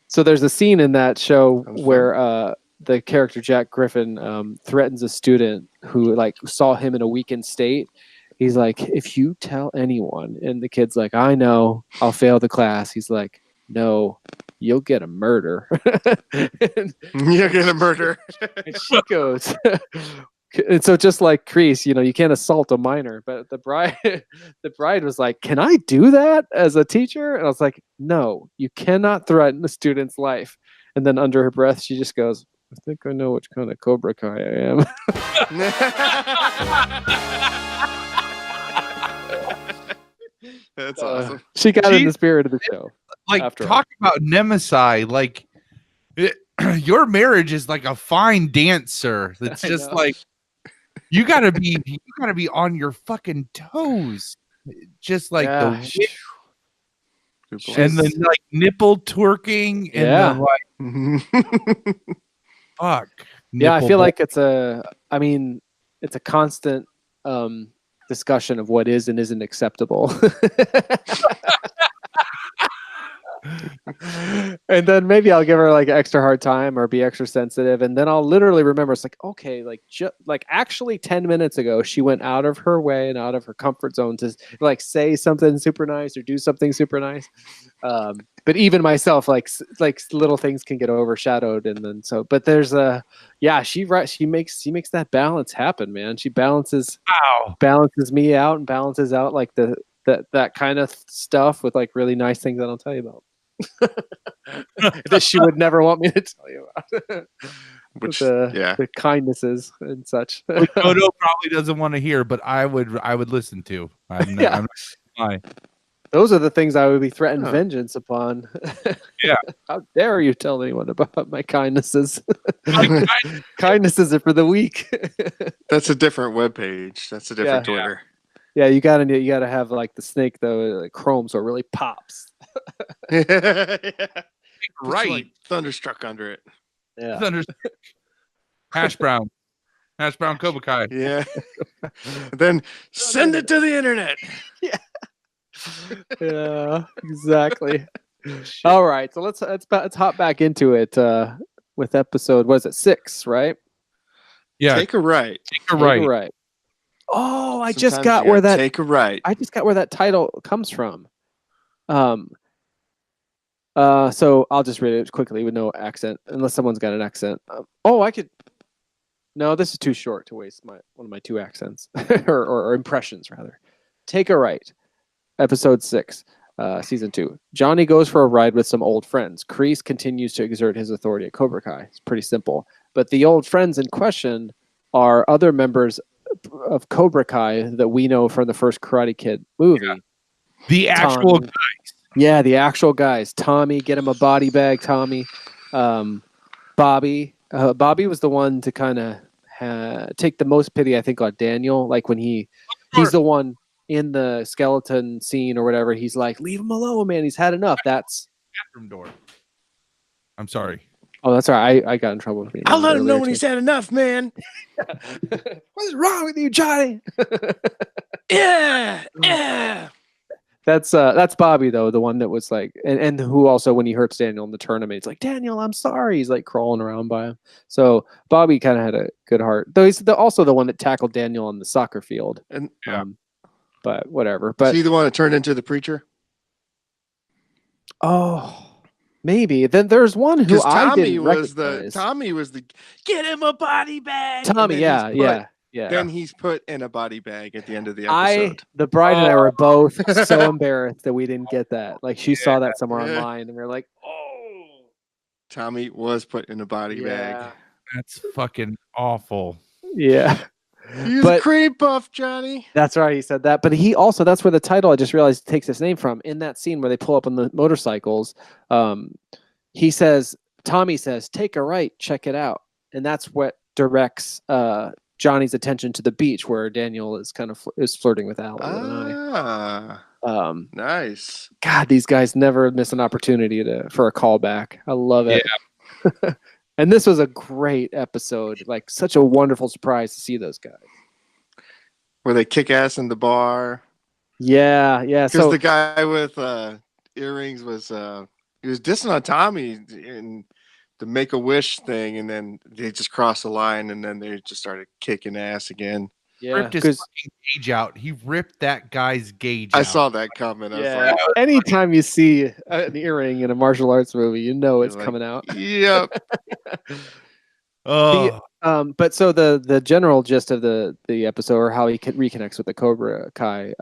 So there's a scene in that show where the character Jack Griffin threatens a student who like saw him in a weakened state. He's like, if you tell anyone, and the kid's like, I know, I'll fail the class. He's like, no, you'll get a murder. You'll get a murder. And she goes, and so just like Kreese, you can't assault a minor, but the bride was like, can I do that as a teacher? And I was like, no, you cannot threaten a student's life. And then under her breath, she just goes, I think I know which kind of Cobra-Kai I am. That's awesome. She got in the spirit of the show. Like, talk about Nemesis. Like, your marriage is like a fine dancer. It's just like you gotta be on your fucking toes. Just like the whip. And then like nipple twerking and then like fuck. Yeah, I feel like it's a constant discussion of what is and isn't acceptable. And then maybe I'll give her like extra hard time or be extra sensitive, and then I'll literally remember it's like, okay, like actually 10 minutes ago she went out of her way and out of her comfort zone to like say something super nice or do something super nice. But even myself, like little things can get overshadowed, and then but there's she makes that balance happen, man. She balances me out and balances out like that kind of stuff with like really nice things I don't tell you about. That she would never want me to tell you about. Which the kindnesses and such. Which Moto probably doesn't want to hear, but I would listen to. I'm not lying. Those are the things I would be threatened vengeance upon. Yeah. How dare you tell anyone about my kindnesses? Kindnesses are for the weak. That's a different webpage. That's a different Twitter. Yeah, you gotta have like the snake though, like chrome, so it really pops. Right. Like thunderstruck under it. Yeah. Hash brown Cobra-Kai. Yeah. Then send it to the internet. Yeah. Yeah, exactly. All right, so let's hop back into it with episode, what is it, 6, right? Yeah. Take a right. Oh, I just got where that take a right. I just got where that title comes from. So I'll just read it quickly with no accent, unless someone's got an accent. I could. No, this is too short to waste one of my 2 accents or impressions rather. Take a right. Episode 6, season 2. Johnny goes for a ride with some old friends. Kreese continues to exert his authority at Cobra-Kai. It's pretty simple. But the old friends in question are other members of Cobra-Kai that we know from the first Karate Kid movie. Yeah. The actual guys. Yeah, the actual guys. Tommy, get him a body bag, Tommy. Bobby. Bobby was the one to kind of take the most pity, I think, on Daniel. Like when he's the one in the skeleton scene or whatever, he's like, leave him alone, man. He's had enough. That's bathroom door. I'm sorry. Oh, that's all right. I got in trouble with me. I'll let him know when he's had enough, man. What's wrong with you, Johnny? Yeah. That's Bobby though, the one that was like, and who also when he hurts Daniel in the tournament, he's like, Daniel, I'm sorry. He's like crawling around by him. So Bobby kind of had a good heart, though. He's also the one that tackled Daniel on the soccer field. And but whatever. But is he the one that turned into the preacher? Oh. Maybe. Then there's one who I didn't recognize. Tommy was the get him a body bag. Tommy, yeah. Then he's put in a body bag at the end of the episode. The bride and I were both so embarrassed that we didn't get that. Like she saw that somewhere online, and we were like, "Oh." Tommy was put in a body bag. That's fucking awful. Yeah. He's a But cream puff, Johnny. that's right, he said that. But he also, that's where the title, I just realized, takes its name from. In that scene where they pull up on the motorcycles, he says, Tommy says, "Take a right, check it out." And that's what directs Johnny's attention to the beach where Daniel is kind of is flirting with Allie. Nice. God, these guys never miss an opportunity for a callback. I love it. Yeah. And this was a great episode. Like, such a wonderful surprise to see those guys. Where they kick ass in the bar. Yeah. Because So the guy with earrings was he was dissing on Tommy in the Make-A-Wish thing, and then they just crossed the line, and then they just started kicking ass again. yeah, Ripped his fucking gauge out. He ripped that guy's gauge out. I saw that comment. I was yeah. like, Anytime you see an earring in a martial arts movie, you know it's like, coming out. Yep. Oh, But so the general gist of the episode, or how he reconnects with the Cobra Kai,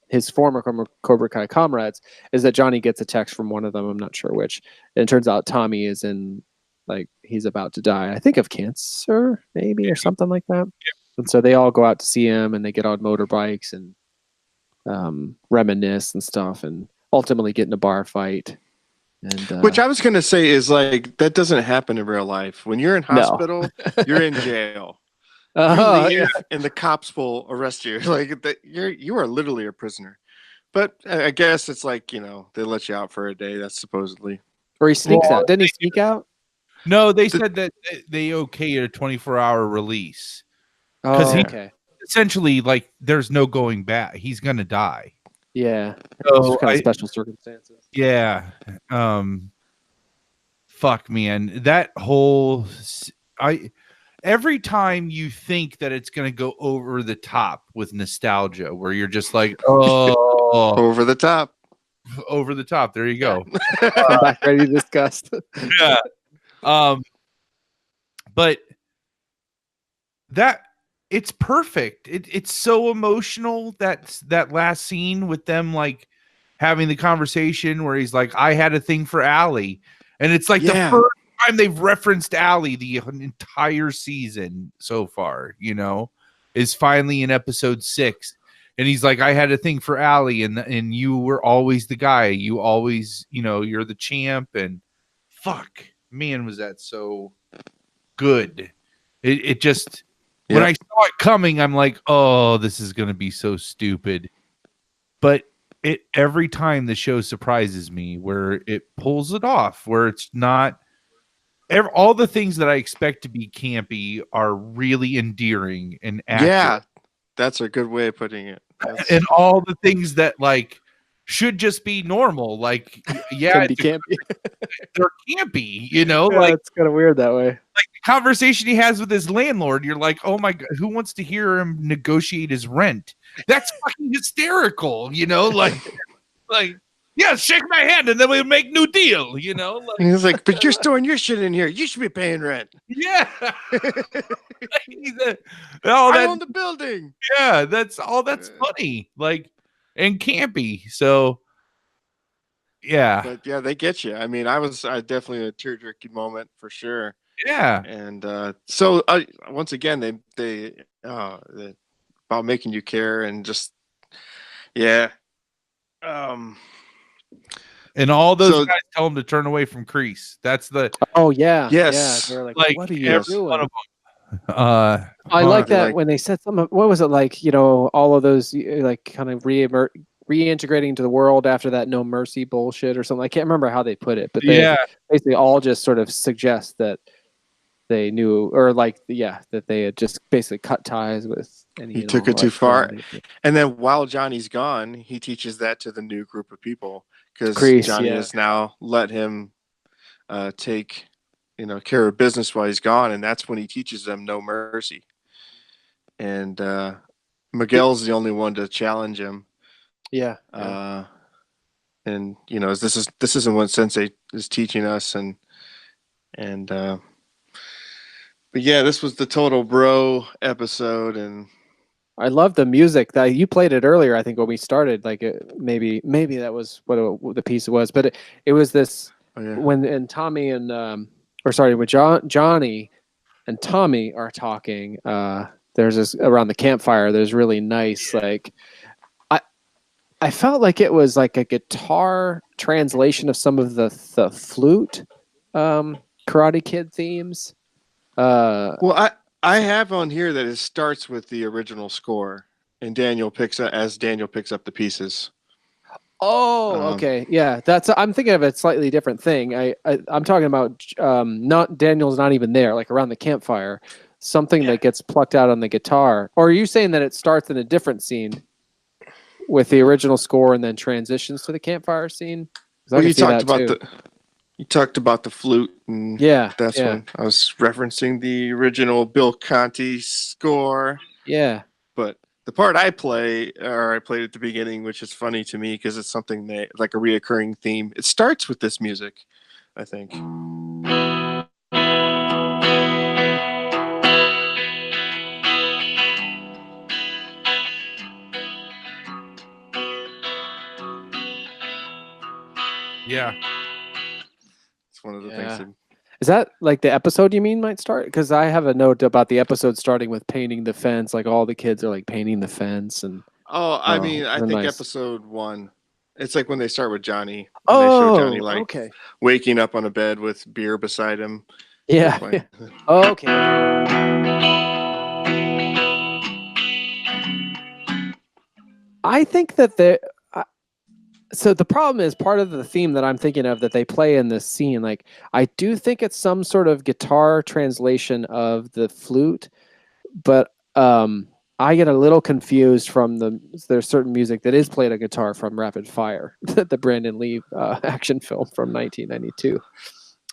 his former Cobra Kai comrades, is that Johnny gets a text from one of them. I'm not sure which. And it turns out Tommy is he's about to die. I think of cancer, maybe, or something like that. Yeah. And so they all go out to see him, and they get on motorbikes and reminisce and stuff, and ultimately get in a bar fight. And, which I was going to say is like, that doesn't happen in real life. When you're in hospital, you're in jail. You leave, and the cops will arrest you. Like you are literally a prisoner. But I guess it's like, they let you out for a day. That's supposedly. Or he sneaks out. Didn't he sneak out? No, they said that they okayed a 24-hour release. Oh, okay. Essentially, like, there's no going back. He's gonna die. Yeah. So kind of special circumstances. Yeah. Fuck, man. That whole every time you think that it's gonna go over the top with nostalgia, where you're just like, oh, over the top. Over the top. There you go. I'm back ready to discuss. Yeah. But that it's perfect. It's so emotional. That last scene with them like having the conversation where he's like, "I had a thing for Allie," and it's like the first time they've referenced Allie the entire season so far. Is finally in episode 6, and he's like, "I had a thing for Allie, and you were always the guy. You always, you're the champ." And fuck, man, was that so good? It just. Yep. When I saw it coming, I'm like, oh, this is going to be so stupid. But every time the show surprises me where it pulls it off, where it's not all the things that I expect to be campy are really endearing and accurate. Yeah, that's a good way of putting it. And all the things that like should just be normal, like be campy. They're campy, like it's kind of weird that way. Like the conversation he has with his landlord, you're like, oh my god, who wants to hear him negotiate his rent? That's fucking hysterical, like yeah, shake my hand and then we'll make new deal, Like, he's like, but you're storing your shit in here. You should be paying rent. Yeah. I own the building. Yeah, that's funny. Like, and campy. So yeah. But yeah, they get you. I mean, I definitely a tear-jerky moment for sure. Yeah. And so once again, they about making you care and just and all those guys tell him to turn away from Kreese. That's the yes. Yeah, they're like, what are you doing? One of them. I like that when they said something. What was it like? All of those like kind of reintegrating into the world after that no mercy bullshit or something. I can't remember how they put it, but they basically all just sort of suggest that they knew, or that they had just basically cut ties with. He took it too far, and then while Johnny's gone, he teaches that to the new group of people because Johnny has now let him take care of business while he's gone, and that's when he teaches them no mercy. And Miguel's the only one to challenge him. Yeah. And this isn't what Sensei is teaching us, and but yeah, this was the total bro episode, and I love the music that you played it earlier. I think when we started, like maybe that was what the piece was, but it was this when Tommy and when Johnny and Tommy are talking. there's this around the campfire. There's really nice like I felt like it was like a guitar translation of some of the flute Karate Kid themes. Well, I have on here that it starts with the original score, and Daniel picks up the pieces. Oh, okay, yeah. I'm thinking of a slightly different thing. I'm talking about not Daniel's not even there, like around the campfire, something that gets plucked out on the guitar. Or are you saying that it starts in a different scene with the original score and then transitions to the campfire scene? Well, you talked about the flute, and that's when I was referencing the original Bill Conti score. Yeah, but the part I played at the beginning, which is funny to me because it's something that like a reoccurring theme. It starts with this music, I think. Yeah. It's one of the things that... Is that like the episode you mean might start? Because I have a note about the episode starting with painting the fence. Like all the kids are like painting the fence. And I think episode 1. It's like when they start with Johnny. They show Johnny like waking up on a bed with beer beside him. Yeah. Okay. I think that so the problem is part of the theme that I'm thinking of that they play in this scene. Like I do think it's some sort of guitar translation of the flute, but I get a little confused from there's certain music that is played on guitar from Rapid Fire, the Brandon Lee action film from 1992.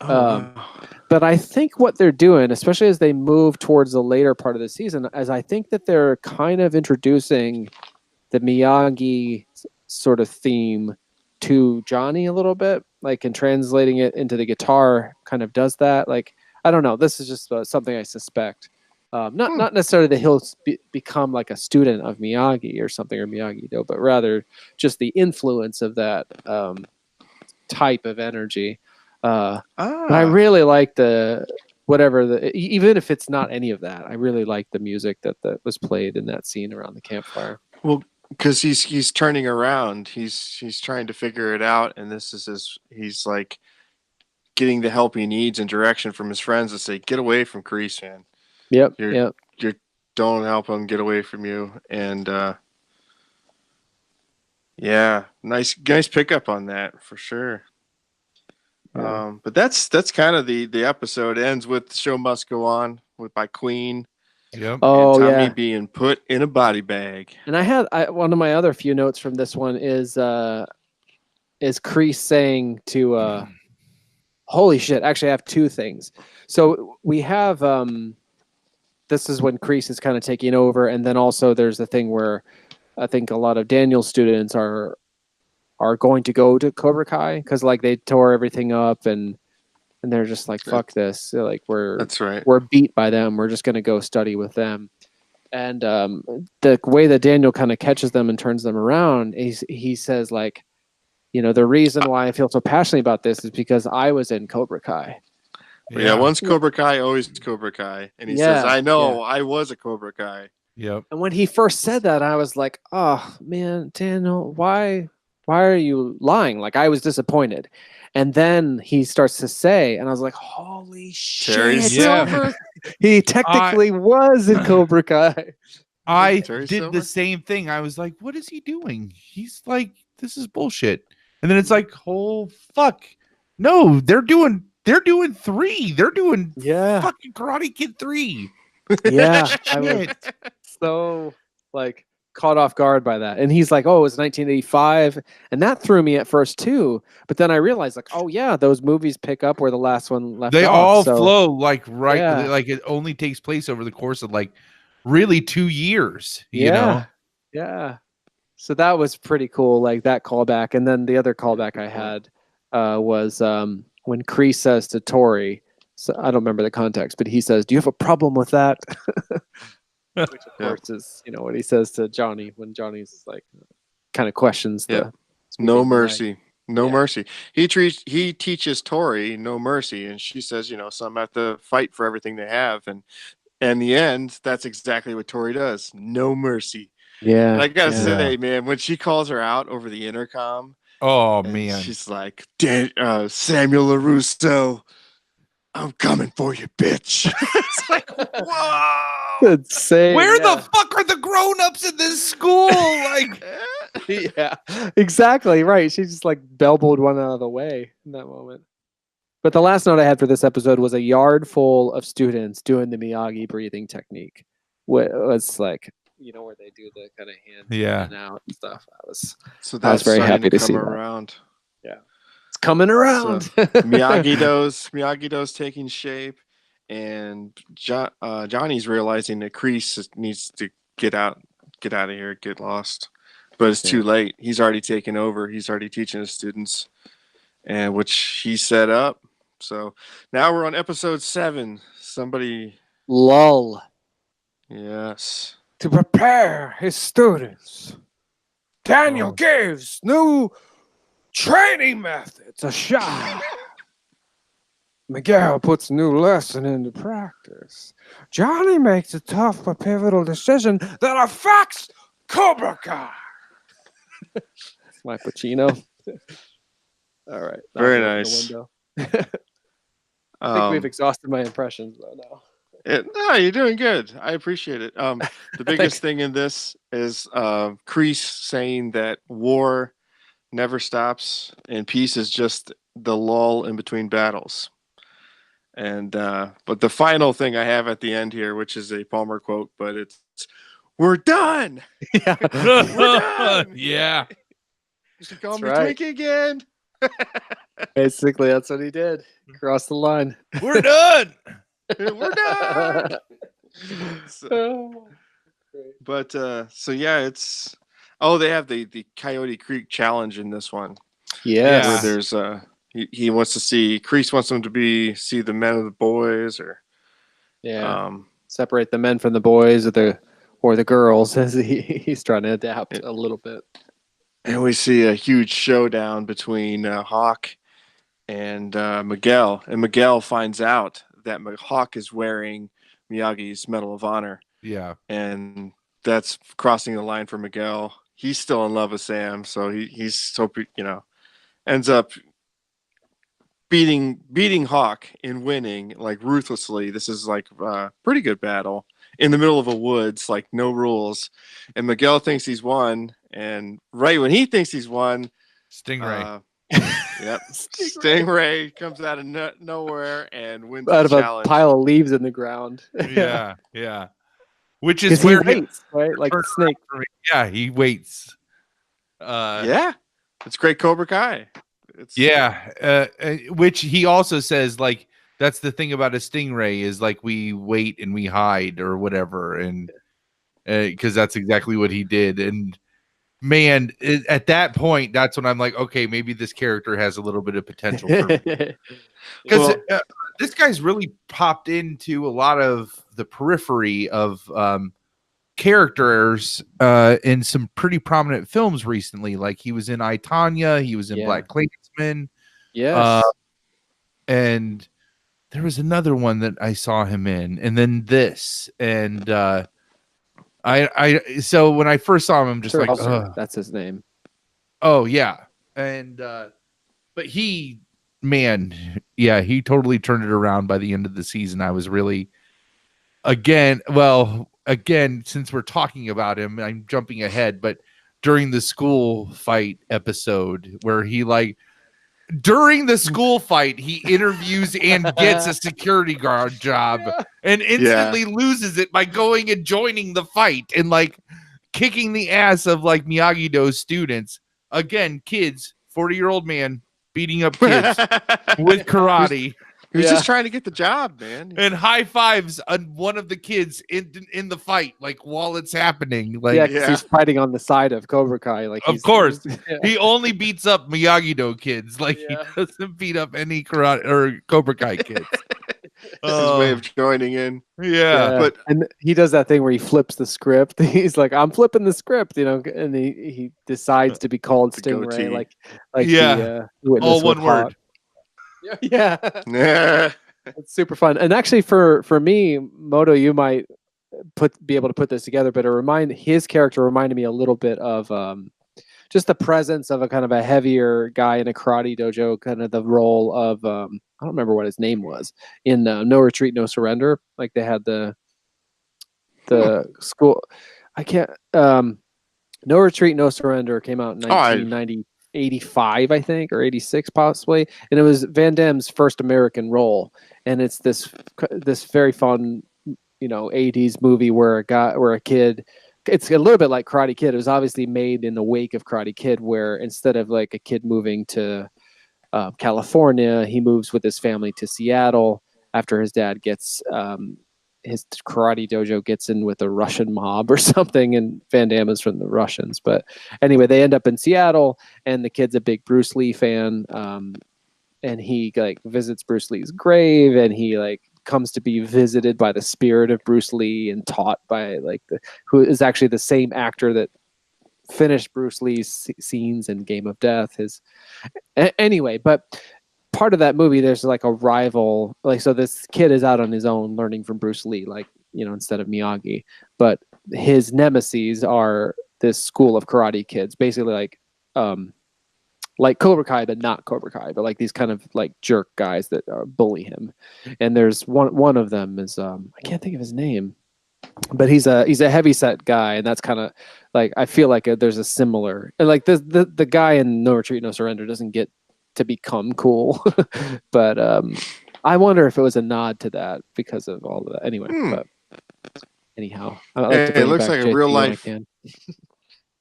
But I think what they're doing, especially as they move towards the later part of the season, is I think that they're kind of introducing the Miyagi sort of theme to Johnny a little bit, like, and translating it into the guitar kind of does that. Like, I don't know. This is just something I suspect. Not necessarily that he'll become like a student of Miyagi or something, or Miyagi-Do, but rather just the influence of that type of energy. But I really like even if it's not any of that, I really like the music that was played in that scene around the campfire. Well, because he's turning around, he's trying to figure it out, and he's like getting the help he needs and direction from his friends to say, "Get away from Kreese, man. Yep. You're don't help him get away from you." And nice pickup on that for sure. But that's kind of the episode. Ends with "The Show Must Go On" by Queen. Yep. Oh, and Tommy being put in a body bag. And one of my other few notes from this one is Kreese saying to holy shit. Actually, I have two things. So we have this is when Kreese is kind of taking over, and then also there's the thing where I think a lot of Daniel's students are going to go to Cobra-Kai because like they tore everything up and they're just like, fuck this. They're like, that's right. We're beat by them. We're just going to go study with them. And the way that Daniel kind of catches them and turns them around, he says like, the reason why I feel so passionately about this is because I was in Cobra-Kai. Yeah, once Cobra-Kai, always Cobra-Kai. And he says, I know, I was a Cobra-Kai. Yep. And when he first said that, I was like, oh, man, Daniel, why are you lying? Like, I was disappointed. And then he starts to say, and I was like, holy shit. He technically was in Cobra-Kai. I did the same thing. I was like, what is he doing? He's like, this is bullshit. And then it's like, oh, fuck. No, they're doing 3. They're doing fucking Karate Kid 3. Yeah. I was so, like, caught off guard by that. And he's like, oh, it was 1985. And that threw me at first too. But then I realized like, oh yeah, those movies pick up where the last one left They off, all flow like like it only takes place over the course of like really 2 years, you know? Yeah. So that was pretty cool, like that callback. And then the other callback I had was when Kreese says to Tori, so I don't remember the context, but he says, do you have a problem with that? Which of course is, what he says to Johnny when Johnny's like kind of questions the no mercy. No mercy. He teaches Tori no mercy, and she says, some have to fight for everything they have, and And the end, that's exactly what Tori does. No mercy. Yeah. And I gotta yeah. say, man, when she calls her out over the intercom, Oh and man. she's like, Samuel LaRusso, I'm coming for you, bitch. It's like, whoa. Insane. Where yeah. the fuck are the grown-ups in this school? Like, Yeah, exactly right. She just like elbowed one out of the way in that moment. But the last note I had for this episode was a yard full of students doing the Miyagi breathing technique. Was like, where they do the kind of hand Yeah. in and out and stuff. So I was that's very starting happy to come see that. around. Yeah, it's coming around. Miyagi-Do's taking shape, and Johnny's realizing that Kreese needs to get out of here, get lost. But it's too late. He's already taken over. He's already teaching his students, and which he set up. So now we're on episode 7. Somebody, Lull. yes. To prepare his students, Daniel gives new training methods a shot. Miguel puts new lesson into practice. Johnny makes a tough but pivotal decision that affects Cobra-Kai. That's my Pacino. All right. Very nice. I think we've exhausted my impressions though now. No, you're doing good. I appreciate it. The biggest thing in this is Kreese saying that war never stops and peace is just the lull in between battles. And but the final thing I have at the end here, which is a Palmer quote, but it's "We're done." Yeah. We're done. Yeah. You should call That's me right. Twinkie again. Basically, that's what he did. Crossed the line. We're done. We're done. But so yeah, it's they have the Coyote Creek challenge in this one. Yes. Where there's he wants to see Kreese wants him to see the men of the boys or separate the men from the boys or the girls as he's trying to adapt a little bit. And we see a huge showdown between Hawk and Miguel. And Miguel finds out that Hawk is wearing Miyagi's Medal of Honor. Yeah. And that's crossing the line for Miguel. He's still in love with Sam, so he's so ends up beating Hawk and winning like ruthlessly. This is like a pretty good battle in the middle of a woods, like no rules. And Miguel thinks he's won, and right when he thinks he's won, Stingray. Yep, Stingray comes out of nowhere and wins out the of challenge. a pile of leaves in the ground. Yeah. Which is where he waits, right? Like the snake. Yeah, he waits. It's great Cobra Kai. Which he also says like that's the thing about a stingray is like we wait and we hide or whatever, and because that's exactly what he did. And man, at that point, that's when I'm like, okay, maybe this character has a little bit of potential for me. Because this guy's really popped into a lot of the periphery of characters in some pretty prominent films recently. Like he was in I, Tonya, he was in Black Klansman. Yes. And there was another one that I saw him in, and then this. And so when I first saw him, I'm just that's his name. Oh yeah. And but he totally turned it around by the end of the season. I was really again, since we're talking about him, I'm jumping ahead, but during the school fight episode where during the school fight, he interviews and gets a security guard job and instantly loses it by going and joining the fight and like kicking the ass of like Miyagi-Do's students. Again, kids, 40-year-old man beating up kids with karate. He was just trying to get the job, man. And high fives on one of the kids in the fight, like while it's happening. Like, he's fighting on the side of Cobra Kai. Like, of course, he only beats up Miyagi-Do kids. Like he doesn't beat up any karate or Cobra Kai kids. His way of joining in. But and he does that thing where he flips the script. He's like, "I'm flipping the script," and he decides to be called Stingray. Like all one word. Yeah. It's super fun. And actually, for me, Moto, you might be able to put this together, but his character reminded me a little bit of just the presence of a kind of a heavier guy in a karate dojo, kind of the role of I don't remember what his name was in No Retreat, No Surrender. Like they had the school. I can't. No Retreat, No Surrender came out in 1985, I think, or 86 possibly, and it was Van Damme's first American role, and it's this very fun, 80s movie where a kid. It's a little bit like Karate Kid. It was obviously made in the wake of Karate Kid, where instead of like a kid moving to California, he moves with his family to Seattle after his dad gets his karate dojo gets in with a Russian mob or something, and Van Damme is from the Russians. But anyway, they end up in Seattle, and the kid's a big Bruce Lee fan, and he like visits Bruce Lee's grave, and he like comes to be visited by the spirit of Bruce Lee and taught by who is actually the same actor that finished Bruce Lee's scenes in Game of Death. Anyway, but part of that movie, there's like a rival, so this kid is out on his own learning from Bruce Lee, instead of Miyagi, but his nemesis are this school of karate kids, basically like Cobra-Kai, but not Cobra-Kai, but like these kind of like jerk guys that bully him. And there's one of them is I can't think of his name, but he's a heavyset guy, and that's kind of like I feel like there's a similar like the guy in No Retreat, No Surrender doesn't get to become cool, but I wonder if it was a nod to that because of all of that. Anyway, but anyhow, it looks like a real life.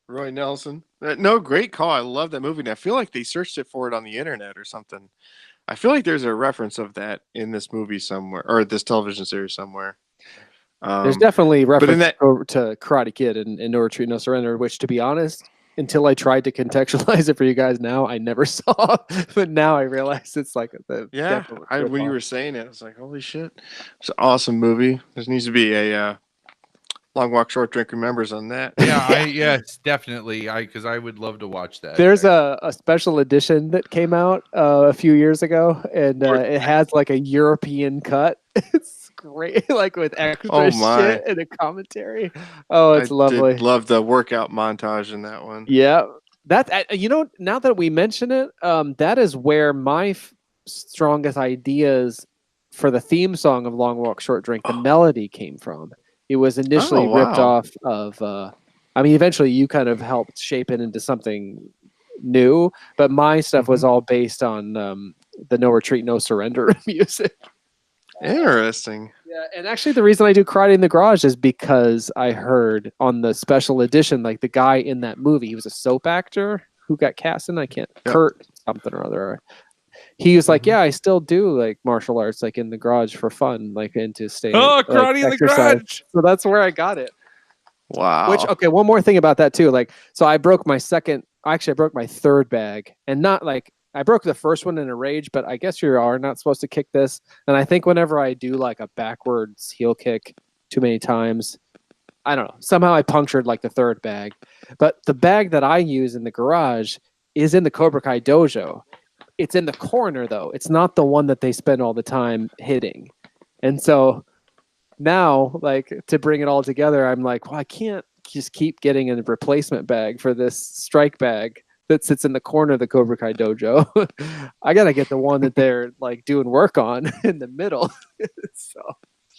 Roy Nelson. No, great call. I love that movie. And I feel like they searched for it on the internet or something. I feel like there's a reference of that in this movie somewhere, or this television series somewhere. There's definitely reference to Karate Kid and No Retreat, No Surrender, which, to be honest, until I tried to contextualize it for you guys now, I never saw. But now I realize it's like when you were saying it, I was like, holy shit. It's an awesome movie. There needs to be a Long Walk Short Drink remembers on that. Yeah, yes, definitely. Because I would love to watch that. There's a special edition that came out a few years ago, and it has like a European cut. It's great, like with extra shit and a commentary. Oh, it's lovely. Love the workout montage in that one. Yeah, that now that we mention it, that is where my strongest ideas for the theme song of Long Walk Short Drink, the melody came from. It was initially ripped off of, eventually you kind of helped shape it into something new, but my stuff was all based on the No Retreat, No Surrender music. Interesting. Yeah, and actually the reason I do Karate in the Garage is because I heard on the special edition, like the guy in that movie, he was a soap actor who got cast in, Kurt something or other. He was like, yeah, I still do like martial arts, like in the garage for fun, like and to stay. Karate in the garage. So that's where I got it. Wow. Which, okay, one more thing about that too. Like, so I broke my third bag, and not like I broke the first one in a rage, but I guess you are not supposed to kick this. And I think whenever I do like a backwards heel kick too many times, I don't know, somehow I punctured like the third bag. But the bag that I use in the garage is in the Cobra-Kai dojo. It's in the corner, though. It's not the one that they spend all the time hitting. And so now, like, to bring it all together, I'm like, well, I can't just keep getting a replacement bag for this strike bag that sits in the corner of the Cobra-Kai dojo. I got to get the one that they're, like, doing work on in the middle.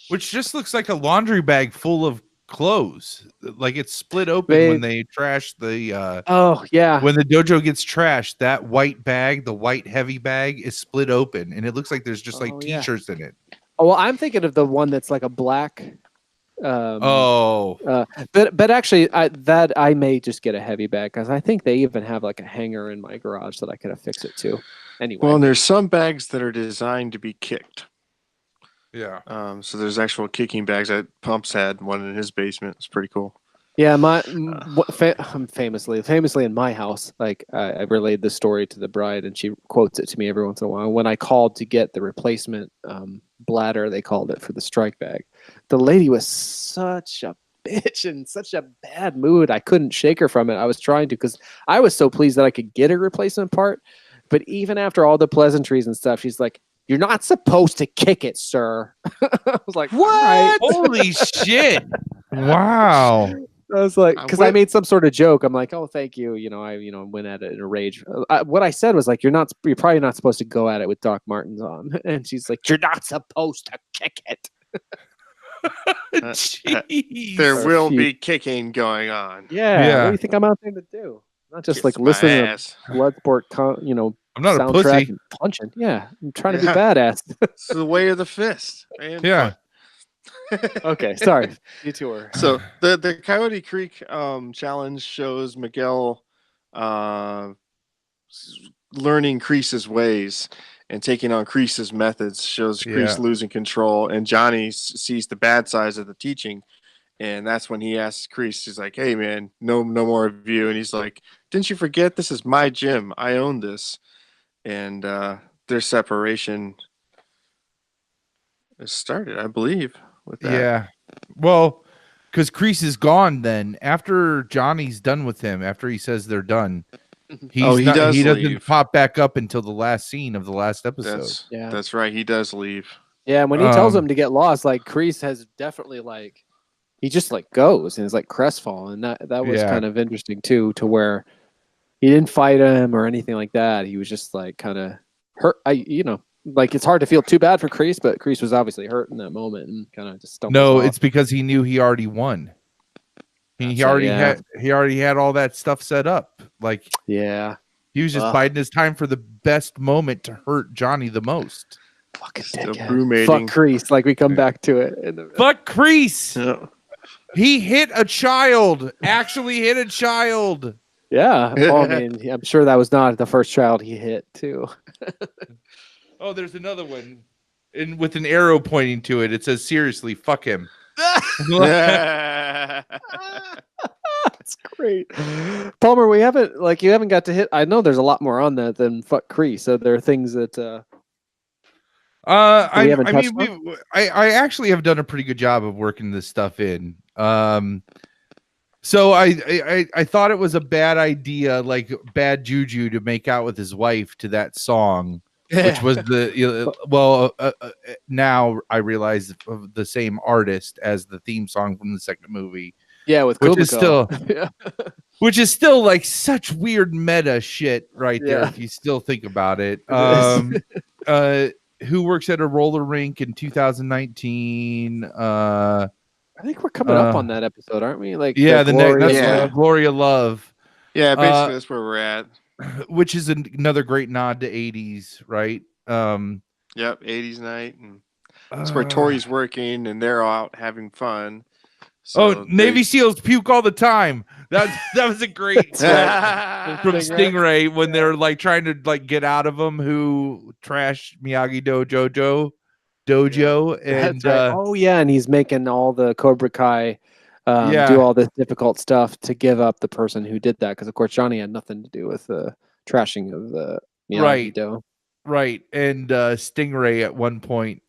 Which just looks like a laundry bag full of clothes, like it's split open when they trash the when the dojo gets trashed, that white bag, the white heavy bag, is split open and it looks like there's just like t-shirts in it. Oh, well, I'm thinking of the one that's like a black but actually I may just get a heavy bag because I think they even have like a hanger in my garage that I could affix it to. Anyway, well, and there's some bags that are designed to be kicked. Yeah. So there's actual kicking bags. That Pumps had one in his basement. It's pretty cool. Yeah, famously in my house, like I relayed this story to the bride, and she quotes it to me every once in a while. When I called to get the replacement bladder, they called it, for the strike bag, the lady was such a bitch in such a bad mood. I couldn't shake her from it. I was trying to, because I was so pleased that I could get a replacement part. But even after all the pleasantries and stuff, she's like, "You're not supposed to kick it, sir." I was like, What? "Right." Holy shit! Wow. I was like, because I What- made some sort of joke. I'm like, "Oh, thank you." I went at it in a rage. What I said was like, "You're probably not supposed to go at it with Doc Martens on." And she's like, "You're not supposed to kick it." Jeez. There Or will feet. be kicking going on. Yeah. Yeah. What do you think I'm out there to do? Not just Kiss like my listening to ass. Bloodsport, I'm not a soundtrack pussy. and punching. Yeah, I'm trying to be Yeah. badass. It's the way of the fist. Man. Yeah. Okay, sorry. Detour. So the Coyote Creek challenge shows Miguel learning Kreese's ways and taking on Kreese's methods. Shows Kreese Yeah. losing control, and Johnny sees the bad sides of the teaching, and that's when he asks Kreese. He's like, "Hey man, no more of you." And he's like, "Didn't you forget this is my gym? I own this." And their separation has started, I believe, with that. Yeah. Well, because Kreese is gone then. After Johnny's done with him, after he says they're done, he does doesn't leave. pop back up until the last scene of the last episode. That's right. He does leave. Yeah, and when he tells Um, him to get lost, like Kreese has definitely he just goes and is like crestfallen. That was Yeah. kind of interesting too, to where he didn't fight him or anything like that. He was just like kind of hurt. It's hard to feel too bad for Kreese, but Kreese was obviously hurt in that moment and kind of just stumbled. No, off. it's because he knew he already won. He That's it, already yeah. had all that stuff set up. Like Yeah, he was just Ugh. biding his time for the best moment to hurt Johnny the most. fucking Still dickhead. crewmating. Fuck Kreese. Like we come back to it. Fuck Kreese. Yeah. He hit a child. Actually hit a child. Yeah. Oh, I mean, I'm sure that was not the first child he hit too. Oh, there's another one. And with an arrow pointing to it, it says, "Seriously, fuck him." That's great. Palmer, you haven't got to hit. I know there's a lot more on that than fuck Kreese. So there are things that I haven't touched mean, I actually have done a pretty good job of working this stuff in. So I thought it was a bad idea, like bad juju, to make out with his wife to that song, which was now I realize the same artist as the theme song from the second movie. Yeah, with Which is Kumiko. still- Which is still like such weird meta shit right there, Yeah. if you still think about it. It Who works at a roller rink in 2019? I think we're coming up on that episode, aren't we? Like, Yeah, Gloria- Yeah. Gloria Love, Yeah, basically that's where we're at. which is another great nod to 80s, right? Yep, 80s night, and that's where Tori's working, and they're out having fun. So Navy SEALs puke all the time. That was a great from Stingray. Stingray when they're like trying to like get out of him who trashed Miyagi Dojo, and That's right. Oh yeah, and he's making all the Cobra-Kai Yeah. do all this difficult stuff to give up the person who did that, because of course Johnny had nothing to do with the trashing of the Miyagi-Do. right, and Stingray at one point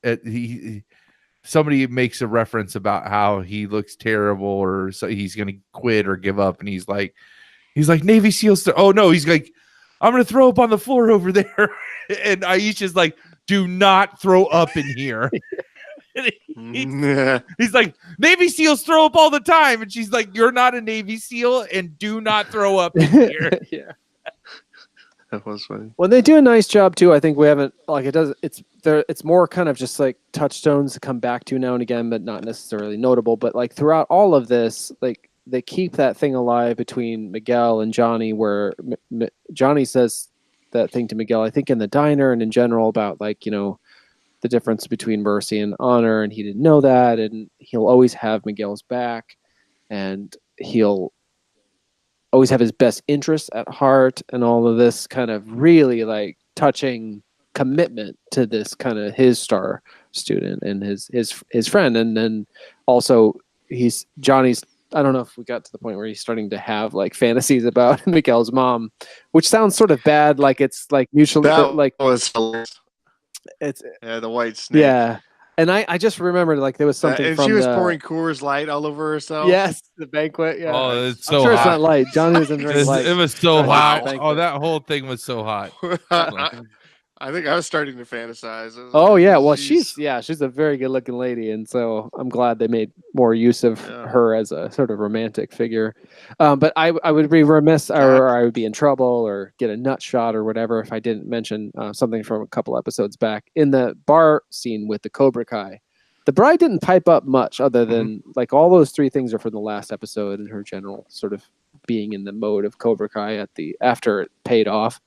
somebody makes a reference about how he looks terrible, or so he's gonna quit or give up, and he's like Navy SEALs. Oh no, he's like, "I'm gonna throw up on the floor over there," and Aisha's like, "Do not throw up in here." He's like, "Navy SEALs throw up all the time," and she's like, "You're not a Navy SEAL, and do not throw up in here." Yeah. that was funny. Well, they do a nice job too. I think we haven't it's more kind of just like touchstones to come back to now and again, but not necessarily notable. But like throughout all of this, like they keep that thing alive between Miguel and Johnny, where Johnny says that thing to Miguel, I think in the diner and in general, about like, the difference between mercy and honor, and he didn't know that, and he'll always have Miguel's back, and he'll always have his best interests at heart, and all of this kind of really like touching commitment to this kind of his star student and his friend. And then also Johnny's, I don't know if we got to the point where he's starting to have like fantasies about Miguel's mom, which sounds sort of bad, like it's like mutually, That like was hilarious. it's The white snake. yeah. And I just remembered like there was something and from she was the, pouring Coors Light all over herself. yes, the banquet. Yeah, Oh, it's I'm so sure it's hot. not light. Johnny doesn't drink light. It was so Wow. hot. Thank Oh, you. that whole thing was so hot. I think I was starting to fantasize. I was Oh like, yeah, well "Jeez." she's a very good looking lady, and so I'm glad they made more use of her as a sort of romantic figure. But I would be remiss, or I would be in trouble, or get a nut shot or whatever if I didn't mention something from a couple episodes back in the bar scene with the Cobra-Kai. The bride didn't pipe up much, other than like all those three things are from the last episode and her general sort of being in the mode of Cobra-Kai after it paid off,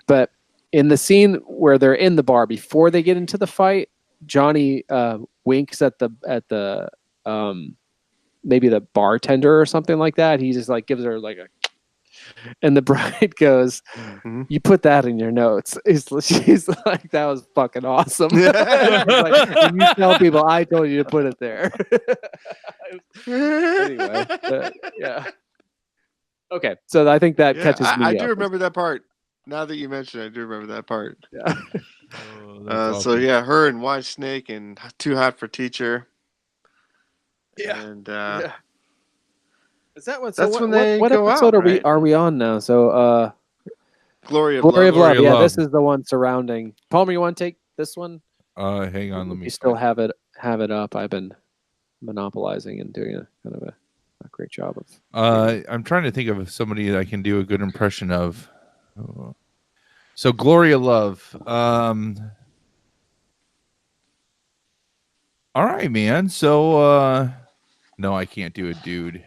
but. In the scene where they're in the bar before they get into the fight, Johnny winks at the maybe the bartender or something like that. He just like gives her like a, and the bride goes, "You put that in your notes." She's like, "That was fucking awesome." Like, and you tell people I told you to put it there. Anyway, yeah. Okay, so I think that catches me. I do remember that part. Now that you mention it, I do remember that part. Yeah. So yeah, her and White Snake and Too Hot for Teacher. Yeah. And is that what? That's when they what go episode out, are we on now? So Glory of Love. Glory of Yeah, Love. this is the one surrounding. Palmer, you want to take this one? Hang on, let me. You still have it up. I've been monopolizing and doing a kind of a great job of. I'm trying to think of somebody that I can do a good impression of. So Gloria Love. All right, man. So no, I can't do a dude.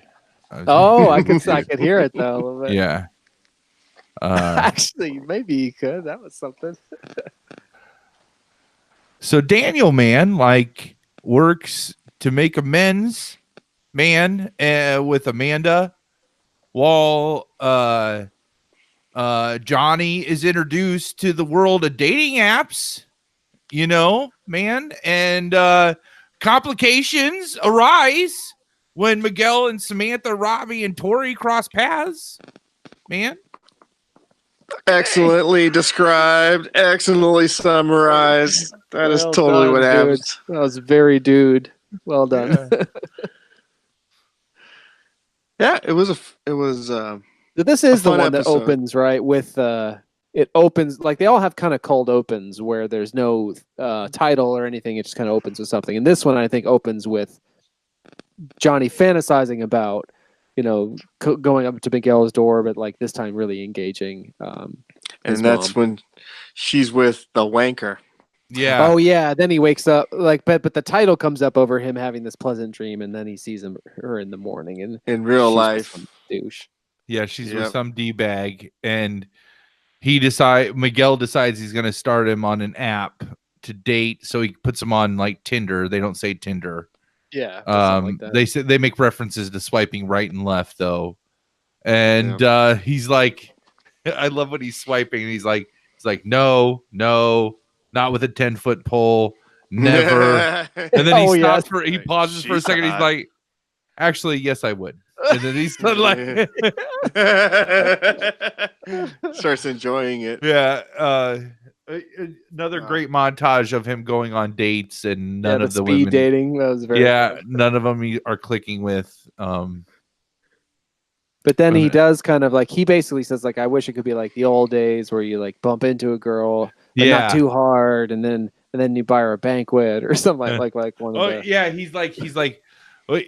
I could hear it though a little bit. Yeah. Actually, maybe you could. That was something. So Daniel, man, like works to make amends, man, with Amanda, while Johnny is introduced to the world of dating apps, man, and complications arise when Miguel and Samantha, Robbie, and Tori cross paths, man. excellently described, excellently summarized. That is totally what happens. That was very dude. Well done. Yeah, it was. This is the fun one that episode. opens right with it opens like they all have kind of cold opens where there's no title or anything. It just kind of opens with something. And this one I think opens with Johnny fantasizing about going up to Miguel's door, but like this time really engaging. And that's when she's with the wanker. Yeah. Oh yeah. Then he wakes up but the title comes up over him having this pleasant dream, and then he sees her in the morning and in real she's life. some douche. Yeah, she's with some D-bag, and Miguel decides he's going to start him on an app to date, so he puts him on like Tinder. They don't say Tinder. Yeah. Like that. They say they make references to swiping right and left though. And he's like, I love when he's swiping, and he's like, no, not with a 10-foot pole, never. And then he stops he pauses for a second. He's like, actually, yes, I would. And then he's like, starts enjoying it. Yeah. Another great montage of him going on dates, and none of the speed women dating. That was very none of them are clicking with. But then he does kind of like, he basically says like, I wish it could be like the old days where you like bump into a girl, but not too hard, and then you buy her a banquet or something like one of the. Yeah, he's like, I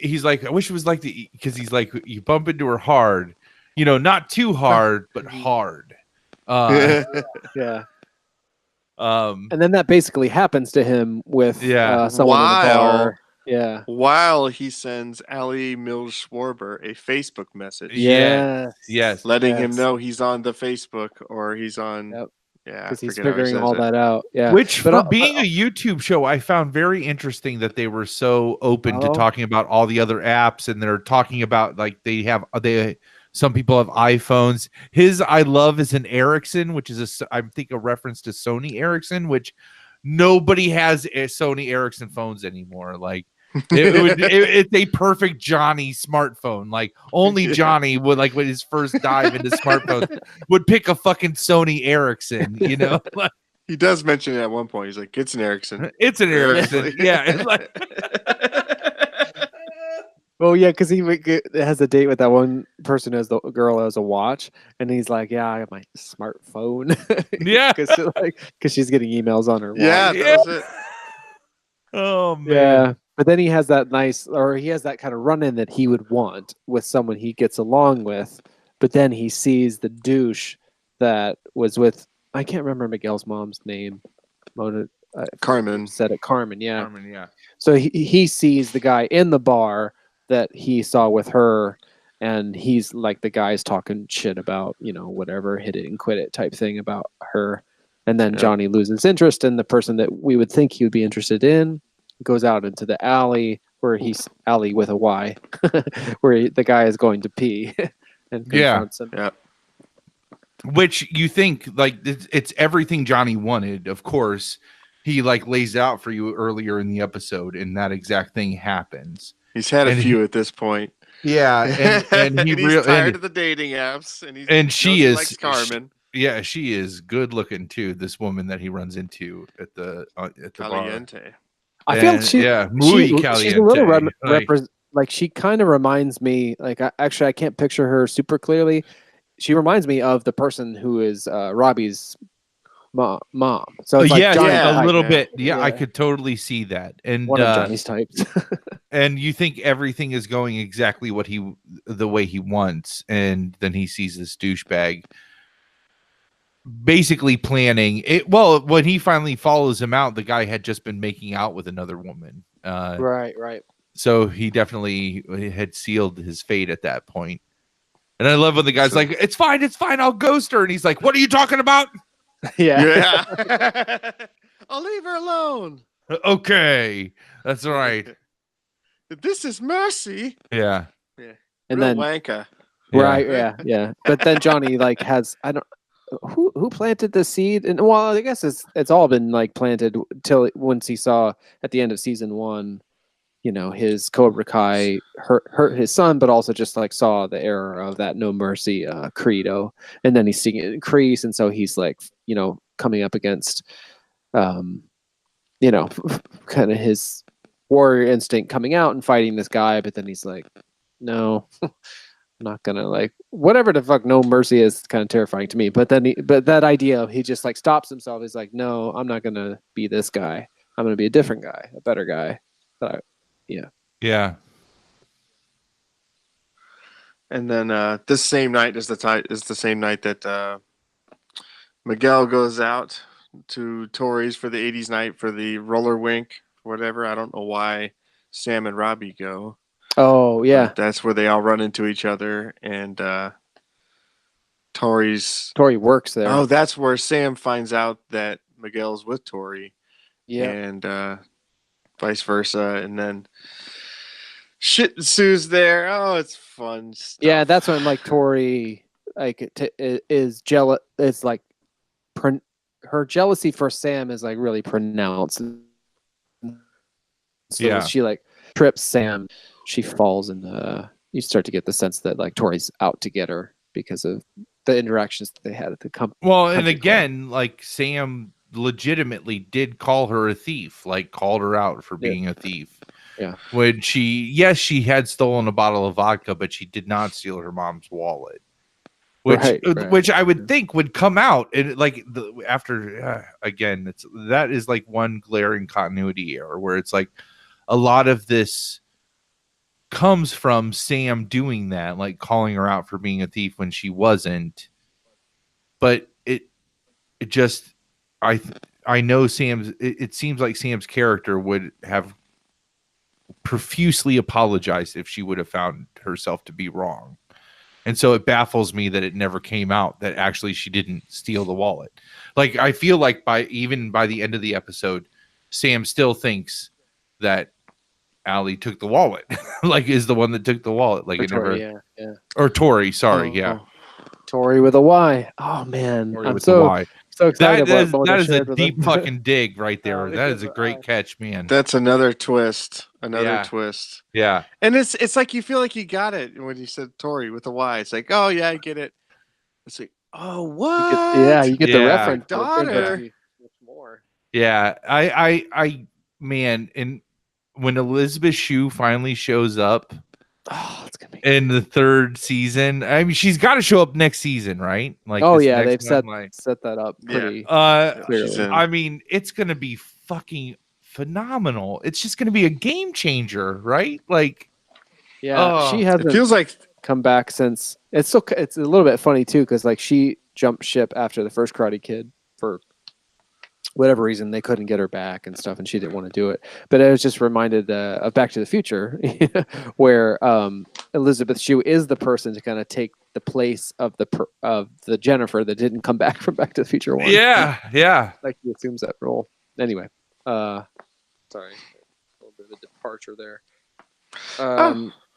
wish it was like because he's like, you bump into her hard, not too hard, but hard. Yeah. And then that basically happens to him with someone in the bar. Yeah. While he sends Ali Mills Schwarber a Facebook message. Yes. Letting him know he's on the Facebook, or he's on. Yep. Yeah. Because he's figuring all that out. Yeah. Which, for being a YouTube show, I found very interesting that they were so open to talking about all the other apps, and they're talking about like some people have iPhones. His I love is an Ericsson, which is I think a reference to Sony Ericsson, which nobody has Sony Ericsson phones anymore. Like it's a perfect Johnny smartphone. Like only Johnny would, like with his first dive into smartphones, would pick a fucking Sony Ericsson. He does mention it at one point. He's like, "It's an Ericsson." It's an Ericsson. Yeah. It's like Well, yeah, because has a date with that one person who has the girl has a watch, and he's like, "Yeah, I have my smartphone." Yeah. because she's getting emails on her watch. Yeah, Yeah. that was it. Oh man. Yeah, but then he has that he has that kind of run-in that he would want with someone he gets along with, but then he sees the douche that was with, I can't remember Miguel's mom's name. Mona, Carmen. said it, Carmen. Yeah. Carmen, yeah. So he sees the guy in the bar that he saw with her, and he's like, the guy's talking shit about, whatever, hit it and quit it type thing about her. And then Yeah. Johnny loses interest in the person that we would think he would be interested in, goes out into the alley alley with a Y, where the guy is going to pee and confronts him. Yeah. Which you think like it's everything Johnny wanted. Of course, he like lays out for you earlier in the episode, and that exact thing happens. He's had a few at this point. Yeah, and he's tired of the dating apps, and she likes Carmen. She is good looking too. This woman that he runs into at the Caliente. bar. I feel muy she's caliente. a little like she kind of reminds me. Like I can't picture her super clearly. She reminds me of the person who is Robbie's mom. So it's like a little bit. Yeah, I could totally see that. And one of Johnny's types. And you think everything is going exactly the way he wants, and then he sees this douchebag basically planning it. Well, when he finally follows him out, the guy had just been making out with another woman. Right. So he definitely had sealed his fate at that point. And I love when the guy's like, it's fine, I'll ghost her. And he's like, what are you talking about? Yeah. I'll leave her alone. Okay. That's right. This is mercy. Yeah. And Real then wanker. Right, yeah. But then Johnny like has, I don't, who planted the seed? And well, I guess it's all been like planted till once he saw at the end of season 1, his Cobra-Kai hurt his son, but also just like saw the error of that no mercy credo, and then he's seeing it increase, and so he's like, coming up against, kind of his warrior instinct coming out and fighting this guy, but then he's like, no, I'm not gonna like whatever the fuck no mercy is kind of terrifying to me. But then that idea of he just like stops himself. He's like, no, I'm not gonna be this guy. I'm gonna be a different guy, a better guy. Yeah. And then this same night is the same night that Miguel goes out to Tori's for the 80s night for the roller wink, whatever. I don't know why Sam and Robbie go. Oh yeah, but that's where they all run into each other, and Tori works there. Oh, that's where Sam finds out that Miguel's with Tori. Yeah, and vice versa, and then shit ensues there. Oh, it's fun stuff. Yeah, that's when like Tori is jealous. It's like her jealousy for Sam is like really pronounced. So she like trips Sam. She falls, and you start to get the sense that like Tori's out to get her because of the interactions that they had at the company. Well, and again, like Sam legitimately did call her a thief, like called her out for being a thief. Yeah. When she had stolen a bottle of vodka, but she did not steal her mom's wallet. Which I would think would come out and like again, that is like one glaring continuity error where it's like a lot of this comes from Sam doing that, like calling her out for being a thief when she wasn't. But it just I know it seems like Sam's character would have profusely apologized if she would have found herself to be wrong. And so it baffles me that it never came out that actually she didn't steal the wallet. Like, I feel like by the end of the episode, Sam still thinks that Allie took the wallet, like is the one that took the wallet. Like, or Tori, sorry. Tori with a Y. Oh man. Tori with a Y. So excited that is a deep fucking dig right there. That is a great catch, man. That's another twist. Twist. Yeah. And it's like you feel like you got it when you said Tori with a Y. It's like, oh yeah, I get it. It's like, oh what? You get the reference. Daughter. More. Yeah. I man, and when Elizabeth Shue finally shows up Oh, it's gonna be. in the third season. I mean, she's got to show up next season, right? Like, Oh this yeah, next they've one, set that up pretty. She's in. I mean, it's gonna be fucking phenomenal. It's just gonna be a game changer, right? Like, Yeah, she It hasn't feels like come back since. It's a little bit funny too, because like she jumped ship after the first Karate Kid for whatever reason. They couldn't get her back and stuff, and she didn't want to do it. But I was just reminded of Back to the Future, where Elizabeth Shue is the person to kind of take the place of the Jennifer that didn't come back from Back to the Future 1. yeah. Like he assumes that role. Anyway, sorry, a little bit of a departure there.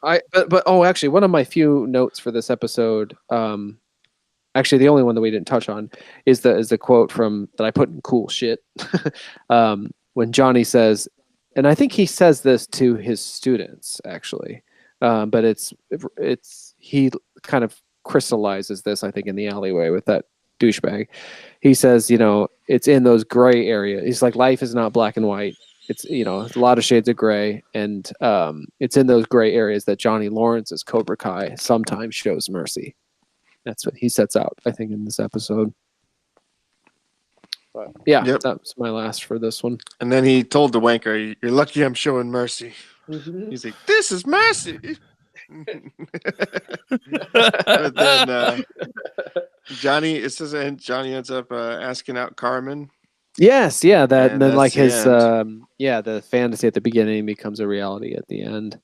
Actually, one of my few notes for this episode, actually the only one that we didn't touch on, is the quote from that I put in cool shit. When Johnny says, and I think he says this to his students actually, but it's he kind of crystallizes this, I think, in the alleyway with that douchebag. He says, it's in those gray areas. He's like, life is not black and white. It's, it's a lot of shades of gray, and it's in those gray areas that Johnny Lawrence's Cobra Kai sometimes shows mercy. That's what he sets out, I think, in this episode. But yeah, that was my last for this one. And then he told the wanker, "You're lucky I'm showing mercy." Mm-hmm. He's like, "This is mercy." But then Johnny ends up asking out Carmen. Yes, yeah, that, and then like his the fantasy at the beginning becomes a reality at the end.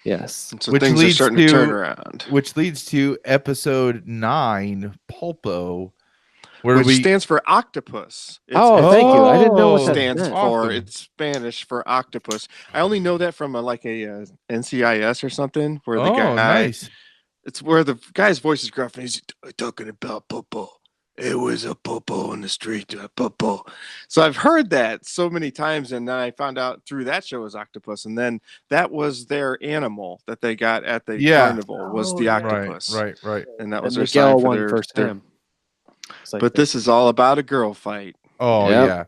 Yes, and so things are starting to turn around, which leads to episode 9, Pulpo, which stands for octopus. Thank you. I didn't know what that stands meant. for. Awesome. It's Spanish for octopus. I only know that from a NCIS or something where the guy. Nice. It's where the guy's voice is gruff and he's talking about Popo. It was a popo on the street, a popo. So I've heard that so many times, and then I found out through that show was octopus, and then that was their animal that they got at the carnival was the octopus. Right. And that was and their Miguel sign for won their first time. But this is all about a girl fight. Oh Yep. yeah.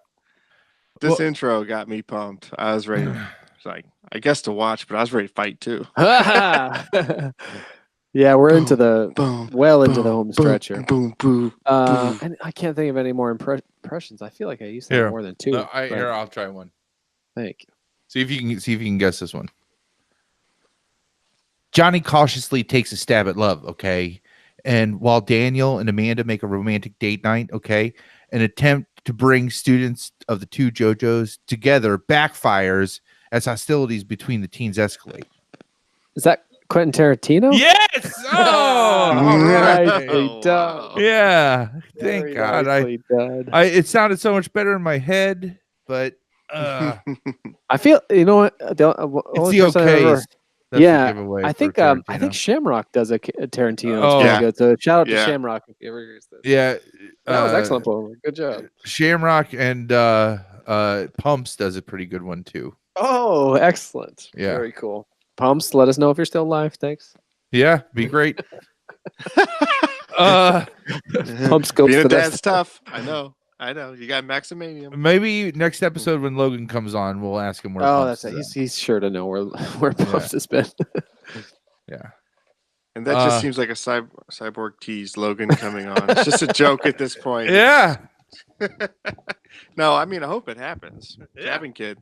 This intro got me pumped. I was ready. It's like, I guess to watch, but I was ready to fight too. Yeah, we're into the into the home stretch here. Boom, boom. And I can't think of any more impressions. I feel like I used to have more than 2. Here, I'll try one. Thank you. See if you can guess this one. Johnny cautiously takes a stab at love, okay? And while Daniel and Amanda make a romantic date night, okay, an attempt to bring students of the two JoJos together backfires as hostilities between the teens escalate. Is that Quentin Tarantino? Yes! Oh! Nicely done. Yeah. Thank Very God. nicely done. It sounded so much better in my head, but I feel, you know what? it's the okay. I think Shamrock does a Tarantino. It's pretty good. So shout out to Shamrock if you ever hears this. Yeah. That was excellent, Paul. Good job. Shamrock and Pumps does a pretty good one too. Oh, excellent. Yeah. Very cool. Pumps, let us know if you're still live. Thanks. Yeah, be great. Pumps scopes. Being a dad's tough. I know. You got Maximanium. Maybe next episode when Logan comes on, we'll ask him where. Pumps that's it. He's sure to know where Pumps has been. Yeah. And that just seems like a cyborg tease. Logan coming on. It's just a joke at this point. Yeah. No, I mean I hope it happens. Cabin Kid.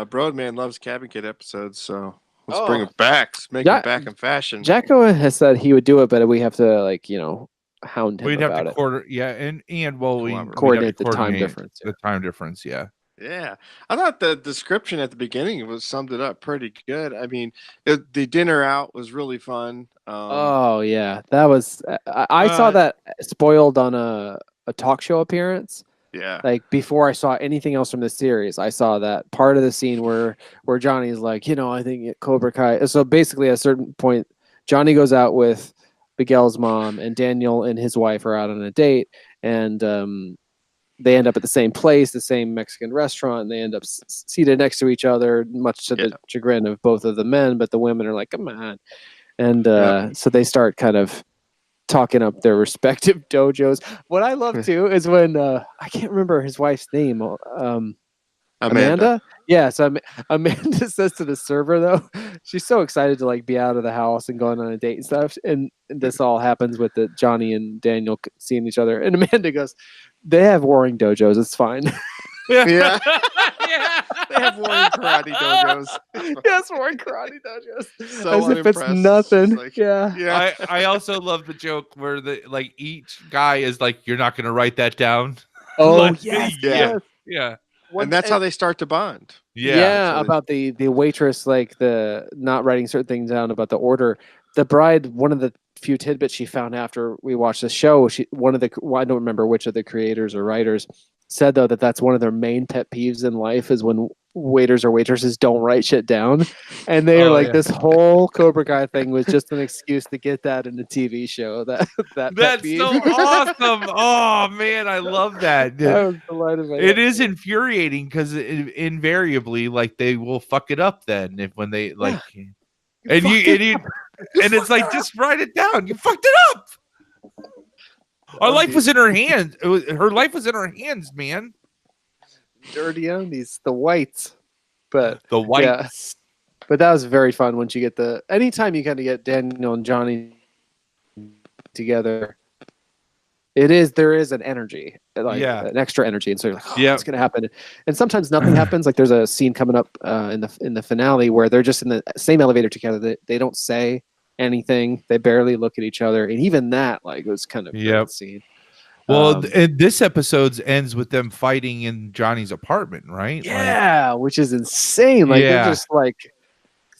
Broadman loves Cabin Kid episodes, so let's bring it back. Let's make it back in fashion. Jacko has said he would do it, but we have to hound him We'd about have to coordinate coordinate the time difference. The time difference, yeah. Yeah, I thought the description at the beginning summed it up pretty good. I mean, the dinner out was really fun. Oh yeah, that was. I saw that spoiled on a talk show appearance. Yeah. Like before I saw anything else from the series, I saw that part of the scene where Johnny's like, I think Cobra Kai. So basically, at a certain point, Johnny goes out with Miguel's mom, and Daniel and his wife are out on a date, and they end up at the same place, the same Mexican restaurant, and they end up seated next to each other, much to the chagrin of both of the men, but the women are like, come on. And so they start kind of talking up their respective dojos. What I love too is when I can't remember his wife's name. Amanda. Yeah, so Amanda says to the server though, she's so excited to like be out of the house and going on a date and stuff. And this all happens with the Johnny and Daniel seeing each other. And Amanda goes, "They have warring dojos. It's fine." Yeah. Yeah. They have warring karate dojos. Yes, warring karate dojos. So As if it's unimpressed. nothing. She's like, Yeah. Yeah. I also love the joke where the like each guy is like, "You're not gonna write that down." Oh Like, yes. Yeah. Yes. Yeah. And that's how they start to bond. Yeah. so they- About the waitress, like the not writing certain things down about the order. The bride, one of the few tidbits she found after we watched the show, I don't remember which of the creators or writers said though that that's one of their main pet peeves in life is when waiters or waitresses don't write shit down, and they are like, this whole Cobra Kai thing was just an excuse to get that in a TV show. That pet That's peeve. so awesome. Oh man, I love that. I was delighted by It that. is infuriating because invariably, like they will fuck it up. Then when they like, and it's like, just write it down. You fucked it up. Our life was in her hands. Her life was in her hands, man. Dirty undies, the whites, but The whites. Yeah. But that was very fun once you get anytime you kind of get Daniel and Johnny together, there is an energy, like an extra energy. And so you're like, what's going to happen? And sometimes nothing happens. Like there's a scene coming up in the finale where they're just in the same elevator together. They don't say anything. They barely look at each other. And even that like was kind of a great scene. Well, and this episode ends with them fighting in Johnny's apartment, right? Yeah, which is insane. Like they're just like,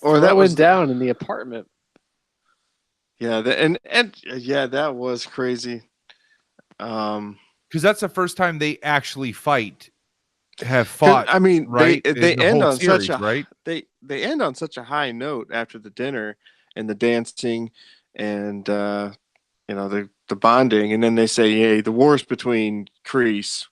or that went down in the apartment. Yeah, and yeah, that was crazy. Because that's the first time they actually have fought. I mean, right? they end on series, such a right. They end on such a high note after the dinner and the dancing and the bonding, and then they say, "Hey, the war's between Kreese.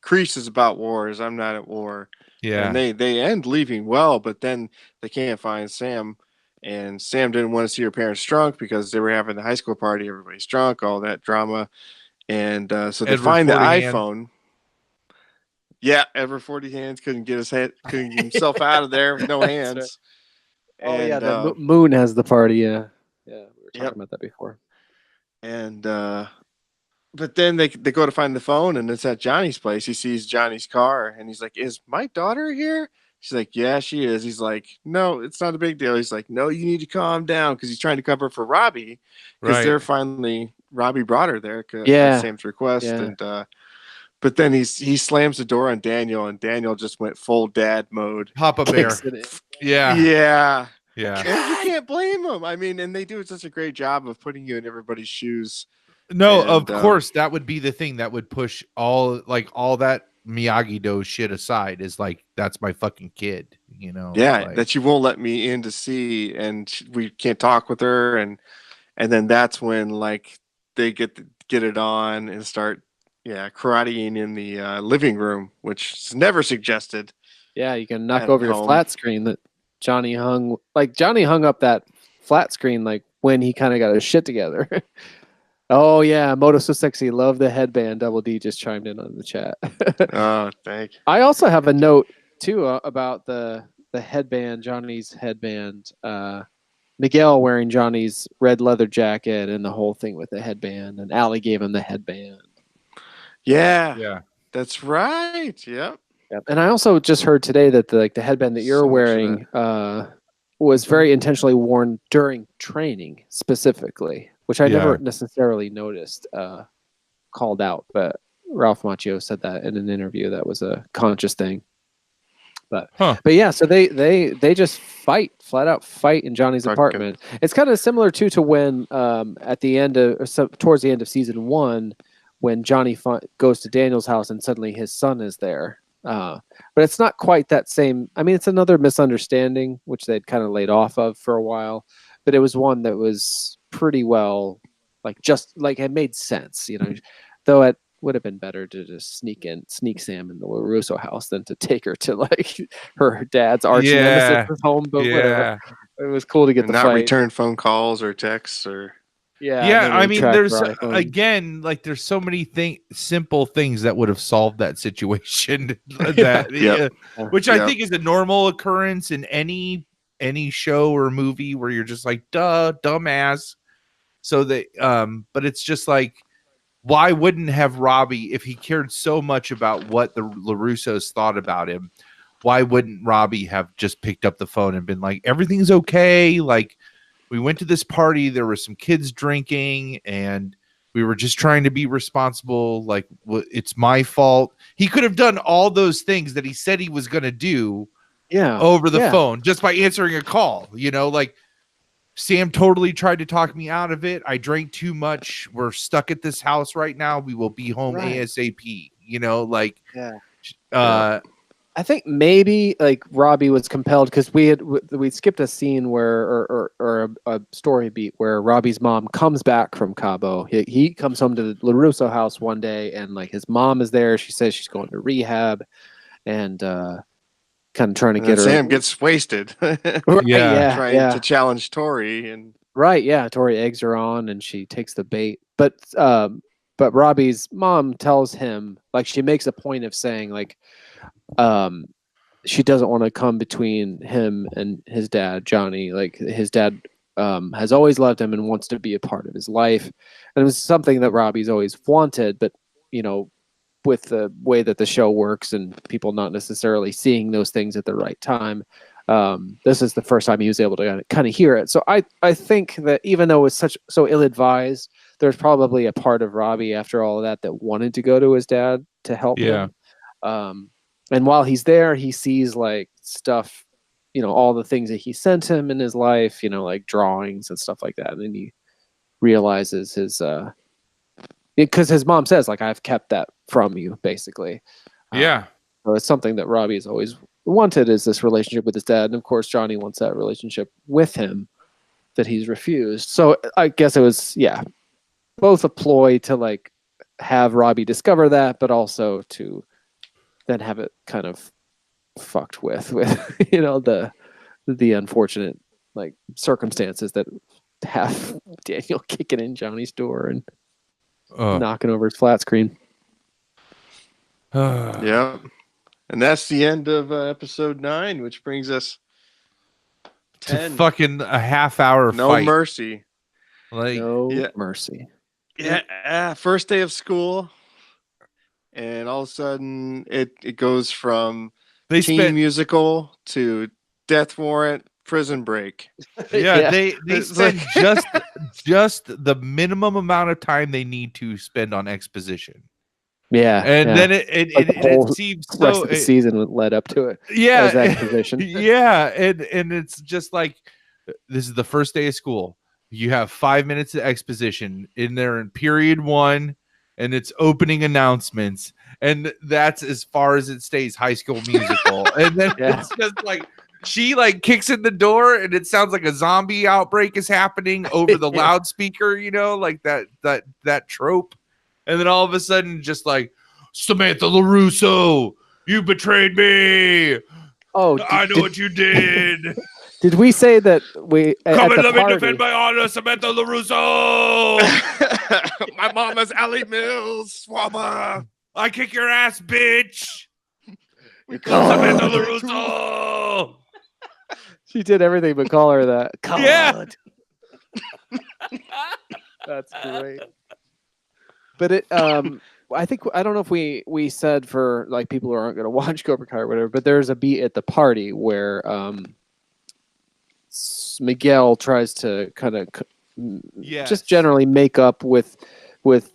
Kreese is about wars. I'm not at war." Yeah, and they end leaving well, but then they can't find Sam, and Sam didn't want to see her parents drunk because they were having the high school party. Everybody's drunk, all that drama, and so they find the iPhone. Yeah, Edward 40 Hands couldn't get himself out of there with no hands. Oh yeah, the Moon has the party. Yeah, we were talking about that before. And but then they go to find the phone, and it's at Johnny's place. He sees Johnny's car, and he's like, "Is my daughter here?" She's like, "Yeah, she is." He's like, "No, it's not a big deal." He's like, "No, you need to calm down," because he's trying to cover for Robbie, because they're finally Robbie brought her there. At Sam's request, and but then he slams the door on Daniel, and Daniel just went full dad mode. Papa Bear. Yeah. Yeah. And you can't blame them. I mean, and they do such a great job of putting you in everybody's shoes. No, of course, that would be the thing that would push all that Miyagi-Do shit aside, is like, that's my fucking kid, Yeah, that you won't let me in to see, and we can't talk with her, and then that's when like they get it on and start karateing in the living room, which is never suggested. Yeah, you can knock over your flat screen that Johnny hung up that flat screen like when he kind of got his shit together. Oh yeah, Moto so sexy. Love the headband. Double D just chimed in on the chat. Oh, thank you. I also have a note too about the headband, Johnny's headband. Miguel wearing Johnny's red leather jacket and the whole thing with the headband, and Allie gave him the headband. Yeah, that's right. Yep. And I also just heard today that the headband that you're wearing was very intentionally worn during training specifically, which I never necessarily noticed called out. But Ralph Macchio said that in an interview. That was a conscious thing. But yeah, so they just flat out fight in Johnny's apartment. It's kind of similar to when at the end towards the end of season 1, when Johnny goes to Daniel's house and suddenly his son is there. But it's not quite that same. I mean, it's another misunderstanding, which they'd kind of laid off of for a while, but it was one that was pretty well, it made sense, though it would have been better to just sneak Sam in the LaRusso house than to take her to her dad's arch nemesis home. But whatever. It was cool to get the not fight. return phone calls or texts or. Yeah, Yeah, and then I they mean, track there's her iPhone. again, like, there's so many simple things that would have solved that situation. That, Yep. which I Yep. think is a normal occurrence in any show or movie where you're just like, duh, dumbass. So that, but it's just like, why wouldn't have Robbie, if he cared so much about what the LaRussos thought about him, why wouldn't Robbie have just picked up the phone and been like, everything's okay? Like, we went to this party, there were some kids drinking, and we were just trying to be responsible. Like, it's my fault. He could have done all those things that he said he was going to do over the phone just by answering a call. You know, like, Sam totally tried to talk me out of it. I drank too much. We're stuck at this house right now. We will be home ASAP. You know, like, I think maybe like Robbie was compelled because we skipped a scene where or a story beat where Robbie's mom comes back from Cabo. He comes home to the LaRusso house one day, and like his mom is there. She says she's going to rehab, and kind of trying to get her. Sam gets wasted. Trying to challenge Tori, and Tori eggs her on, and she takes the bait. But Robbie's mom tells him, like, she makes a point of saying, like, she doesn't want to come between him and his dad, Johnny. Like, his dad has always loved him and wants to be a part of his life, and it was something that Robbie's always wanted. But you know, with the way that the show works and people not necessarily seeing those things at the right time, this is the first time he was able to kind of hear it. So I think that even though it's so ill-advised, there's probably a part of Robbie after all of that wanted to go to his dad to help him. And while he's there, he sees like stuff, you know, all the things that he sent him in his life, you know, like drawings and stuff like that. And then he realizes because his mom says, like, I've kept that from you, basically. So it's something that Robbie has always wanted, is this relationship with his dad. And of course, Johnny wants that relationship with him that he's refused. So I guess it was, both a ploy to like have Robbie discover that, but also to then have it kind of fucked with you know, the unfortunate like circumstances that have Daniel kicking in Johnny's door and knocking over his flat screen. Yeah. And that's the end of episode 9, which brings us 10. To fucking a half-hour No fight. mercy. Like, no mercy. Yeah. First day of school. And all of a sudden, it goes from teen musical to Death Warrant, Prison Break. They spend just the minimum amount of time they need to spend on exposition. And then it seems so. Rest of the season led up to it. Yeah, exposition. And it's just like, this is the first day of school. You have 5 minutes of exposition in there in period 1. And it's opening announcements, and that's as far as it stays. High School Musical, and then it's just like she like kicks in the door, and it sounds like a zombie outbreak is happening over the loudspeaker. You know, like that trope, and then all of a sudden, just like, Samantha LaRusso, you betrayed me. Oh, I know what you did. Did we say that we come and let me defend my honor, Samantha LaRusso? My mama's Allie Mills, Swabba. I kick your ass, bitch. Samantha LaRusso. She did everything but call her that. God. Yeah. That's great. But I think, I don't know if we said for like people who aren't going to watch Cobra-Kai or whatever, but there's a beat at the party where Miguel tries to kind of just generally make up with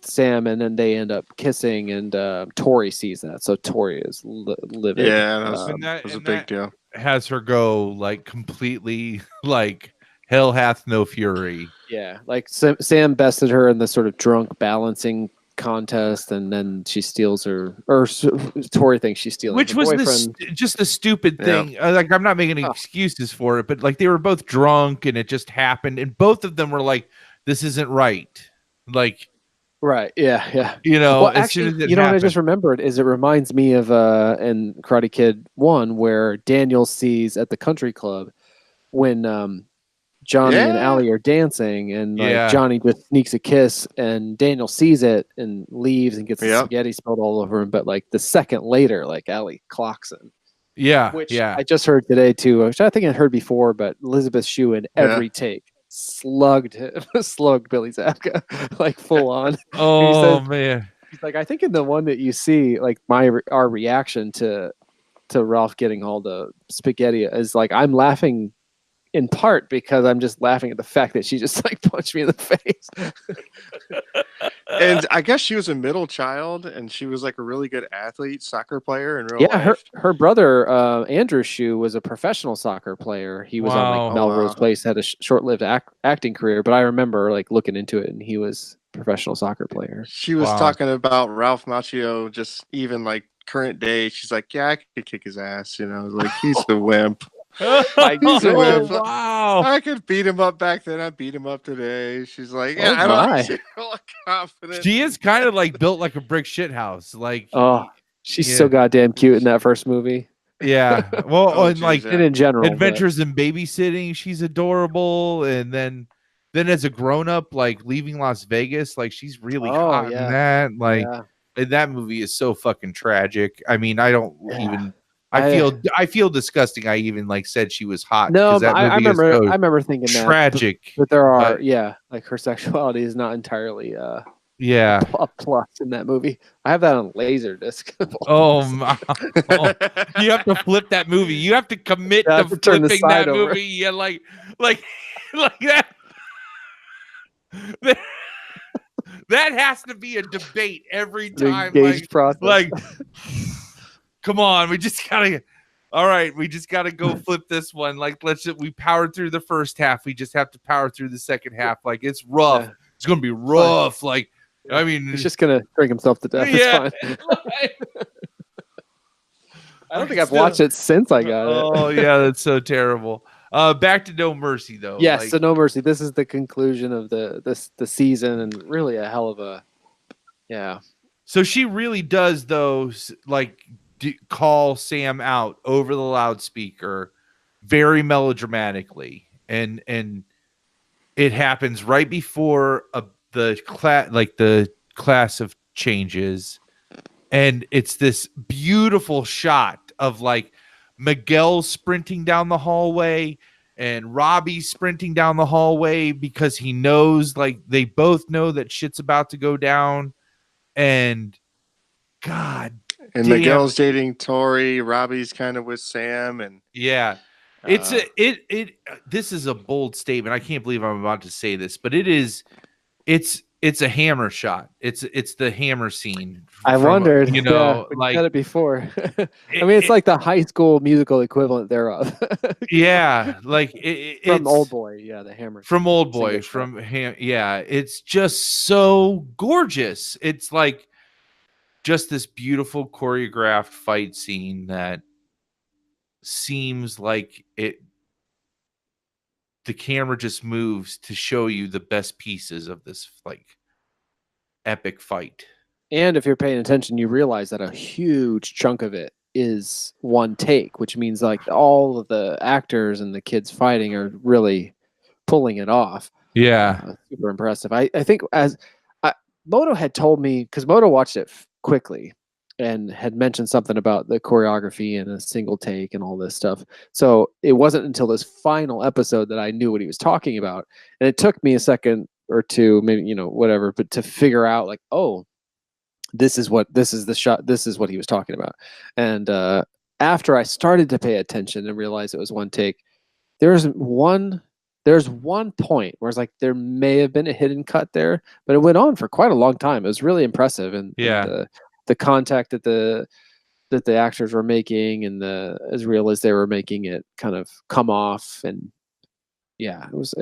Sam, and then they end up kissing, and Tori sees that, so Tori is livid. That was a big deal. Has her go like completely like hell hath no fury. Yeah, like Sam bested her in the sort of drunk balancing contest, and then she steals her, or Tori thinks she's stealing, which her was boyfriend. Just a stupid thing. Like, I'm not making any excuses for it, but like, they were both drunk and it just happened, and both of them were like, this isn't right. Like, right, yeah. You know, well, actually, you know what I just remembered is it reminds me of in Karate Kid 1 where Daniel sees at the country club when Johnny and Yeah. Allie are dancing, and like Yeah. Johnny just sneaks a kiss, and Daniel sees it and leaves and gets the Yep. spaghetti spilled all over him. But like the second later, like Allie clocks him, Yeah. which yeah. I just heard today too, which I think I heard before. But Elizabeth Shue in every take slugged Billy Zabka like full on. Oh man. He's like, I think in the one that you see, like our reaction to Ralph getting all the spaghetti is like, I'm laughing in part because I'm just laughing at the fact that she just like punched me in the face. And I guess she was a middle child, and she was like a really good athlete, soccer player in real Yeah, life. her brother Andrew Shue was a professional soccer player. He was on Wow. like Melrose wow. Place, had a short-lived acting career, but I remember like looking into it, and he was a professional soccer player. She was Wow. talking about Ralph Macchio, just even like current day. She's like, yeah, I could kick his ass. Like he's the wimp. He's a wimp. Wow. I could beat him up back then. I beat him up today. She's like, Oh, yeah, I don't my. she's real confident. She is kind of like built like a brick shit house. Like, Oh, she's Yeah. so goddamn cute in that first movie, yeah. Well, Oh, and like geez, and in general. but- Adventures in Babysitting, she's adorable. And then as a grown up, like Leaving Las Vegas, like she's really Oh, hot yeah. in that. Like, yeah. and that movie is so fucking tragic. I mean, I don't Yeah. even. I- I feel disgusting. I even like said she was hot. No, 'cause that but I movie is remember. so I remember thinking that. tragic. But there are, but- yeah, like her sexuality is not entirely Yeah. a plus in that movie. I have that on Laserdisc. Oh my! Oh, you have to flip that movie. You have to commit Yeah, I to have to turn the flipping that side over. movie. Yeah, like that. That has to be a debate every The time. engaged process. Like, come on, we just gotta. All right, we just gotta go flip this one. Like, we powered through the first half. We just have to power through the second half. Like, it's rough. Yeah. It's gonna be rough. Like, I mean, He's just gonna drink himself to death. yeah. It's fine. I don't think I've Still- watched it since I got it. Oh yeah, that's so terrible. Back to No Mercy though. Yes, like, so No Mercy. This is the conclusion of the season, and really a hell of a, yeah. so she really does though, like call Sam out over the loudspeaker, very melodramatically, and it happens right before the class of changes, and it's this beautiful shot of like Miguel sprinting down the hallway and Robbie sprinting down the hallway because he knows, like, they both know that shit's about to go down. And God, And damn. Miguel's dating Tori. Robbie's kind of with Sam, and yeah, it's this is a bold statement. I can't believe I'm about to say this, but it's a hammer shot. It's the hammer scene. I wondered. you know, we like said it before. I mean, it's like the high school musical equivalent thereof. yeah, like From it's Old Boy, yeah, the hammer. from Old Boy, Single from yeah, it's just so gorgeous. It's like just this beautiful choreographed fight scene that seems like the camera just moves to show you the best pieces of this like epic fight. And if you're paying attention, you realize that a huge chunk of it is one take, which means like all of the actors and the kids fighting are really pulling it off. Yeah. Super impressive. I think Moto had told me, because Moto watched it quickly and had mentioned something about the choreography and a single take and all this stuff. So it wasn't until this final episode that I knew what he was talking about. And it took me a second or two, maybe, whatever, but to figure out like, oh, this is the shot. This is what he was talking about. And after I started to pay attention and realize it was one take, there's one point where it's like there may have been a hidden cut there, but it went on for quite a long time. It was really impressive, and the contact that the actors were making and as real as they were making it kind of come off, and yeah, it was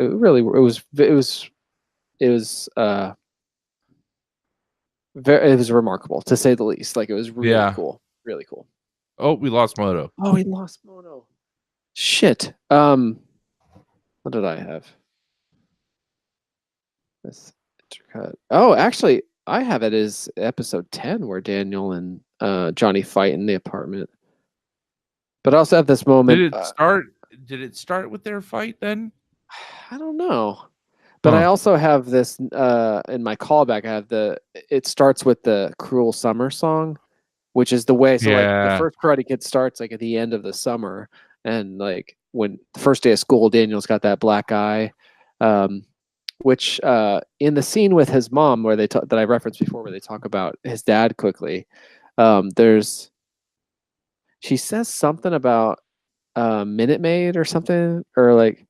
remarkable, to say the least. Like, it was really cool, really cool. Oh, we lost Moto. Oh, we lost Moto. Shit. What did I have? This intercut. Oh, actually, I have it as episode 10 where Daniel and Johnny fight in the apartment. But I also have this moment. Did it start with their fight then? I don't know. But I also have this in my callback. I have it starts with the Cruel Summer song, which is the way. So like the first Karate Kid starts like at the end of the summer, and like when the first day of school, Daniel's got that black eye, which in the scene with his mom where that I referenced before, where they talk about his dad quickly, she says something about Minute Maid or something, or like.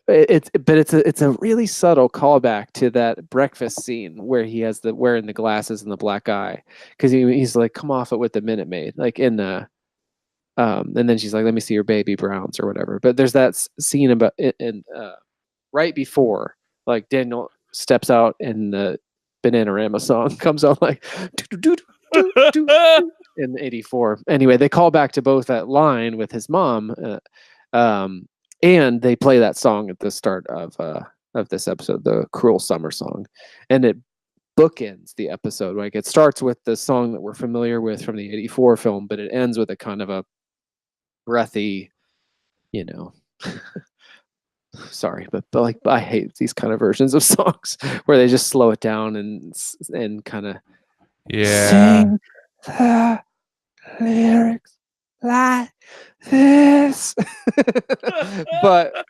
It's a really subtle callback to that breakfast scene where he has wearing the glasses and the black eye, because he's like, come off it with the Minute Maid, like in the and then she's like, let me see your baby browns or whatever. But there's that scene about it, and right before, like, Daniel steps out and the Bananarama song comes on like in '84. Anyway, they call back to both that line with his mom. And they play that song at the start of this episode, the Cruel Summer song, and it bookends the episode. Like, it starts with the song that we're familiar with from the '84 film, but it ends with a kind of a breathy, sorry, but like, I hate these kind of versions of songs where they just slow it down and kind of sing the lyrics like this. But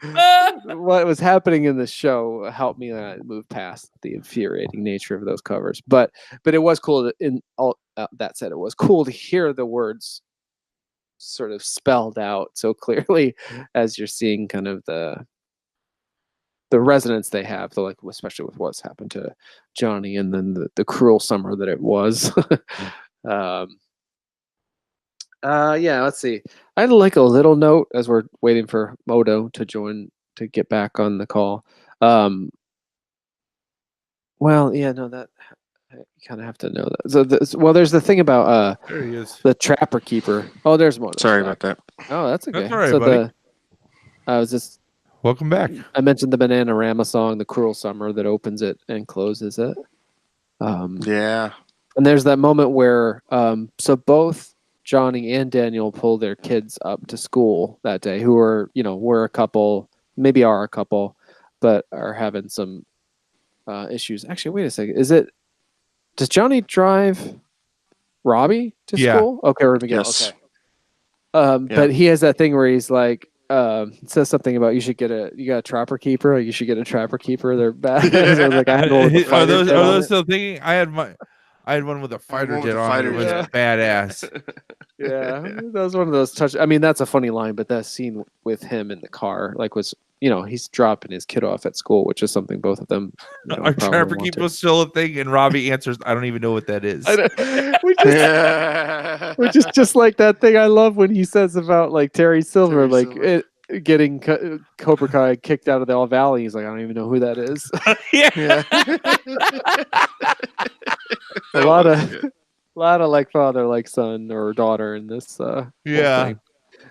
what was happening in the show helped me move past the infuriating nature of those covers. But it was cool that said, it was cool to hear the words sort of spelled out so clearly as you're seeing kind of the resonance they have, like, especially with what's happened to Johnny, and then the cruel summer that it was. Yeah, let's see. I had like a little note as we're waiting for Moto to get back on the call. Well, yeah, no, that you kind of have to know that. So, there's the thing about there he is, the Trapper Keeper. Oh, there's Moto. Sorry about that. Oh, that's okay. That's all right, buddy. I was just welcome back. I mentioned the Bananarama song, the Cruel Summer, that opens it and closes it. Yeah. And there's that moment where so both Johnny and Daniel pull their kids up to school that day, who are, were a couple, maybe are a couple, but are having some issues. Actually, wait a second. Does Johnny drive Robbie to school? Okay, or Miguel. Yes. Okay. But he has that thing where he's like, says something about you got a trapper keeper. You should get a trapper keeper. They're bad. So like, I had one with a are fighter those still thinking? I had one with a fighter jet on it. It was badass. Yeah, that was one of those touch. I mean, that's a funny line, but that scene with him in the car, like, was, he's dropping his kid off at school, which is something both of them. Our trapper keeper still a thing, and Robbie answers, "I don't even know what that is." Which is just like that thing I love when he says about like Terry Silver, getting Cobra Kai kicked out of the All Valley. He's like, I don't even know who that is. Yeah. A lot of like father, like son or daughter in this. Yeah. Thing.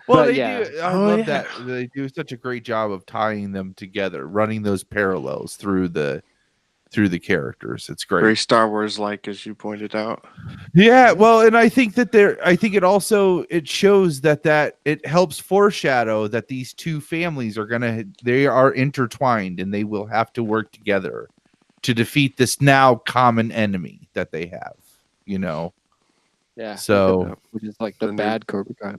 Well, do. I love that they do such a great job of tying them together, running those parallels through the characters. It's great. Very Star Wars like, as you pointed out. Yeah, well, and I think that it shows that it helps foreshadow that these two families they are intertwined, and they will have to work together to defeat this now common enemy that they have. Yeah. So, which is like the bad Cobra Kai.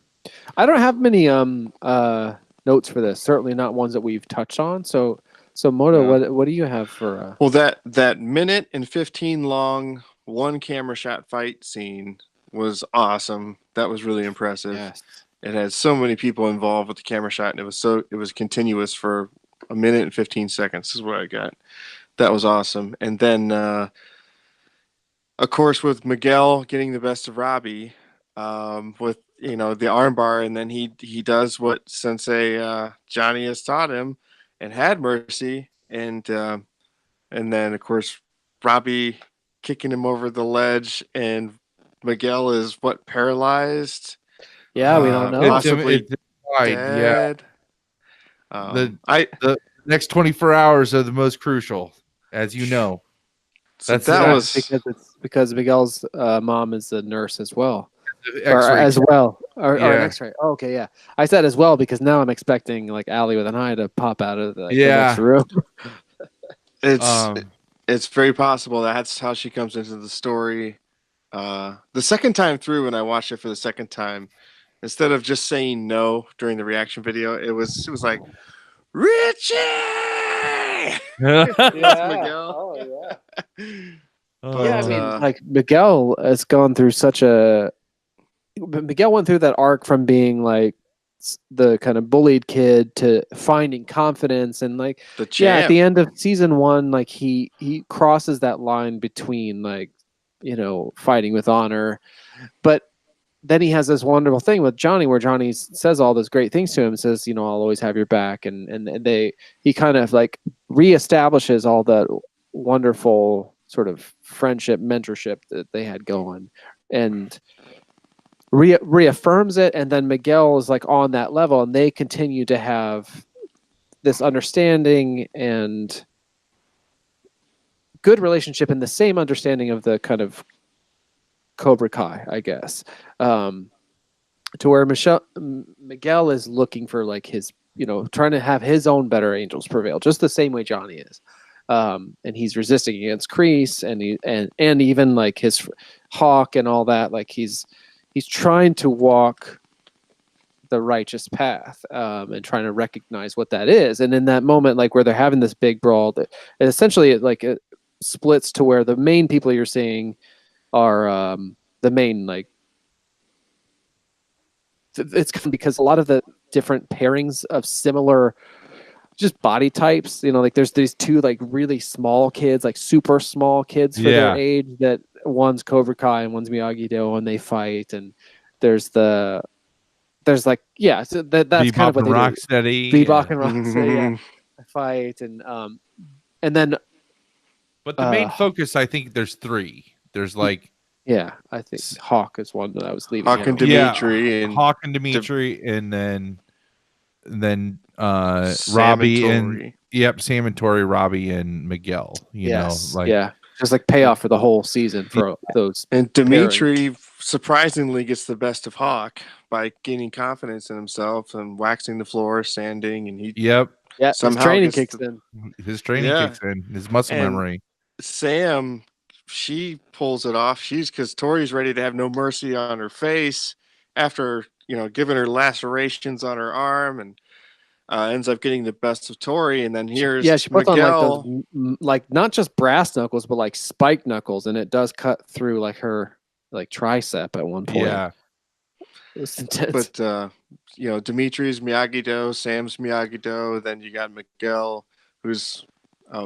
I don't have many notes for this. Certainly not ones that we've touched on. So Moto, what do you have for? Well, that minute and 15 long one camera shot fight scene was awesome. That was really impressive. Yes. It had so many people involved with the camera shot, and it was continuous for a minute and 15 seconds. Is what I got. That was awesome. And then, of course, with Miguel getting the best of Robbie, with the armbar, and then he does what Sensei Johnny has taught him, and had mercy, and then of course Robbie kicking him over the ledge, and Miguel is paralyzed. Yeah, we don't know. Possibly dead. Yeah. The next 24 hours are the most crucial, as you know. So because Miguel's mom is a nurse as well. As well. or an X-ray. Oh, okay, yeah. I said as well because now I'm expecting like Allie with an eye to pop out of the next room. It's very possible that's how she comes into the story. The second time through, when I watched it for the second time, instead of just saying no during the reaction video, it was like, Richie. Miguel. Oh yeah. But, Yeah, I mean, like Miguel has gone through Miguel went through that arc from being like the kind of bullied kid to finding confidence and like at the end of season 1, like he crosses that line between like, fighting with honor, but then he has this wonderful thing with Johnny where Johnny says all those great things to him, says, I'll always have your back, and he kind of like reestablishes all that wonderful sort of friendship, mentorship that they had going, and reaffirms it. And then Miguel is like on that level, and they continue to have this understanding and good relationship, and the same understanding of the kind of Cobra Kai, I guess, to where Miguel is looking for like his, trying to have his own better angels prevail, just the same way Johnny is. And he's resisting against Kreese and even like his Hawk and all that. Like he's trying to walk the righteous path, and trying to recognize what that is. And in that moment, like where they're having this big brawl, that essentially it splits to where the main people you're seeing are the main, like, it's because a lot of the different pairings of similar just body types, like there's these two like really small kids, like super small kids for their age, that one's Cobra Kai and one's Miyagi-Do, and they fight. And there's like, so that's Bebop kind of what they Rocksteady, do. Bebop and Rocksteady, fight. And then but the main focus, I think there's 3. There's like, I think Hawk is one that I was leaving. Hawk and Dimitri, and Hawk and Dimitri, and then Sam Robbie and Sam and Tori, Robbie and Miguel. Just like payoff for the whole season for those. And Dimitri surprisingly gets the best of Hawk by gaining confidence in himself and waxing the floor, sanding, and somehow his training kicks in. His training kicks in. His muscle memory. Sam, she pulls it off. Because Tori's ready to have no mercy on her face after giving her lacerations on her arm, and ends up getting the best of Tori. And then here's she puts Miguel, on like not just brass knuckles, but like spike knuckles, and it does cut through like her like tricep at one point. Yeah, it's intense. But Dimitri's Miyagi-Do, Sam's Miyagi-Do. Then you got Miguel, who's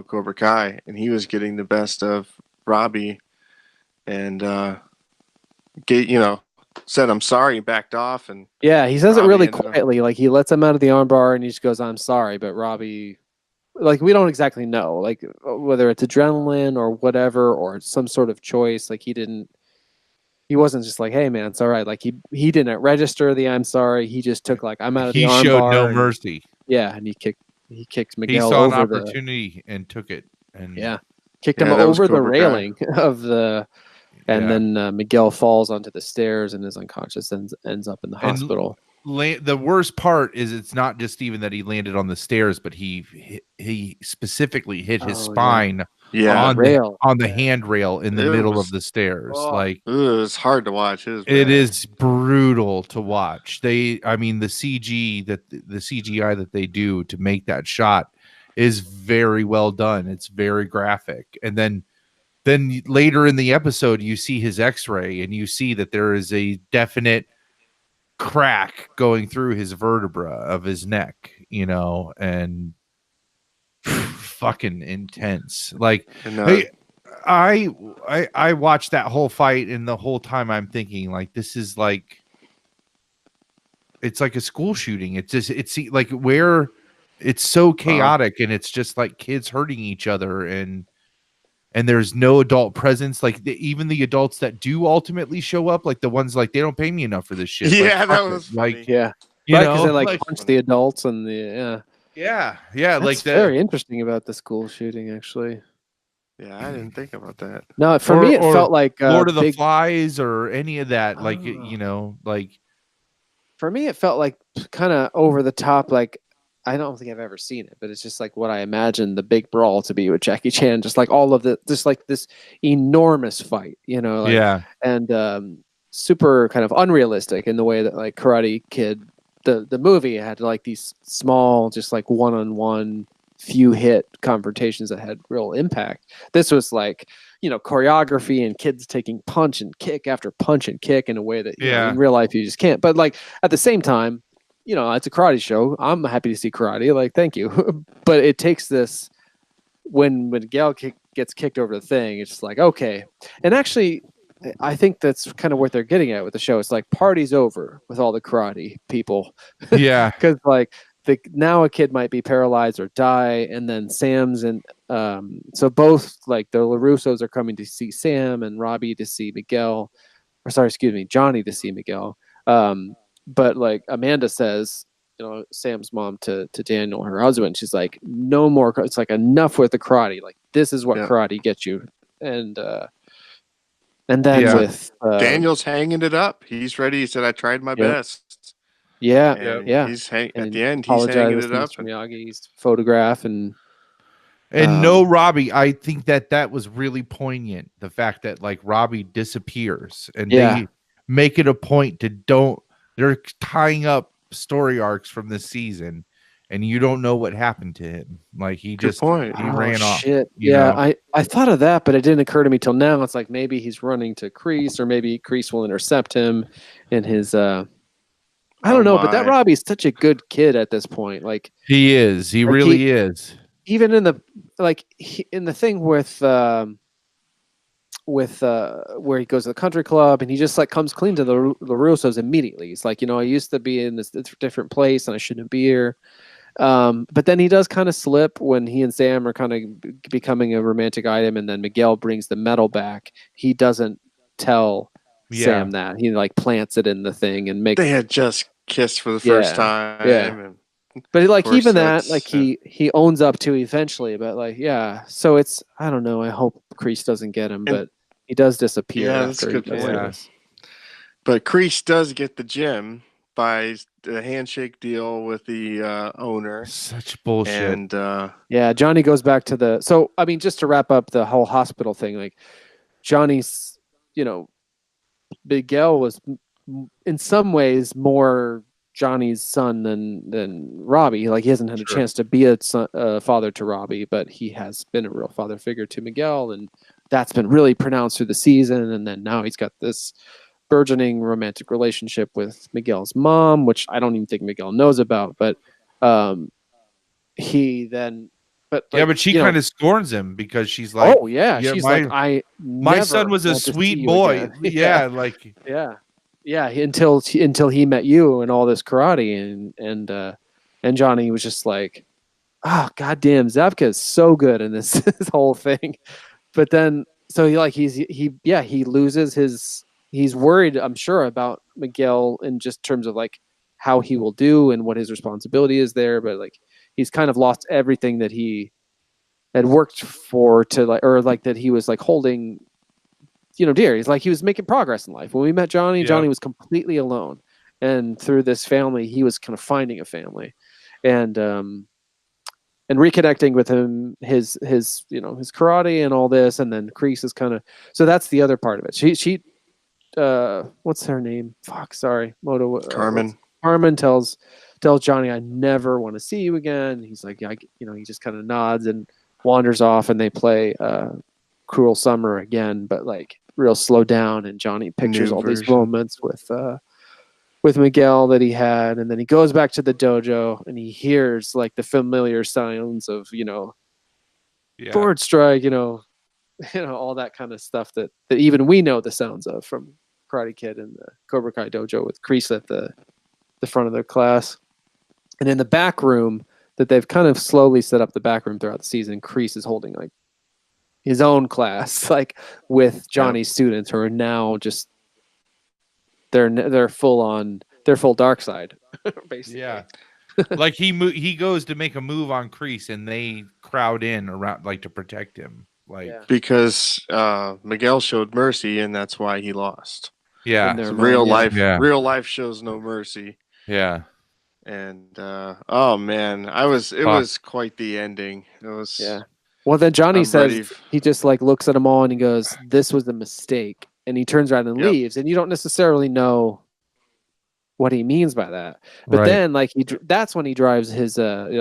Cobra Kai, and he was getting the best of Robbie, and said I'm sorry, backed off, and he says Robbie it really quietly. Like he lets him out of the armbar, and he just goes, "I'm sorry," but Robbie, like we don't exactly know, like whether it's adrenaline or whatever, or some sort of choice. Like he wasn't just like, "Hey man, it's all right." Like he didn't register the "I'm sorry." He just took like, "I'm out of the armbar." He showed no mercy. And he kicked Miguel. He saw over an opportunity and took it, and kicked him over the railing of the. And then Miguel falls onto the stairs and is unconscious and ends up in the hospital. The worst part is it's not just even that he landed on the stairs, but he specifically hit his spine on the handrail in the middle of the stairs. Like it's hard to watch. It is brutal to watch. The CGI that they do to make that shot is very well done. It's very graphic. And then later in the episode, you see his X-ray, and you see that there is a definite crack going through his vertebra of his neck, and fucking intense. Like, I watched that whole fight, and the whole time I'm thinking, like, this is like, it's like a school shooting. It's like where it's so chaotic, and it's just like kids hurting each other, and there's no adult presence. Like even the adults that do ultimately show up, like the ones like, they don't pay me enough for this shit. Yeah, that was funny. Like, because they like punch the adults and the That's like very interesting about the school shooting, actually. Yeah, I didn't think about that. No, for me it felt like Lord of the Flies or any of that. Like like for me, it felt like kind of over the top. Like I don't think I've ever seen it, but it's just like what I imagined the big brawl to be with Jackie Chan. Just like all of just like this enormous fight, you know, like, Yeah. and super kind of unrealistic in the way that like Karate Kid, the movie had like these small, just like one-on-one few hit confrontations that had real impact. This was like, you know, choreography and kids taking punch and kick after punch and kick in a way that, you know, in real life you just can't. But like at the same time, you know, it's a karate show. I'm happy to see karate. Like, thank you. But it takes this when Miguel gets kicked over the thing. It's just like, okay. And actually, I think that's kind of what they're getting at with the show. It's like party's over with all the karate people. Yeah. Because like now a kid might be paralyzed or die, and then Sam's and so both like the LaRussos are coming to see Sam and Robbie to see Miguel, or sorry, excuse me, Johnny to see Miguel. But like Amanda says, you know, Sam's mom to Daniel, her husband, she's like, no more. It's like enough with the karate. Like this is what karate gets you. And then with Daniel's hanging it up. He's ready. He said, "I tried my best." Yeah, and he's at the end. He's hanging it up. Mr. Miyagi's photograph and no Robbie. I think that was really poignant. The fact that like Robbie disappears and they make it a point to they're tying up story arcs from this season, and you don't know what happened to him. Like he ran off. Shit. Yeah, I thought of that, but it didn't occur to me till now. It's like maybe he's running to Kreese, or maybe Kreese will intercept him in his I don't know, but that Robbie's such a good kid at this point. Like he is. He really is. Even in the in the thing with where he goes to the country club and he just like comes clean to the LaRussos immediately. He's like, you know, I used to be in this different place and I shouldn't be here. But then he does kind of slip when he and Sam are kind of becoming a romantic item, and then Miguel brings the medal back. He doesn't tell Sam that. He like plants it in the thing and makes. They had just kissed for the first time. Yeah. But like even that, like he owns up to eventually. But like so it's I don't know. I hope Kreese doesn't get him, but he does disappear. Yeah, that's a good point. But Kreese does get the gym by the handshake deal with the owner. Such bullshit. And Johnny goes back to the. So I mean, just to wrap up the whole hospital thing, like Johnny's, you know, Miguel was in some ways more Johnny's son than Robbie. Like he hasn't had a chance to be a father to Robbie, but he has been a real father figure to Miguel, and that's been really pronounced through the season. And then now he's got this burgeoning romantic relationship with Miguel's mom, which I don't even think Miguel knows about. But he then. But like, but she kind of scorns him because she's like, "Oh yeah, she's like, my son was a sweet boy, until he met you and all this karate, and Johnny was just like, oh goddamn, Zabka is so good in this whole thing." But then, so he loses his. He's worried, I'm sure, about Miguel in just terms of like how he will do and what his responsibility is there, but like. He's kind of lost everything that he had worked for that he was like holding, you know, dear. He's like, he was making progress in life. When we met Johnny, Johnny was completely alone. And through this family, he was kind of finding a family and reconnecting with him, his karate and all this. And then Kreese is kind of, so that's the other part of it. She what's her name? Fuck, sorry. Moto. Carmen. Carmen tells Johnny, I never want to see you again. He's like, he just kind of nods and wanders off, and they play Cruel Summer again, but like real slow down. And Johnny pictures all these moments with Miguel that he had, and then he goes back to the dojo and he hears like the familiar sounds of, you know, board strike, you know, all that kind of stuff that even we know the sounds of from Karate Kid and the Cobra Kai dojo with Kreese at the front of their class. And in the back room that they've kind of slowly set up the back room throughout the season, Kreese is holding like his own class, like with Johnny's students who are now just they're full dark side, basically. Yeah. Like he goes to make a move on Kreese and they crowd in around like to protect him. Like because Miguel showed mercy and that's why he lost. Yeah. Real life shows no mercy. Yeah. And oh man, it was quite the ending. It was. Yeah. Well, then Johnny I'm says ready. he just like looks at them all and he goes, "This was a mistake," and he turns around and Yep. leaves. And you don't necessarily know what he means by that. But Right. then, like that's when he drives his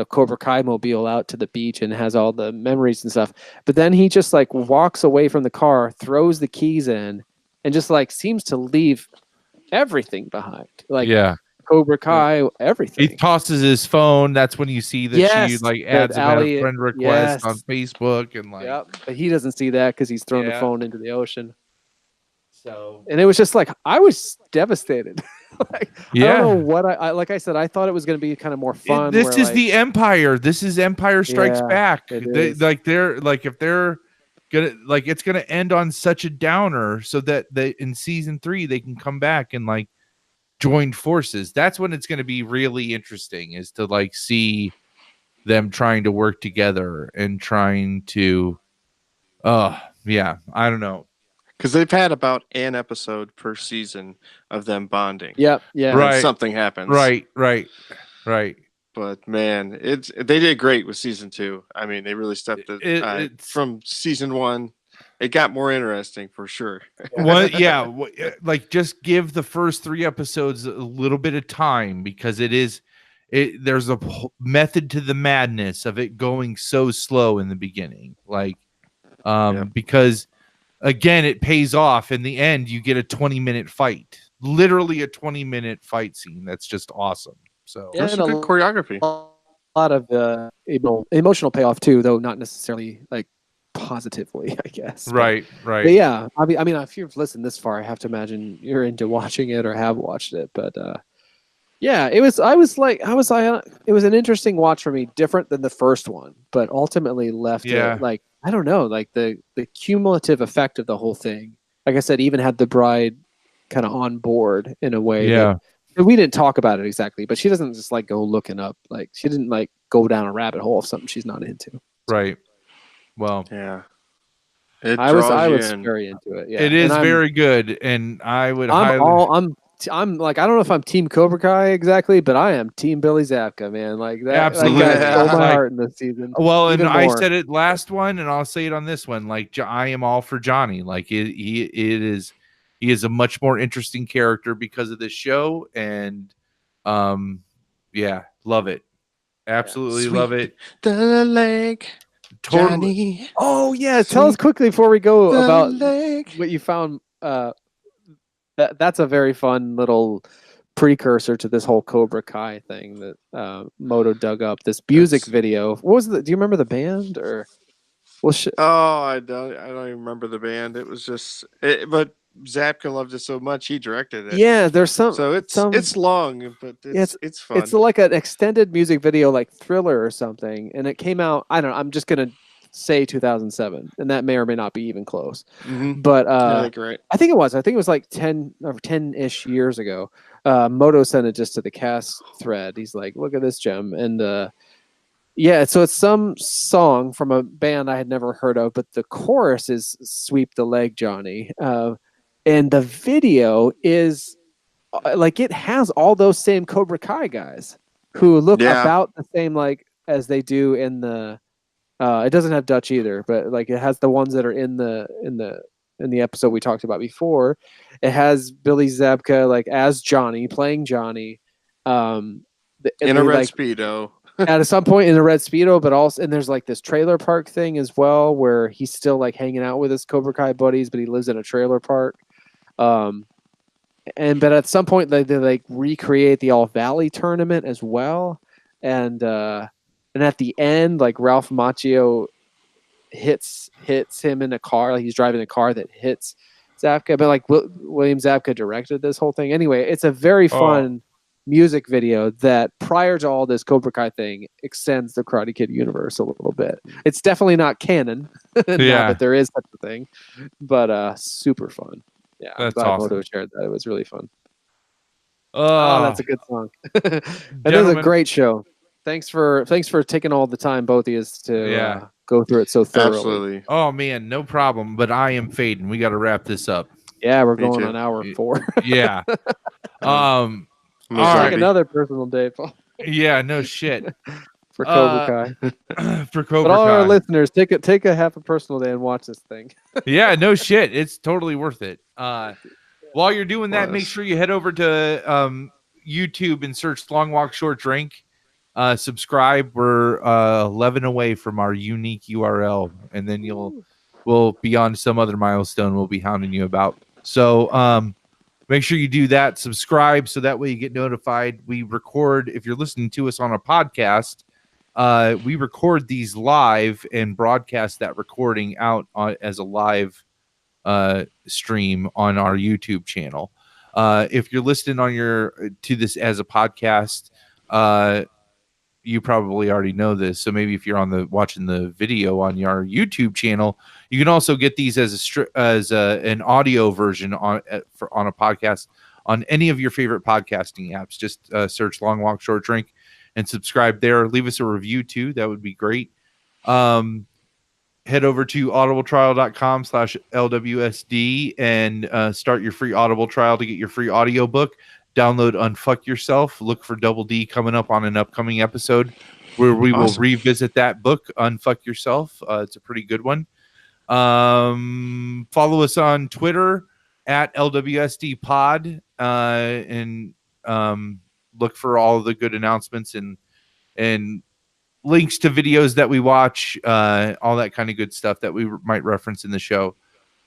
Cobra Kai mobile out to the beach and has all the memories and stuff. But then he just like walks away from the car, throws the keys in, and just like seems to leave everything behind. Like yeah. Cobra Kai, everything. He tosses his phone. That's when you see that she Yes, like that adds him a Allie- friend request yes. on Facebook and like. Yep. But he doesn't see that because he's thrown the Yeah. phone into the ocean. So And it was just like I was devastated. Like, Yeah. I don't know what I like. I said I thought it was going to be kind of more fun. this where, is like, the Empire. This is Empire Strikes Yeah, Back. it They, is. like they're like if they're gonna like it's gonna end on such a downer so that they in season 3 they can come back and like join forces. That's when it's gonna be really interesting is to like see them trying to work together and trying to yeah, I don't know. Because they've had about an episode per season of them bonding. Yep. Yeah. And then Right. something happens. Right. But man, they did great with season 2. I mean, they really stepped it, It's from season 1. It got more interesting for sure. like just give the first 3 episodes a little bit of time because there's a method to the madness of it going so slow in the beginning. Like because again it pays off in the end. You get a 20-minute fight, literally a 20-minute fight scene. That's just awesome. So Yeah, There's and some good choreography. a lot of emotional payoff too, though not necessarily like positively, I guess. But- right. But yeah, I mean, if you've listened this far, I have to imagine you're into watching it or have watched it. But yeah, it was an interesting watch for me, different than the first one, but ultimately left Yeah. it like I don't know, like the cumulative effect of the whole thing. Like I said, even had the bride kind of on board in a way. Yeah. That we didn't talk about it exactly, but she doesn't just like go looking up. Like she didn't like go down a rabbit hole of something she's not into. Right. Well, Yeah. I was in. very into it. Yeah, it is And I'm- very good, and I would I'm highly. I'm like I don't know if I'm Team Cobra Kai exactly, but I am Team Billy Zabka, man. Like that, Absolutely. That guy stole my Like- heart in this season. Well, and even I more. said it last one, and I'll say it on this one. Like I am all for Johnny. Like he is a much more interesting character because of this show, and yeah, love it. Absolutely Sweet. love it. The lake, Totally. Johnny. Oh yeah, tell us quickly before we go The about lake. what you found. That's a very fun little precursor to this whole Cobra Kai thing that Moto dug up. This music video. What was the? Do you remember the band or? Well, Oh, I don't even remember the band. It was just, but Zapka loved it so much he directed it. yeah, there's some. So it's long, but it's fun. It's like an extended music video, like Thriller or something, and it came out. I don't know. I'm just gonna say 2007, and that may or may not be even close. Mhm. But I think you're right. I think it was. I think it was like 10-ish years ago. Moto sent it just to the cast thread. He's like, "Look at this gem," and yeah. So it's some song from a band I had never heard of, but the chorus is "Sweep the Leg, Johnny," and the video is like it has all those same Cobra Kai guys who look Yeah. about the same like as they do in the. It doesn't have Dutch either, but like it has the ones that are in the episode we talked about before. It has Billy Zabka like as Johnny playing Johnny, In a they, red like, Speedo. at some point in a red Speedo, but also and there's like this trailer park thing as well where he's still like hanging out with his Cobra Kai buddies, but he lives in a trailer park. But at some point they like recreate the All Valley tournament as well, and at the end, like Ralph Macchio hits him in a car. Like he's driving a car that hits Zabka. But like William Zabka directed this whole thing. Anyway, it's a very fun music video that prior to all this Cobra Kai thing extends the Karate Kid universe a little bit. It's definitely not canon. Yeah. But there is such a thing. But super fun. Yeah, That's I'm glad awesome. Moto shared that. It was really fun. Oh, that's a good song. It is a Gentlemen. great show. Thanks for taking all the time, both of you, to go through it so thoroughly. Absolutely. Oh man, no problem. But I am fading. We got to wrap this up. Yeah, we're Me going too. on hour 4. Yeah. All right. Take another personal day, Paul, Yeah, no shit. for Cobra Kai. For Cobra But all our Kai. listeners, take a half a personal day and watch this thing. Yeah, no shit. It's totally worth it. While you're doing that, make sure you head over to YouTube and search Long Walk Short Drink. Subscribe. We're 11 away from our unique URL, and then we'll be on some other milestone we'll be hounding you about. So make sure you do that. Subscribe so that way you get notified. We record, if you're listening to us on a podcast, we record these live and broadcast that recording out as a live stream on our YouTube channel. If you're listening to this as a podcast, you probably already know this. So maybe if you're watching the video on our YouTube channel, you can also get these as an audio version on a podcast on any of your favorite podcasting apps. Just search Long Walk Short Drink and subscribe there. Leave us a review too. That would be great. Head over to audibletrial.com/LWSD and start your free Audible trial to get your free audiobook. Download Unfuck Yourself. Look for Double D coming up on an upcoming episode where we will revisit that book, Unfuck Yourself. It's a pretty good one. Follow us on Twitter at LWSD Pod and look for all the good announcements and links to videos that we watch, all that kind of good stuff that we might reference in the show.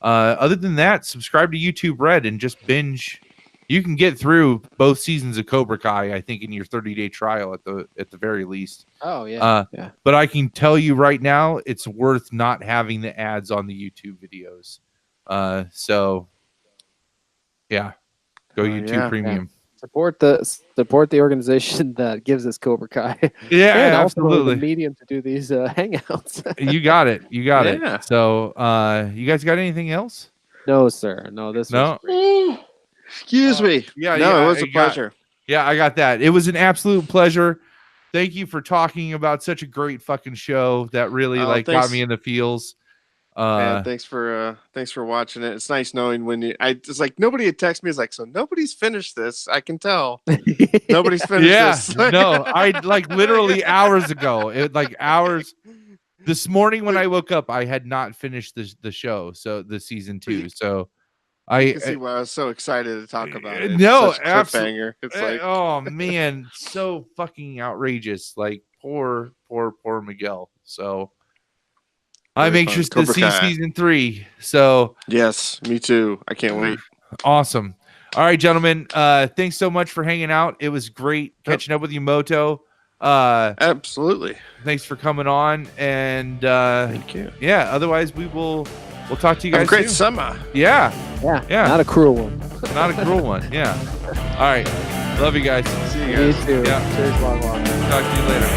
Other than that, subscribe to YouTube Red and just binge. You can get through both seasons of Cobra Kai, I think, in your 30-day trial at the very least. Oh yeah. But I can tell you right now, it's worth not having the ads on the YouTube videos. So yeah, go YouTube Premium. Yeah. Support the organization that gives us Cobra Kai. Yeah, and absolutely. Also the medium to do these hangouts. You got it. it. So you guys got anything else? No, sir. No, this was great. Excuse me. Yeah, it was a pleasure. I got that. It was an absolute pleasure. Thank you for talking about such a great fucking show that really got me in the feels. Man, thanks for watching it. It's nice knowing when it's like nobody had texted me. It's like, so nobody's finished this. I can tell nobody's finished this. No, I literally hours ago. Hours. This morning when I woke up, I had not finished the show. So the season 2. So. I can see why I was so excited to talk about it. No, absolutely. It's like, oh man, so fucking outrageous. Like poor Miguel. So I'm anxious to see season 3. So yes, me too. I can't wait. Awesome. All right, gentlemen. Thanks so much for hanging out. It was great catching up with you, Moto. Absolutely. Thanks for coming on. And thank you. Yeah. Otherwise, we'll talk to you guys. Have a great soon. summer. Yeah. Not a cruel one. Not a cruel one. Yeah. All right. Love you guys. See you guys. Me too. Yeah. Cheers, long walk. Talk to you later.